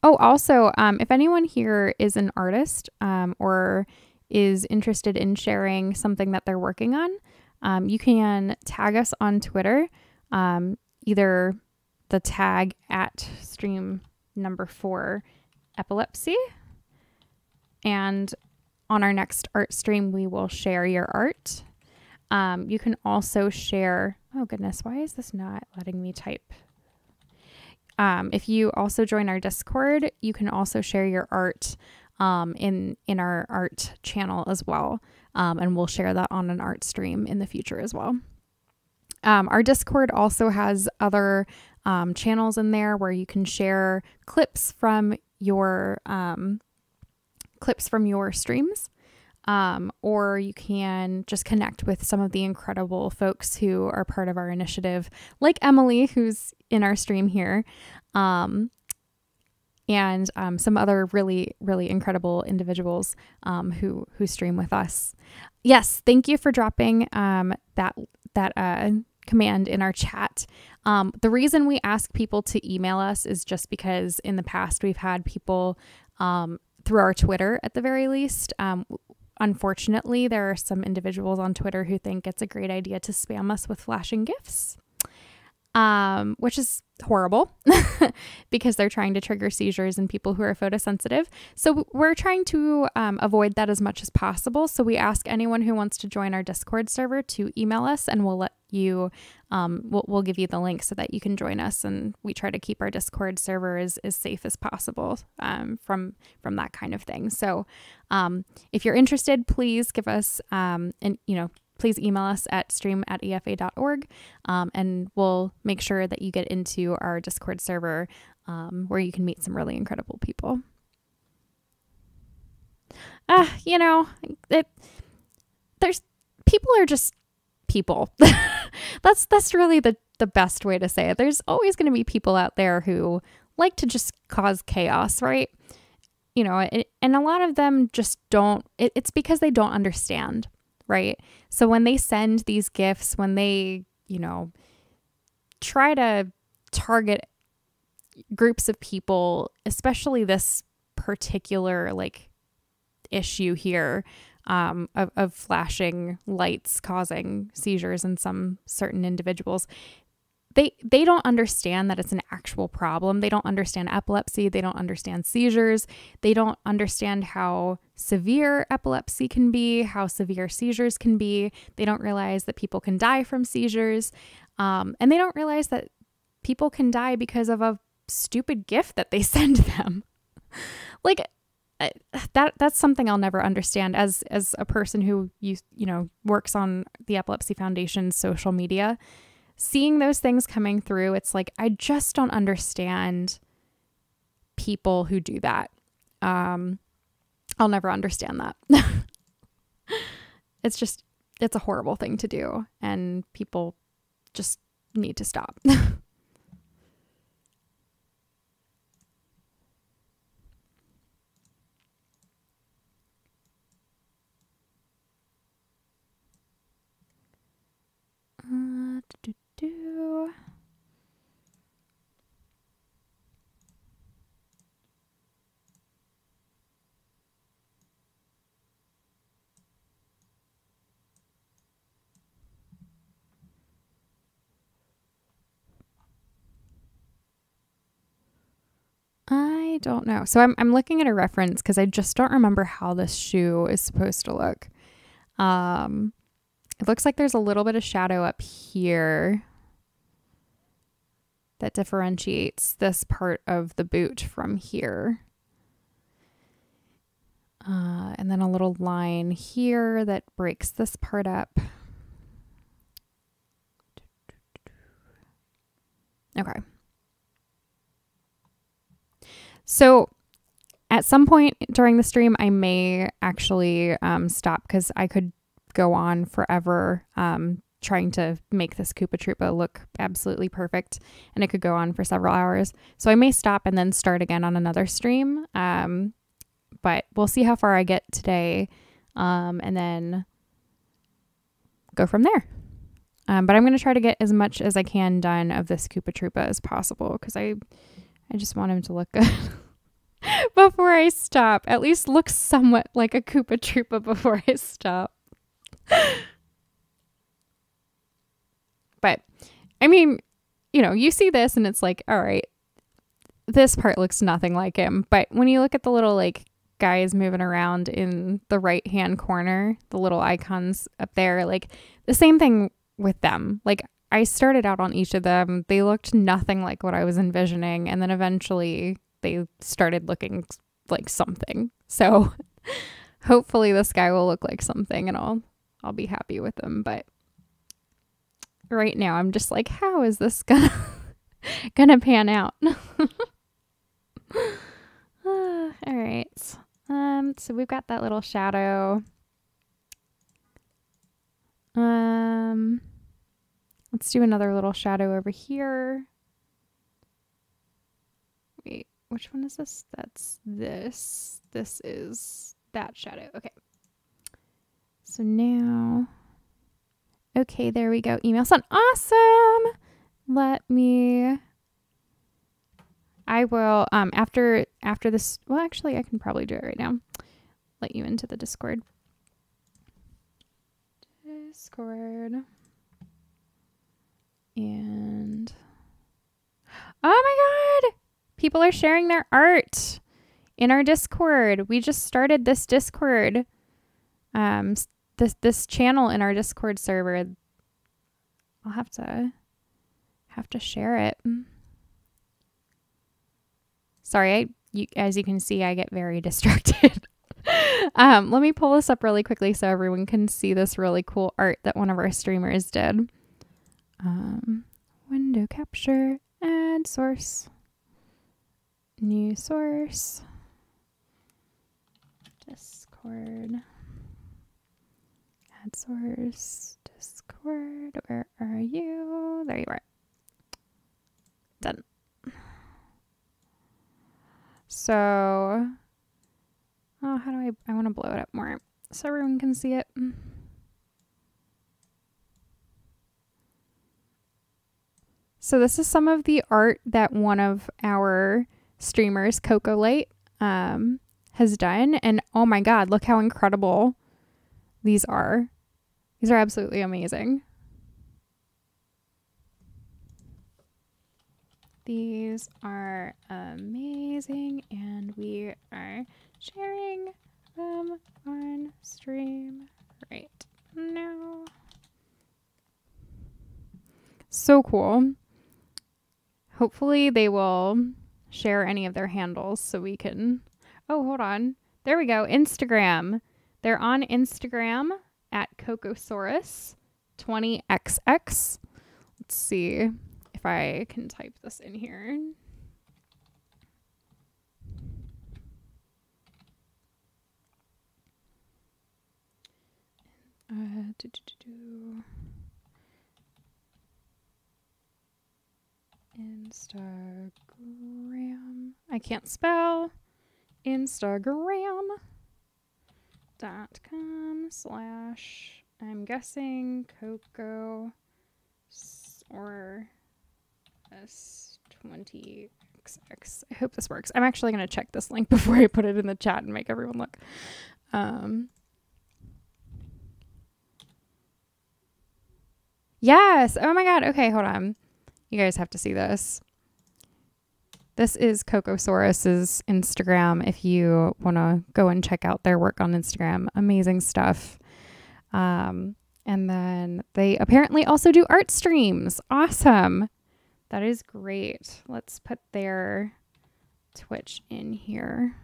Oh, also, if anyone here is an artist or is interested in sharing something that they're working on, you can tag us on Twitter, either the tag at stream number 4 epilepsy, and on our next art stream, we will share your art. You can also share, oh goodness, why is this not letting me type? If you also join our Discord, you can also share your art in our art channel as well. And we'll share that on an art stream in the future as well. Our Discord also has other channels in there where you can share clips from your streams. Or you can just connect with some of the incredible folks who are part of our initiative, like Emily, who's in our stream here, and some other really, really incredible individuals who stream with us. Yes, thank you for dropping that command in our chat. The reason we ask people to email us is just because in the past we've had people through our Twitter, at the very least. Unfortunately, there are some individuals on Twitter who think it's a great idea to spam us with flashing GIFs, which is horrible because they're trying to trigger seizures in people who are photosensitive. So we're trying to avoid that as much as possible. So we ask anyone who wants to join our Discord server to email us, and we'll let you, we'll give you the link so that you can join us. And we try to keep our Discord server as safe as possible from that kind of thing. So if you're interested, please give us, please email us at stream@efa.org, and we'll make sure that you get into our Discord server where you can meet some really incredible people. People are just people. That's really the best way to say it. There's always going to be people out there who like to just cause chaos, right? And a lot of them just don't, it's because they don't understand. Right. So when they send these GIFs, when they, try to target groups of people, especially this particular issue here of flashing lights causing seizures in some certain individuals, they don't understand that it's an actual problem. They don't understand epilepsy. They don't understand seizures. They don't understand how severe epilepsy can be, how severe seizures can be. They don't realize that people can die from seizures. And they don't realize that people can die because of a stupid gift that they send them. That's something I'll never understand as a person who works on the Epilepsy Foundation's social media. Seeing those things coming through, it's like, I just don't understand people who do that. I'll never understand that. It's a horrible thing to do, and people just need to stop. I don't know. So I'm looking at a reference because I just don't remember how this shoe is supposed to look. It looks like there's a little bit of shadow up here that differentiates this part of the boot from here. And then a little line here that breaks this part up. Okay. So at some point during the stream, I may actually stop because I could go on forever trying to make this Koopa Troopa look absolutely perfect, and it could go on for several hours. So I may stop and then start again on another stream, but we'll see how far I get today, and then go from there. But I'm going to try to get as much as I can done of this Koopa Troopa as possible because I just want him to look good. Before I stop, at least look somewhat like a Koopa Troopa before I stop. But I mean, you know, you see this and it's like, all right, this part looks nothing like him. But when you look at the little like guys moving around in the right hand corner, the little icons up there, like the same thing with them. Like I started out on each of them, they looked nothing like what I was envisioning, and then eventually they started looking like something. So hopefully this guy will look like something and I'll be happy with him. But right now I'm just like, how is this gonna pan out? All right. So we've got that little shadow. Let's do another little shadow over here. Wait, which one is this? That's this. This is that shadow. Okay. So now, okay, there we go. Email sent. Awesome. I will, after this, well, actually I can probably do it right now. Let you into the Discord. And, oh my God. People are sharing their art in our Discord. We just started this Discord, this channel in our Discord server. I'll have to share it. Sorry, as you can see, I get very distracted. Let me pull this up really quickly so everyone can see this really cool art that one of our streamers did. Window capture, add source, new source, Discord, add source, Discord, where are you? There you are. Done. So, oh, how do I want to blow it up more so everyone can see it. So this is some of the art that one of our streamers, Coco Light, has done. And oh my God, look how incredible these are. These are absolutely amazing. These are amazing, and we are sharing them on stream right now. So cool. Hopefully they will share any of their handles so we can... Oh, hold on. There we go. Instagram. They're on Instagram at Cocosaurus20XX. Let's see if I can type this in here. Instagram. I can't spell. Instagram.com/ I'm guessing Coco or S20XX. I hope this works. I'm actually going to check this link before I put it in the chat and make everyone look. Yes. Oh my God. Okay, hold on. You guys have to see this. This is Cocosaurus's Instagram if you want to go and check out their work on Instagram. Amazing stuff. And then they apparently also do art streams. Awesome. That is great. Let's put their Twitch in here.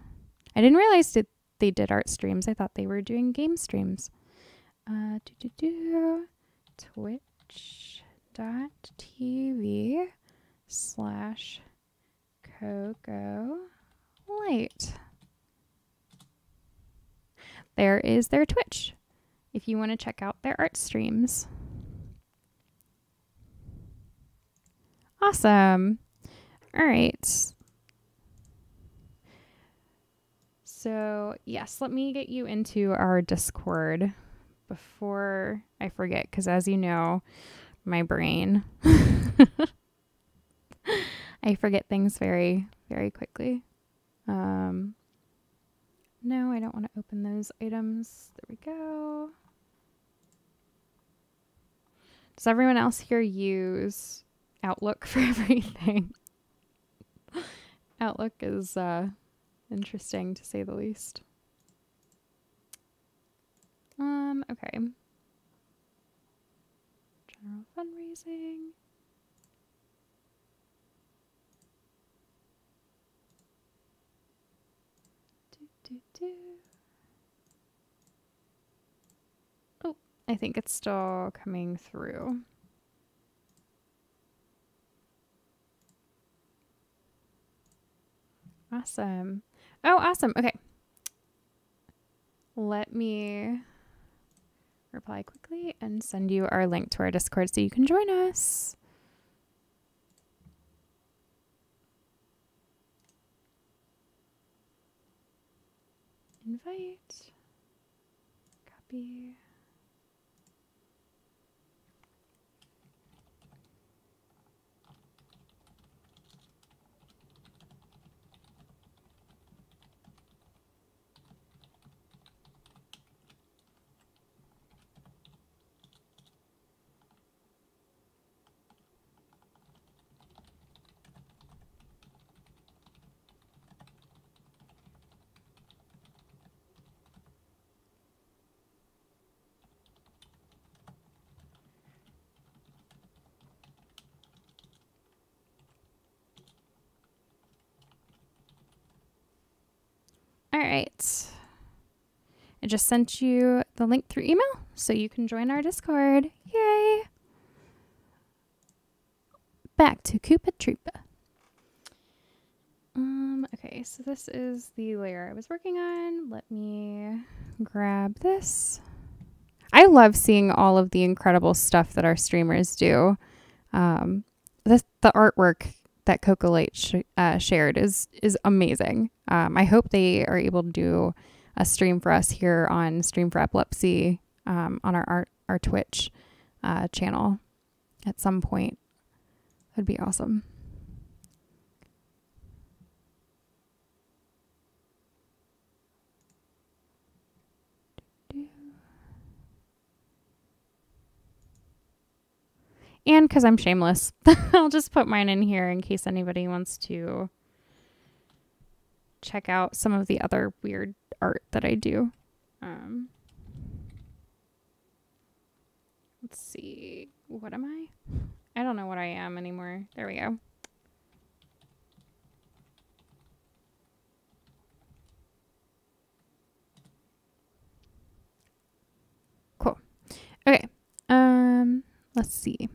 I didn't realize that they did art streams. I thought they were doing game streams. Twitch.tv/. Coco Light. There is their Twitch if you want to check out their art streams. Awesome. All right. So, yes, let me get you into our Discord before I forget, because as you know, my brain, I forget things very, very quickly. No, I don't want to open those items. There we go. Does everyone else here use Outlook for everything? Outlook is interesting to say the least. Okay. General fundraising. Oh, I think it's still coming through. Awesome. Oh, awesome. Okay. Let me reply quickly and send you our link to our Discord so you can join us. Invite. Copy. All right. I just sent you the link through email so you can join our Discord. Yay. Back to Koopa Troopa. Okay, so this is the layer I was working on. Let me grab this. I love seeing all of the incredible stuff that our streamers do. The artwork that Coco Light shared is amazing. I hope they are able to do a stream for us here on Stream for Epilepsy on our Twitch channel at some point. That'd be awesome. And because I'm shameless, I'll just put mine in here in case anybody wants to check out some of the other weird art that I do. Let's see. What am I? I don't know what I am anymore. There we go. Cool. Okay. Let's see.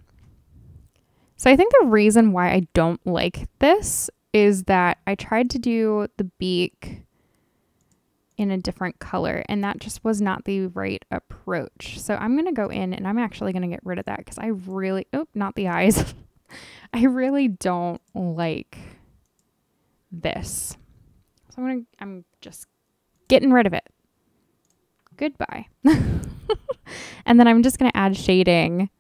So I think the reason why I don't like this is that I tried to do the beak in a different color and that just was not the right approach. So I'm going to go in and I'm actually going to get rid of that because I really, not the eyes. I really don't like this. So I'm just getting rid of it. Goodbye. And then I'm just going to add shading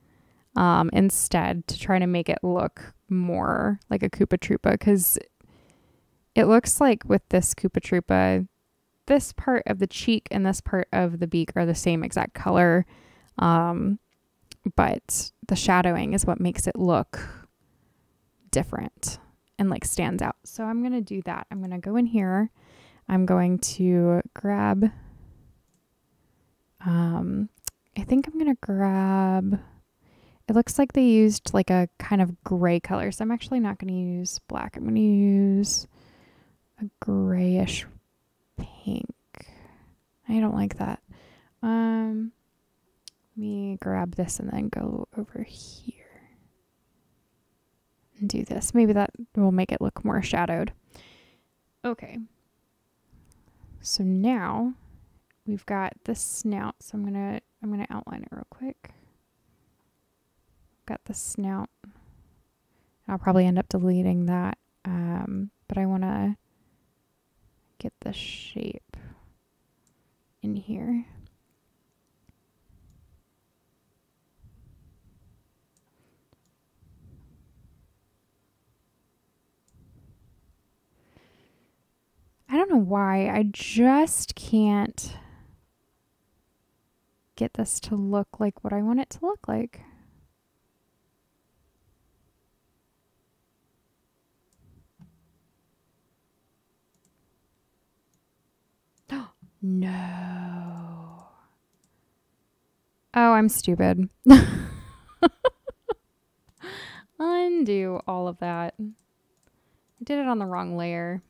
instead to try to make it look more like a Koopa Troopa, because it looks like with this Koopa Troopa, this part of the cheek and this part of the beak are the same exact color, but the shadowing is what makes it look different and like stands out. So I'm going to do that. I'm going to go in here. I'm going to grab, I think I'm going to grab, it looks like they used like a kind of gray color. So I'm actually not going to use black. I'm going to use a grayish pink. I don't like that. Let me grab this and then go over here. and do this. Maybe that will make it look more shadowed. Okay. So now we've got the snout. So I'm gonna outline it real quick. Got the snout. I'll probably end up deleting that. But I want to get the shape in here. I don't know why. I just can't get this to look like what I want it to look like. No. Oh, I'm stupid. Undo all of that. I did it on the wrong layer.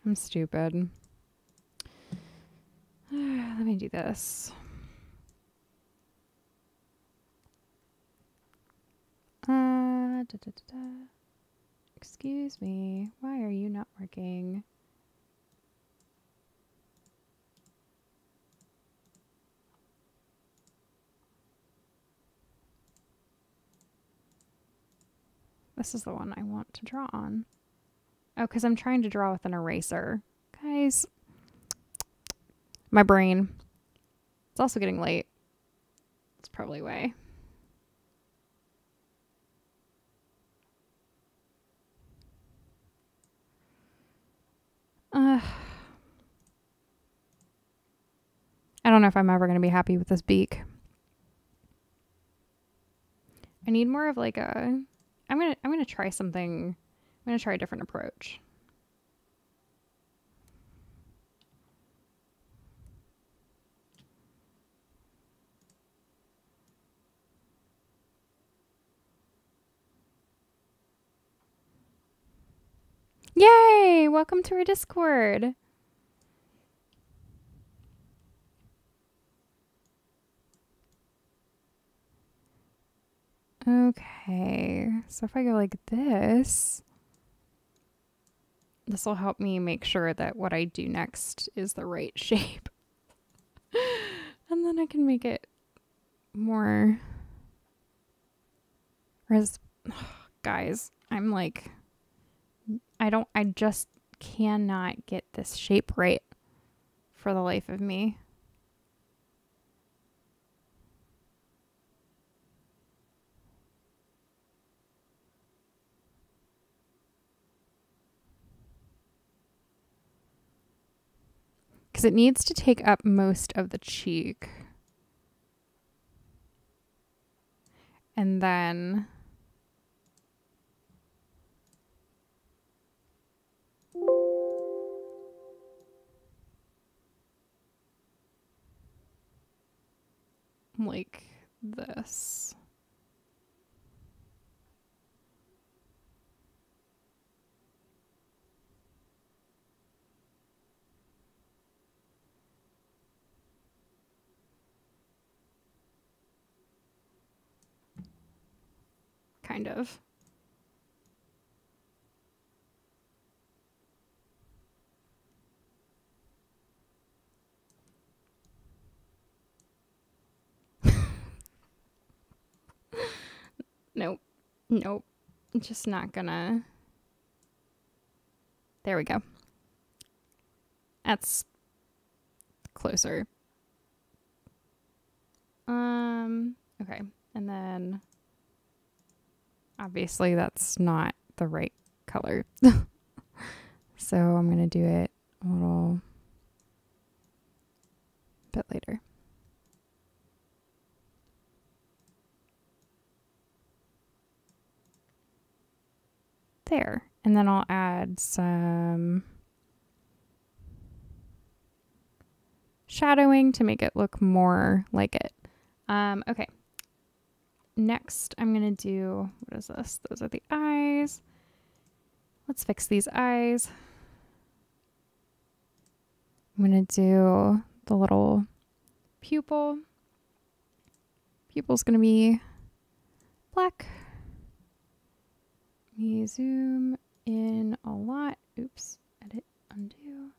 I'm stupid. Let me do this. Excuse me. Why are you not working? This is the one I want to draw on. Oh, because I'm trying to draw with an eraser. Guys, my brain. It's also getting late. It's probably why. I don't know if I'm ever going to be happy with this beak. I need more of like a... I'm gonna try something. I'm gonna try a different approach. Yay! Welcome to our Discord. Okay, so if I go like this, this will help me make sure that what I do next is the right shape. And then I can make it more... Guys, I'm like... I just cannot get this shape right for the life of me. Because it needs to take up most of the cheek. And then... like this. Kind of. Nope. Nope. Just not gonna. There we go. That's closer. Okay. And then obviously that's not the right color. So I'm gonna do it a little bit later. There. And then I'll add some shadowing to make it look more like it. Okay. Next, I'm going to do, what is this? Those are the eyes. Let's fix these eyes. I'm going to do the little pupil. Pupil's going to be black. me zoom in a lot. Oops, edit, undo,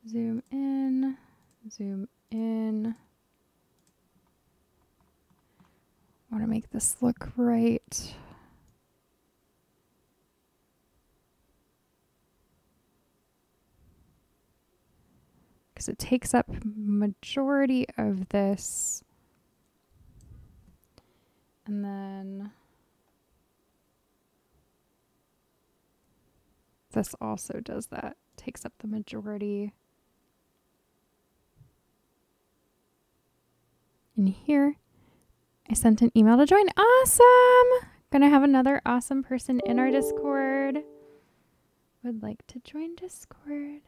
zoom in, zoom in. I want to make this look right. Because it takes up majority of this. And then this also does that, takes up the majority. And here, I sent an email to join. Awesome! Gonna have another awesome person in our Discord. Would like to join Discord.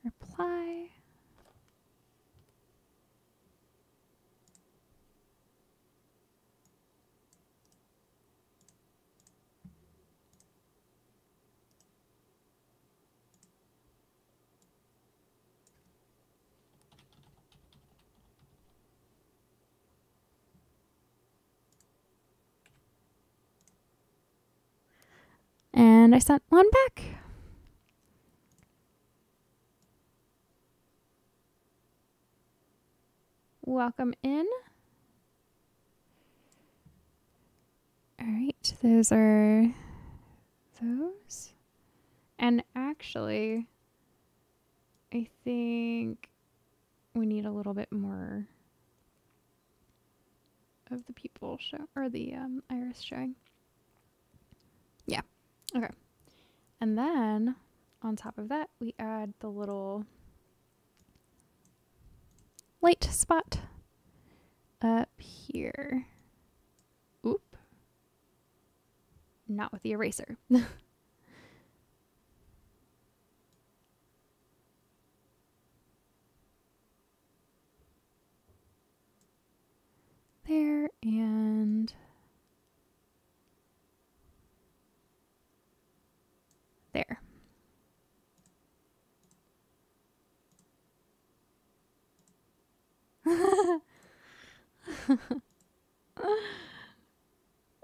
Reply. And I sent one back. Welcome in. All right, those are those. And actually, I think we need a little bit more of the people show, or the iris showing. Yeah, okay. And then on top of that, we add the little light spot up here. Oop. Not with the eraser. There and there.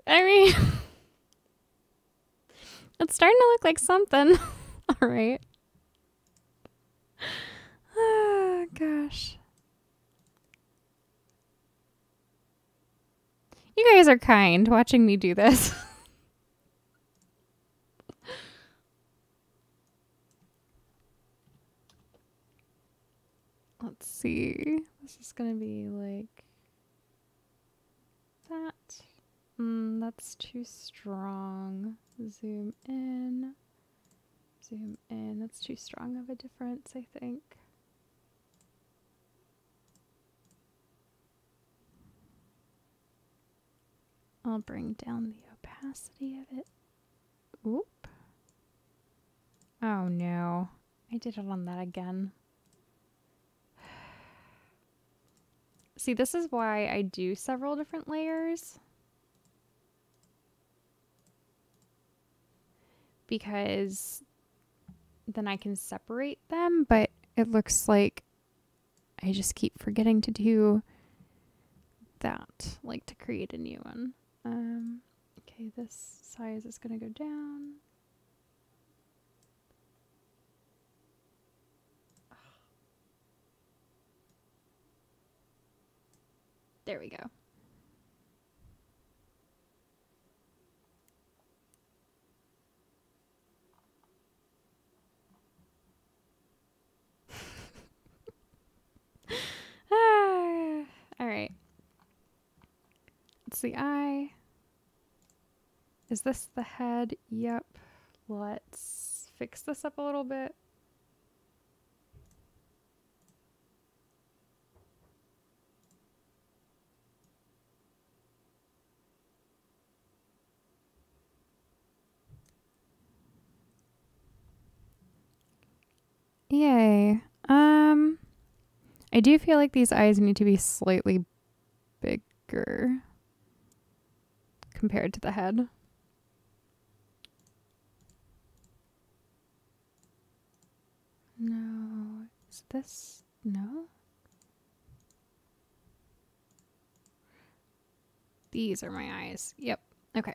I mean, it's starting to look like something. All right. Oh, gosh. You guys are kind watching me do this. Let's see. This is going to be like that. That's too strong. Zoom in. Zoom in. That's too strong of a difference, I think. I'll bring down the opacity of it. Oop. Oh no. I did it on that again. See, this is why I do several different layers. Because then I can separate them, but it looks like I just keep forgetting to do that, like to create a new one. Okay, this size is going to go down. There we go. All right. It's the eye. Is this the head? Yep. Let's fix this up a little bit. Yay. I do feel like these eyes need to be slightly bigger compared to the head. No. Is this? No? These are my eyes. Yep. Okay.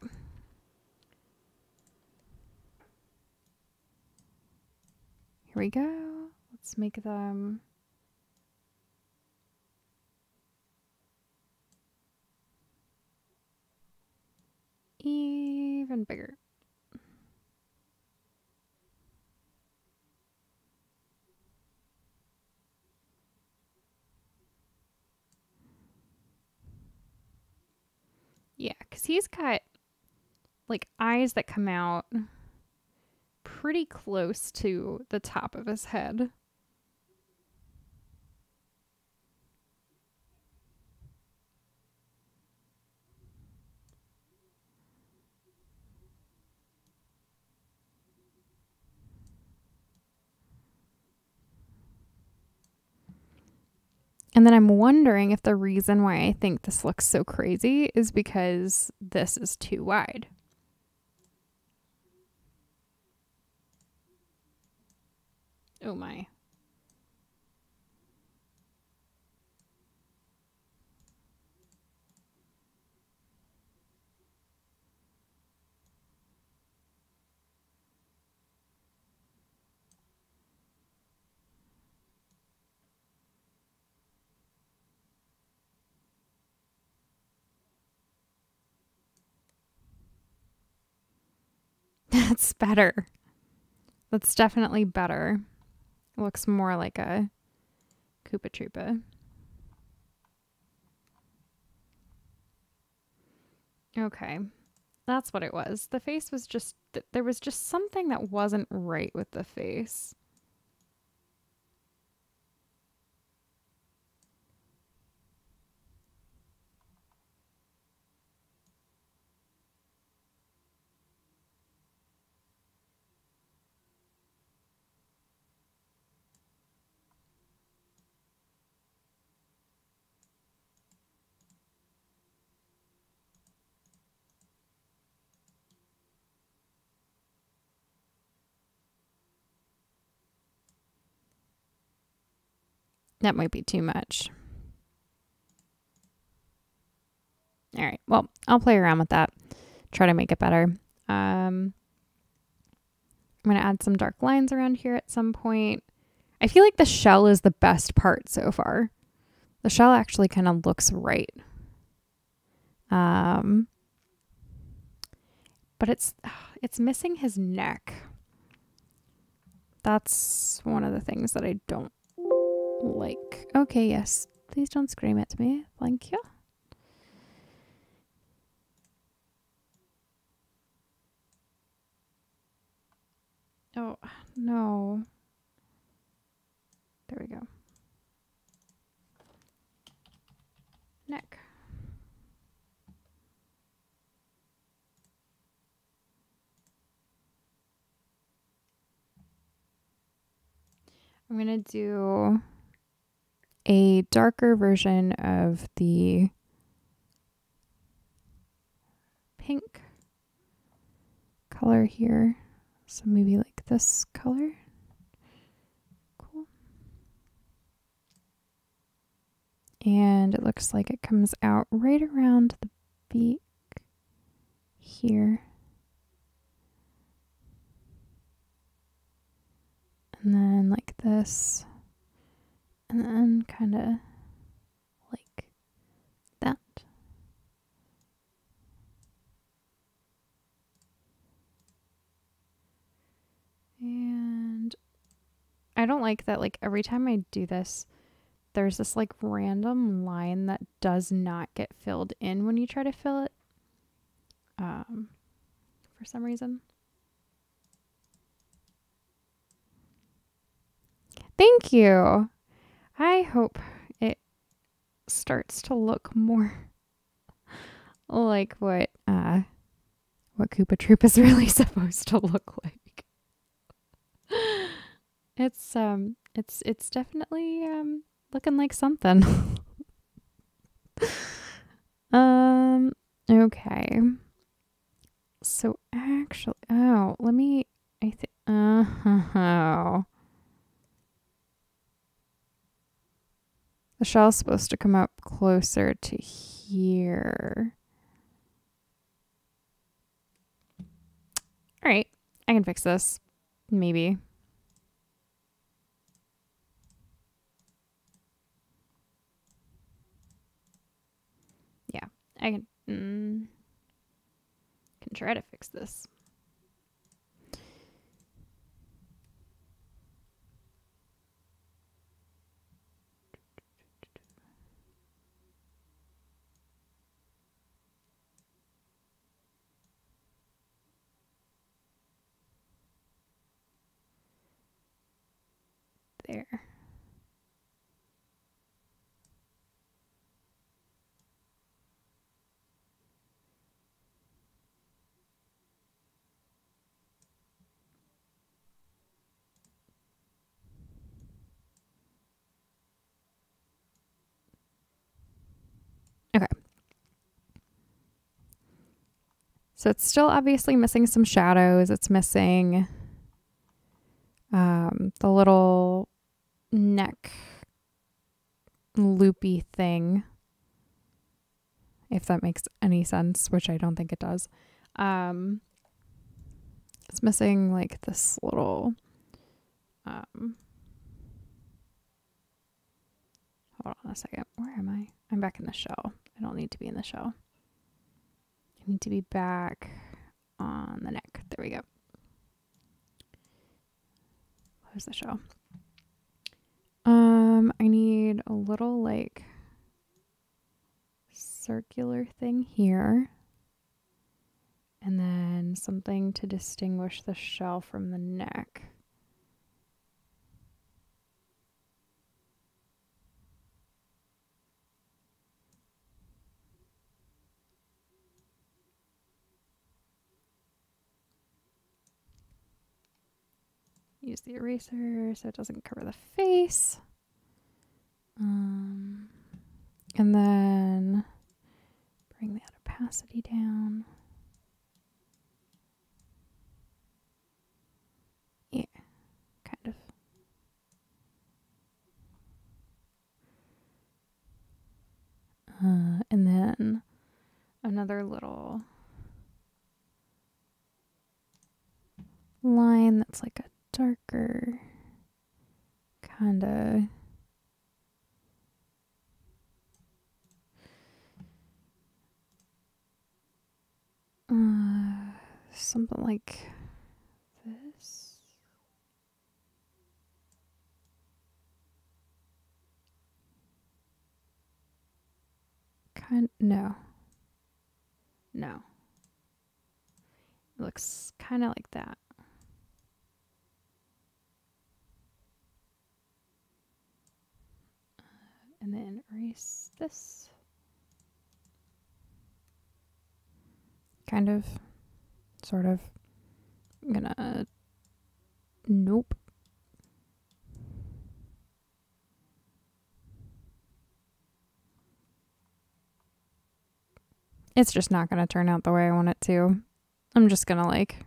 Here we go. Let's make them even bigger. Yeah, because he's got like eyes that come out pretty close to the top of his head. And then I'm wondering if the reason why I think this looks so crazy is because this is too wide. Oh my. That's better. That's definitely better. It looks more like a Koopa Troopa. Okay. That's what it was. The face was just, there was just something that wasn't right with the face. That might be too much. All right. Well, I'll play around with that. Try to make it better. I'm going to add some dark lines around here at some point. I feel like the shell is the best part so far. The shell actually kind of looks right. But it's missing his neck. That's one of the things that I don't like. Okay, yes. Please don't scream at me. Thank you. Oh, no. There we go. Neck. I'm going to do a darker version of the pink color here. So maybe like this color. Cool. And it looks like it comes out right around the beak here. And then like this. And then kind of like that. And I don't like that, like every time I do this, there's this like random line that does not get filled in when you try to fill it. For some reason. Thank you. I hope it starts to look more like what Koopa Troop is really supposed to look like. It's definitely looking like something. Okay. So actually, oh, let me, I think, oh. The shell's supposed to come up closer to here. All right, I can fix this. Maybe. I can try to fix this. There. Okay. So it's still obviously missing some shadows. It's missing the little neck loopy thing, if that makes any sense, which I don't think it does. It's missing like this little hold on a second. Where am I? I'm back in the shell. I don't need to be in the shell. I need to be back on the neck. There we go. Close the shell. I need a little like circular thing here. And then something to distinguish the shell from the neck. Use the eraser so it doesn't cover the face. And then bring that opacity down. Yeah, kind of. And then another little line that's like a darker kind of something like this. No. It looks kind of like that. And then erase this. Kind of, sort of. I'm gonna, nope. It's just not gonna turn out the way I want it to. I'm just gonna like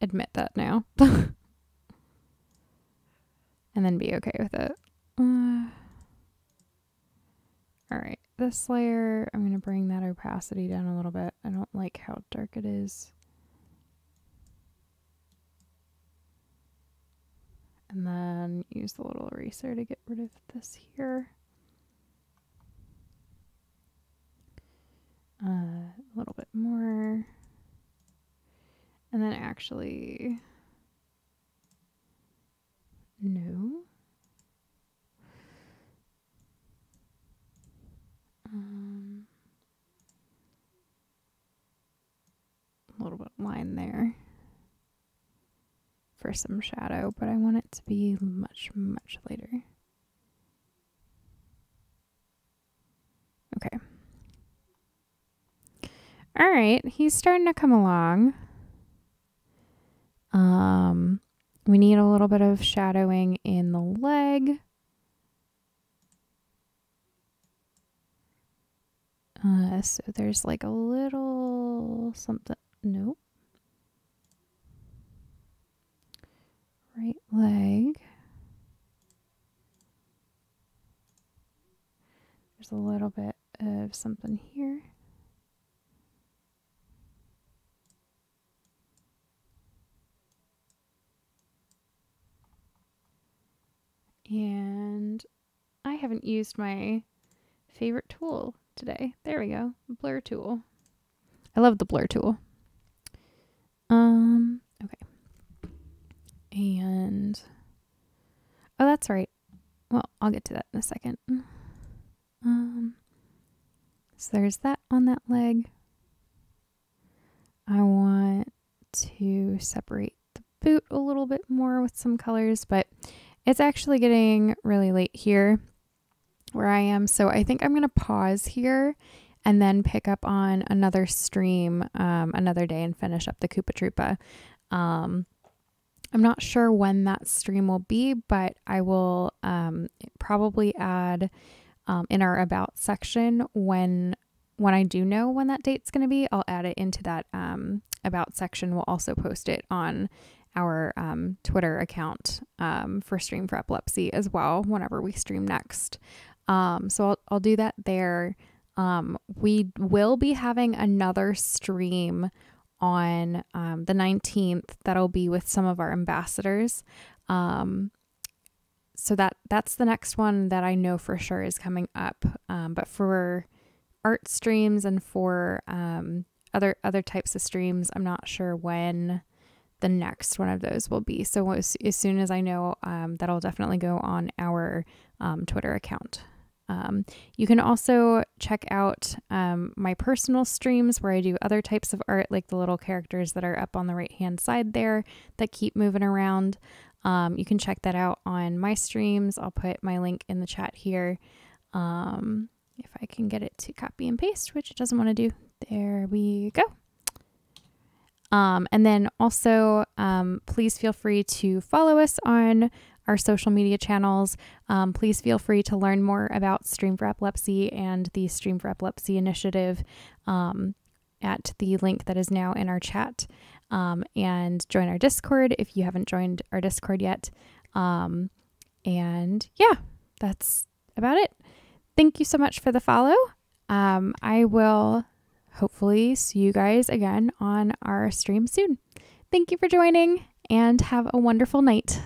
admit that now. And then be okay with it. Alright, this layer, I'm gonna bring that opacity down a little bit. I don't like how dark it is. And then use the little eraser to get rid of this here. A little bit more. And then actually, no. A little bit of line there for some shadow, but I want it to be much, much later. Okay. All right, he's starting to come along. We need a little bit of shadowing in the leg. So there's like a little something. Nope. Right leg. There's a little bit of something here. And I haven't used my favorite tool today. There we go. Blur tool. I love the blur tool. Okay. And oh, that's right. Well, I'll get to that in a second. So there's that on that leg. I want to separate the boot a little bit more with some colors, but it's actually getting really late here where I am. So I think I'm going to pause here and then pick up on another stream another day and finish up the Koopa Troopa. I'm not sure when that stream will be, but I will probably add in our about section when I do know when that date's going to be, I'll add it into that about section. We'll also post it on our Twitter account for Stream for Epilepsy as well whenever we stream next. So I'll do that there. We will be having another stream on the 19th that'll be with some of our ambassadors. So that's the next one that I know for sure is coming up. But for art streams and for other types of streams, I'm not sure when the next one of those will be. So as soon as I know, that'll definitely go on our Twitter account. You can also check out my personal streams where I do other types of art, like the little characters that are up on the right hand side there that keep moving around. You can check that out on my streams. I'll put my link in the chat here. If I can get it to copy and paste, which it doesn't want to do. There we go. And then also, please feel free to follow us on our social media channels. Please feel free to learn more about Stream for Epilepsy and the Stream for Epilepsy initiative at the link that is now in our chat, and join our Discord if you haven't joined our Discord yet. And yeah, that's about it. Thank you so much for the follow. I will hopefully see you guys again on our stream soon. Thank you for joining and have a wonderful night.